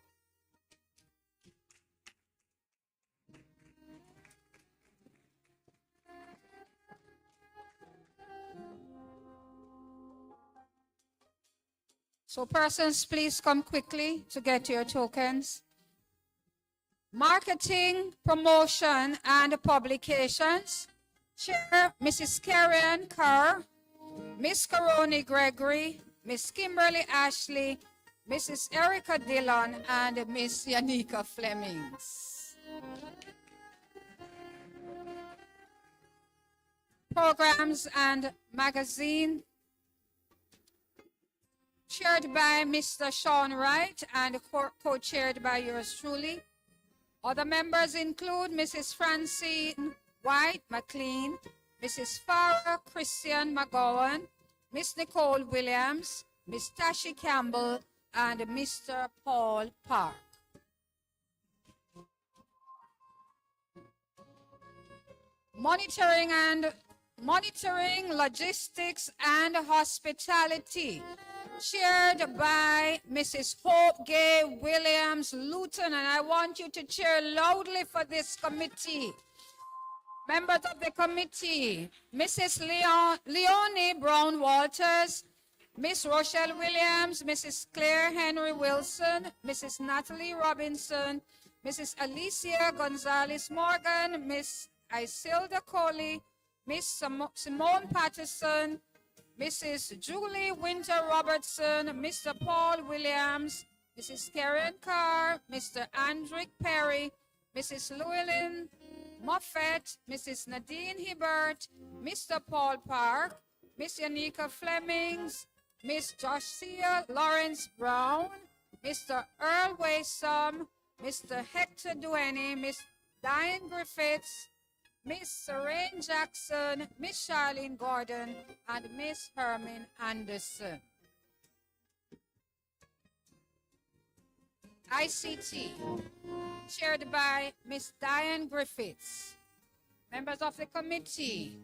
So persons, please come quickly to get your tokens. Marketing, promotion, and publications. Chair, Mrs. Karen Carr, Miss Caroni Gregory, Miss Kimberly Ashley, Mrs. Erica Dillon, and Miss Yanika Flemings. Programs and magazine, chaired by Mr. Sean Wright and co-chaired by yours truly. Other members include Mrs. Francine White McLean, Mrs. Farah Christian McGowan, Miss Nicole Williams, Miss Tashi Campbell, and Mr. Paul Park. Monitoring logistics and hospitality, chaired by Mrs. Hope Gay Williams Luton, and I want you to cheer loudly for this committee. Members of the committee, Mrs. Leonie Brown Walters, Miss Rochelle Williams, Mrs. Claire Henry Wilson, Mrs. Natalie Robinson, Mrs. Alicia Gonzalez Morgan, Miss Isilda Coley, Miss Simone Patterson, Mrs. Julie Winter Robertson, Mr. Paul Williams, Mrs. Karen Carr, Mr. Andrick Perry, Mrs. Llewellyn Moffett, Mrs. Nadine Hibbert, Mr. Paul Park, Miss Yanika Flemings, Miss Josiah Lawrence Brown, Mr. Earl Waysome, Mr. Hector Duane, Miss Diane Griffiths, Miss Serene Jackson, Miss Charlene Gordon, and Miss Herman Anderson. ICT, chaired by Miss Diane Griffiths. Members of the committee,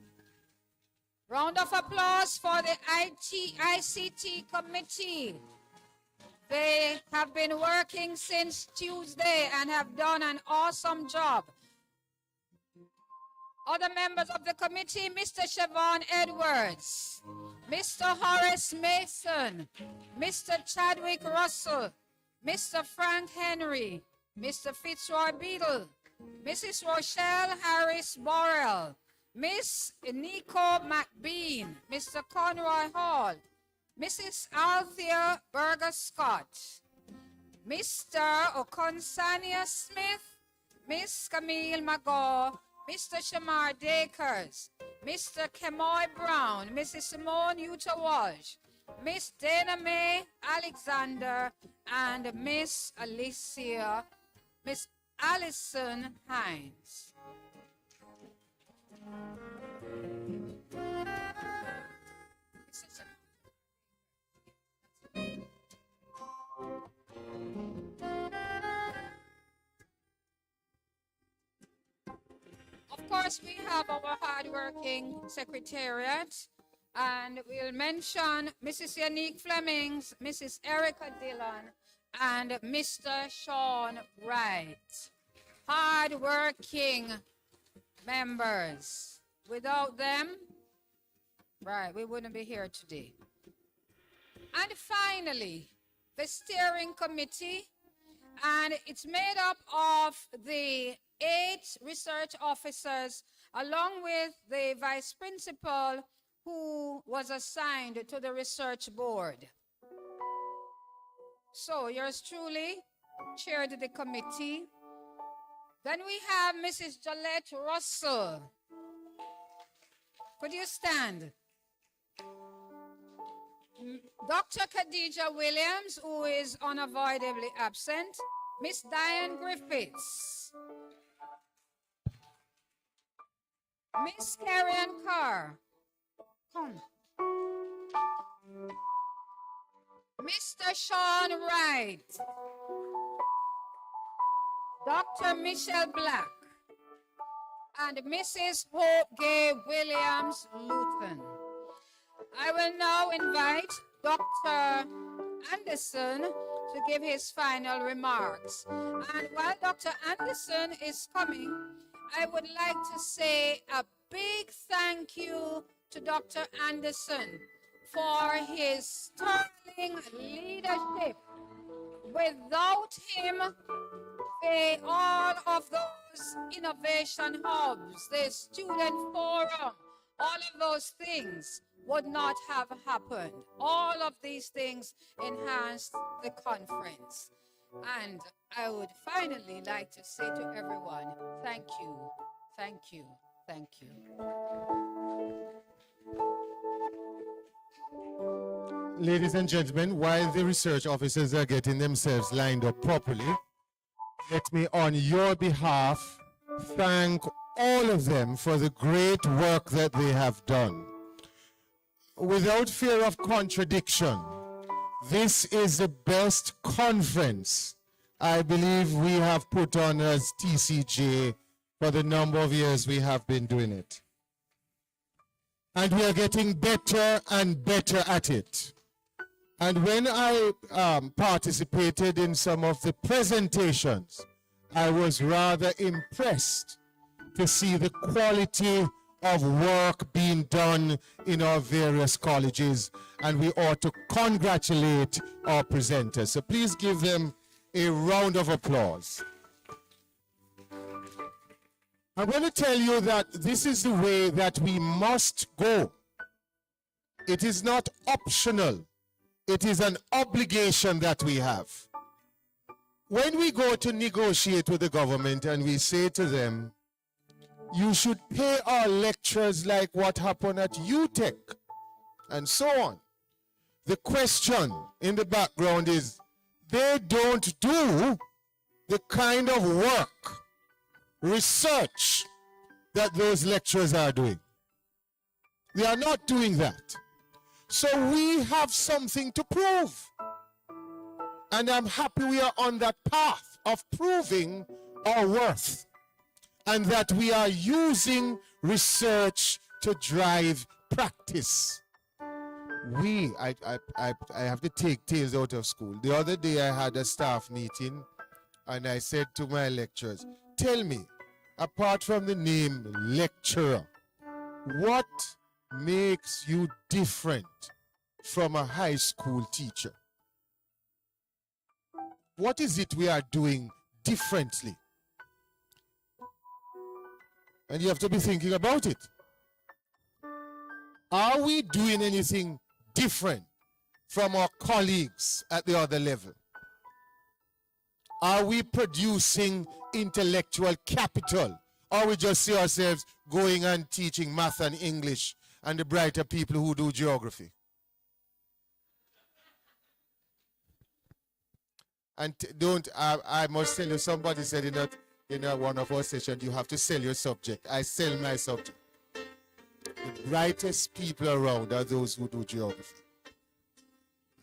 round of applause for the ICT committee. They have been working since Tuesday and have done an awesome job. Other members of the committee, Mr. Siobhan Edwards, Mr. Horace Mason, Mr. Chadwick Russell, Mr. Frank Henry, Mr. Fitzroy Beadle, Mrs. Rochelle Harris Borrell, Miss Nico McBean, Mr. Conroy Hall, Mrs. Althea Berger Scott, Mr. Okonsania Smith, Miss Camille Magaw, Mr. Shamar Dakers, Mr. Kemoy Brown, Mrs. Simone Utah Walsh, Miss Dana Mae Alexander, and Miss Allison Hines. Of course, we have our hardworking secretariat, and we'll mention Mrs. Yannick Flemings, Mrs. Erica Dillon, and Mr. Sean Wright. Hardworking members. Without them, right, we wouldn't be here today. And finally, the steering committee, and it's made up of the 8 research officers along with the vice principal who was assigned to the research board. So yours truly chaired the committee. Then we have Mrs. Jolette Russell. Could you stand? Dr. Khadija Williams, who is unavoidably absent. Miss Diane Griffiths. Miss Karen Carr. Come. Mr. Sean Wright. Dr. Michelle Black. And Mrs. Hope Gay Williams Luton. I will now invite Dr. Anderson to give his final remarks. And while Dr. Anderson is coming, I would like to say a big thank you to Dr. Anderson for his sterling leadership. Without him, all of those innovation hubs, the student forum, all of those things would not have happened. All of these things enhanced the conference. And I would finally like to say to everyone, thank you, thank you, thank you. Ladies and gentlemen, while the research officers are getting themselves lined up properly, let me on your behalf thank all of them for the great work that they have done. Without fear of contradiction, this is the best conference I believe we have put on as TCJ for the number of years we have been doing it. And we are getting better and better at it. And when I participated in some of the presentations, I was rather impressed to see the quality of work being done in our various colleges, and we ought to congratulate our presenters. So please give them a round of applause. I'm going to tell you that this is the way that we must go. It is not optional. It is an obligation that we have. When we go to negotiate with the government and we say to them, you should pay our lecturers like what happened at UTech, and so on. The question in the background is, they don't do the kind of work, research that those lecturers are doing. They are not doing that. So we have something to prove. And I'm happy we are on that path of proving our worth, and that we are using research to drive practice. I have to take tales out of school. The other day I had a staff meeting and I said to my lecturers, tell me, apart from the name lecturer, what makes you different from a high school teacher? What is it we are doing differently? And you have to be thinking about it. Are we doing anything different from our colleagues at the other level? Are we producing intellectual capital? Or we just see ourselves going and teaching math and English and the brighter people who do geography? And I must tell you, somebody said in one of our sessions, you have to sell your subject. I sell my subject. The brightest people around are those who do geography.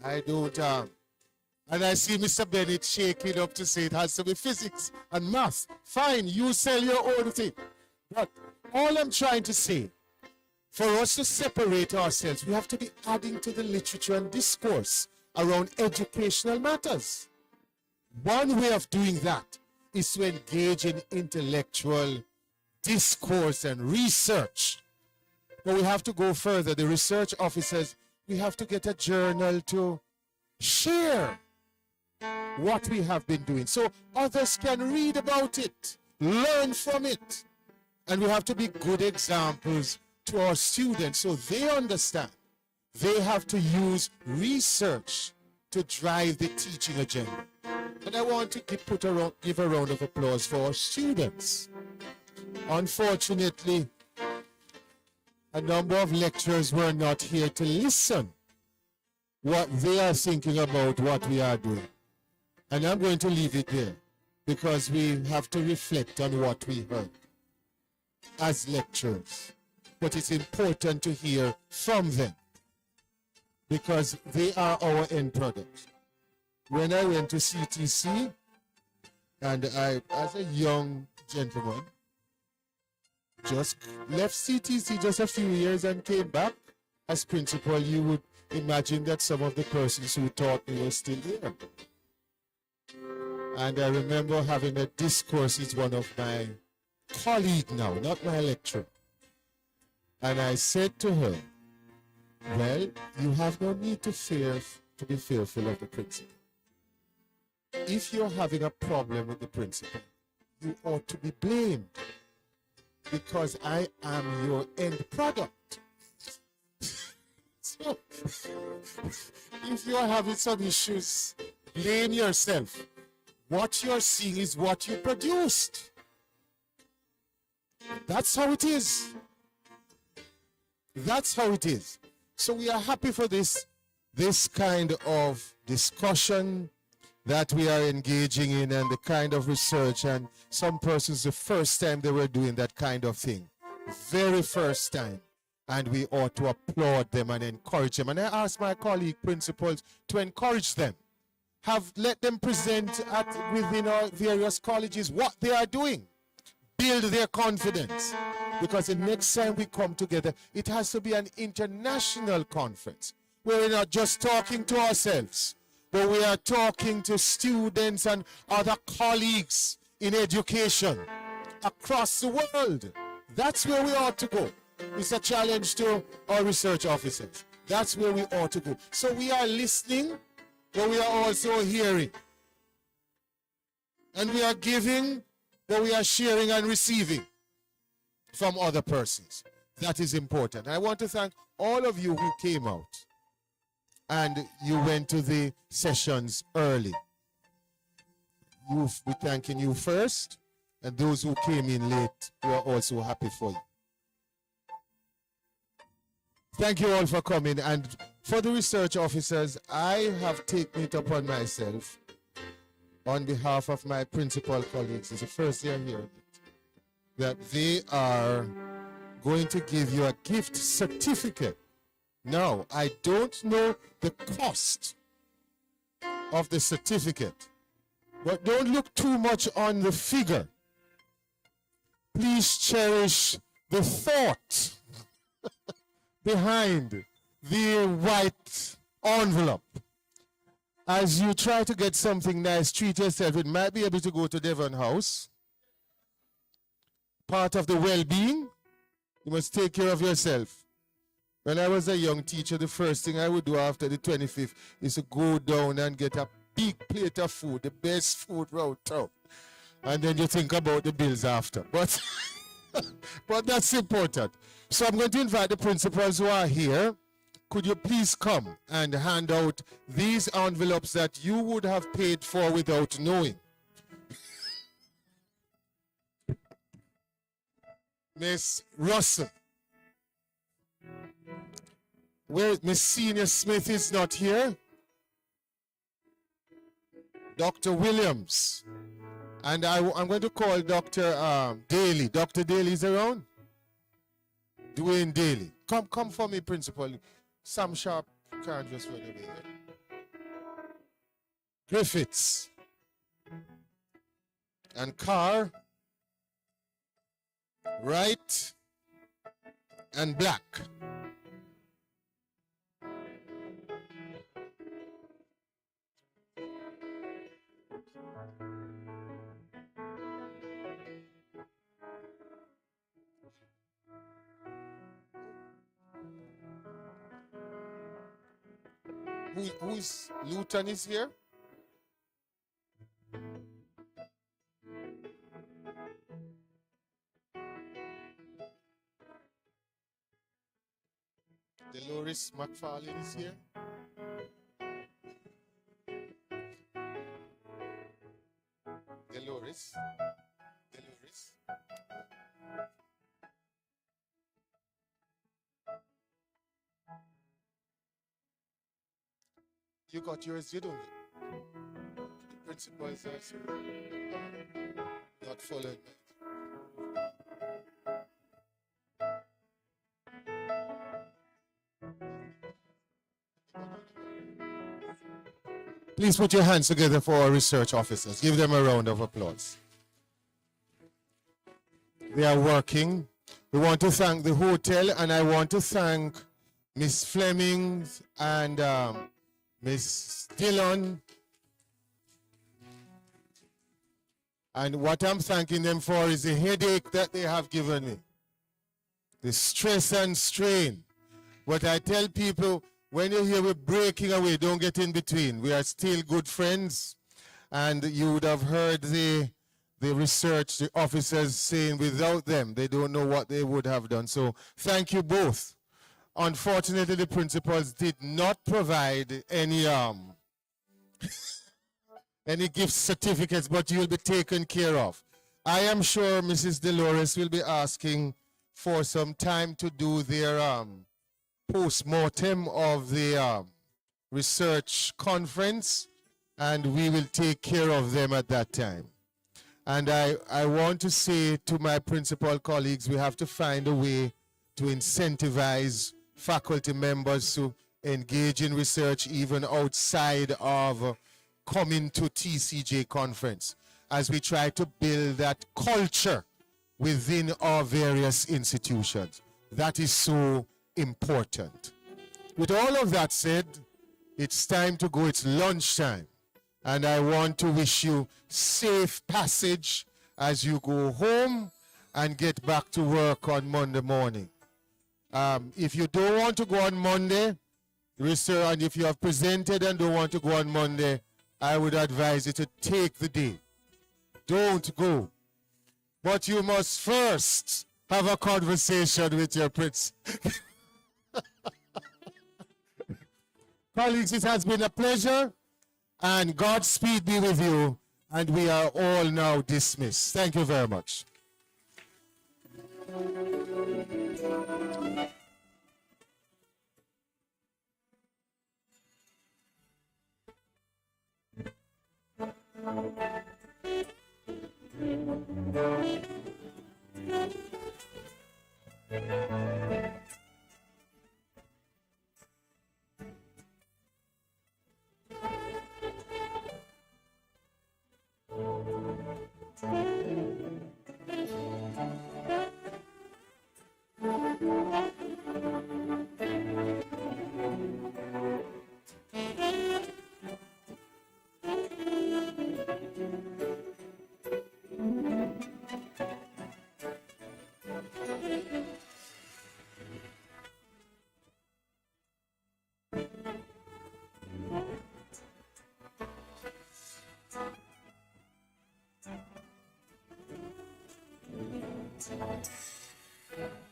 I don't, and I see Mr. Bennett shaking up to say it has to be physics and math. Fine, you sell your own thing. But all I'm trying to say, for us to separate ourselves, we have to be adding to the literature and discourse around educational matters. One way of doing that is to engage in intellectual discourse and research. But we have to go further. The research officers, we have to get a journal to share what we have been doing so others can read about it, learn from it. And we have to be good examples to our students so they understand. They have to use research to drive the teaching agenda. And I want to give a round of applause for our students. Unfortunately, a number of lecturers were not here to listen what they are thinking about what we are doing. And I'm going to leave it there because we have to reflect on what we heard as lecturers. But it's important to hear from them because they are our end product. When I went to CTC, and I, as a young gentleman, just left CTC just a few years and came back as principal, you would imagine that some of the persons who taught me were still there. And I remember having a discourse with one of my colleagues now, not my lecturer. And I said to her, well, you have no need to be fearful of the principal. If you're having a problem with the principal, you ought to be blamed because I am your end product. So, if you're having some issues, blame yourself. What you're seeing is what you produced. That's how it is. That's how it is. So we are happy for this kind of discussion that we are engaging in and the kind of research, and some persons the first time they were doing that kind of thing. Very first time. And we ought to applaud them and encourage them. And I ask my colleague principals to encourage them. Let them present within our various colleges what they are doing. Build their confidence. Because the next time we come together, it has to be an international conference where we're not just talking to ourselves, but we are talking to students and other colleagues in education across the world. That's where we ought to go. It's a challenge to our research officers. That's where we ought to go. So we are listening, but we are also hearing. And we are giving, but we are sharing and receiving from other persons. That is important. I want to thank all of you who came out and you went to the sessions early. We're thanking you first, and those who came in late, we are also happy for you. Thank you all for coming. And for the research officers, I have taken it upon myself, on behalf of my principal colleagues, it's the first year here, that they are going to give you a gift certificate. Now, I don't know the cost of the certificate, but don't look too much on the figure. Please cherish the thought behind the white envelope. As you try to get something nice, treat yourself. It might be able to go to Devon House. Part of the well-being, you must take care of yourself. When I was a young teacher, the first thing I would do after the 25th is to go down and get a big plate of food, the best food round town. And then you think about the bills after. But, but that's important. So I'm going to invite the principals who are here. Could you please come and hand out these envelopes that you would have paid for without knowing? Miss Russell. Where Miss Senior Smith is not here. Dr. Williams. And I'm going to call Dr. Daly. Dr. Daly is around? Dwayne Daly. Come for me, Principal. Sam Sharp can't just run away here. Griffiths. And Carr. Wright. And Black. Who is Luton is here? Dolores McFarlane is here. Dolores. You got yours, you don't. The principal is also not following. Please put your hands together for our research officers. Give them a round of applause. They are working. We want to thank the hotel, and I want to thank Miss Fleming and Miss Dillon. And what I'm thanking them for is the headache that they have given me, the stress and strain. But I tell people, when you hear we're breaking away, don't get in between. We are still good friends. And you would have heard the research, the officers saying without them, they don't know what they would have done. So thank you both. Unfortunately, the principals did not provide any gift certificates, but you'll be taken care of. I am sure Mrs. Dolores will be asking for some time to do their post-mortem of the research conference, and we will take care of them at that time. And I want to say to my principal colleagues, we have to find a way to incentivize faculty members to engage in research even outside of coming to TCJ conference, as we try to build that culture within our various institutions. That is so important. With all of that said, it's time to go. It's lunchtime. And I want to wish you safe passage as you go home and get back to work on Monday morning. If you don't want to go on Monday, and if you have presented and don't want to go on Monday, I would advise you to take the day. Don't go. But you must first have a conversation with your prince. Colleagues, it has been a pleasure, and Godspeed be with you, and we are all now dismissed. Thank you very much. Thank you.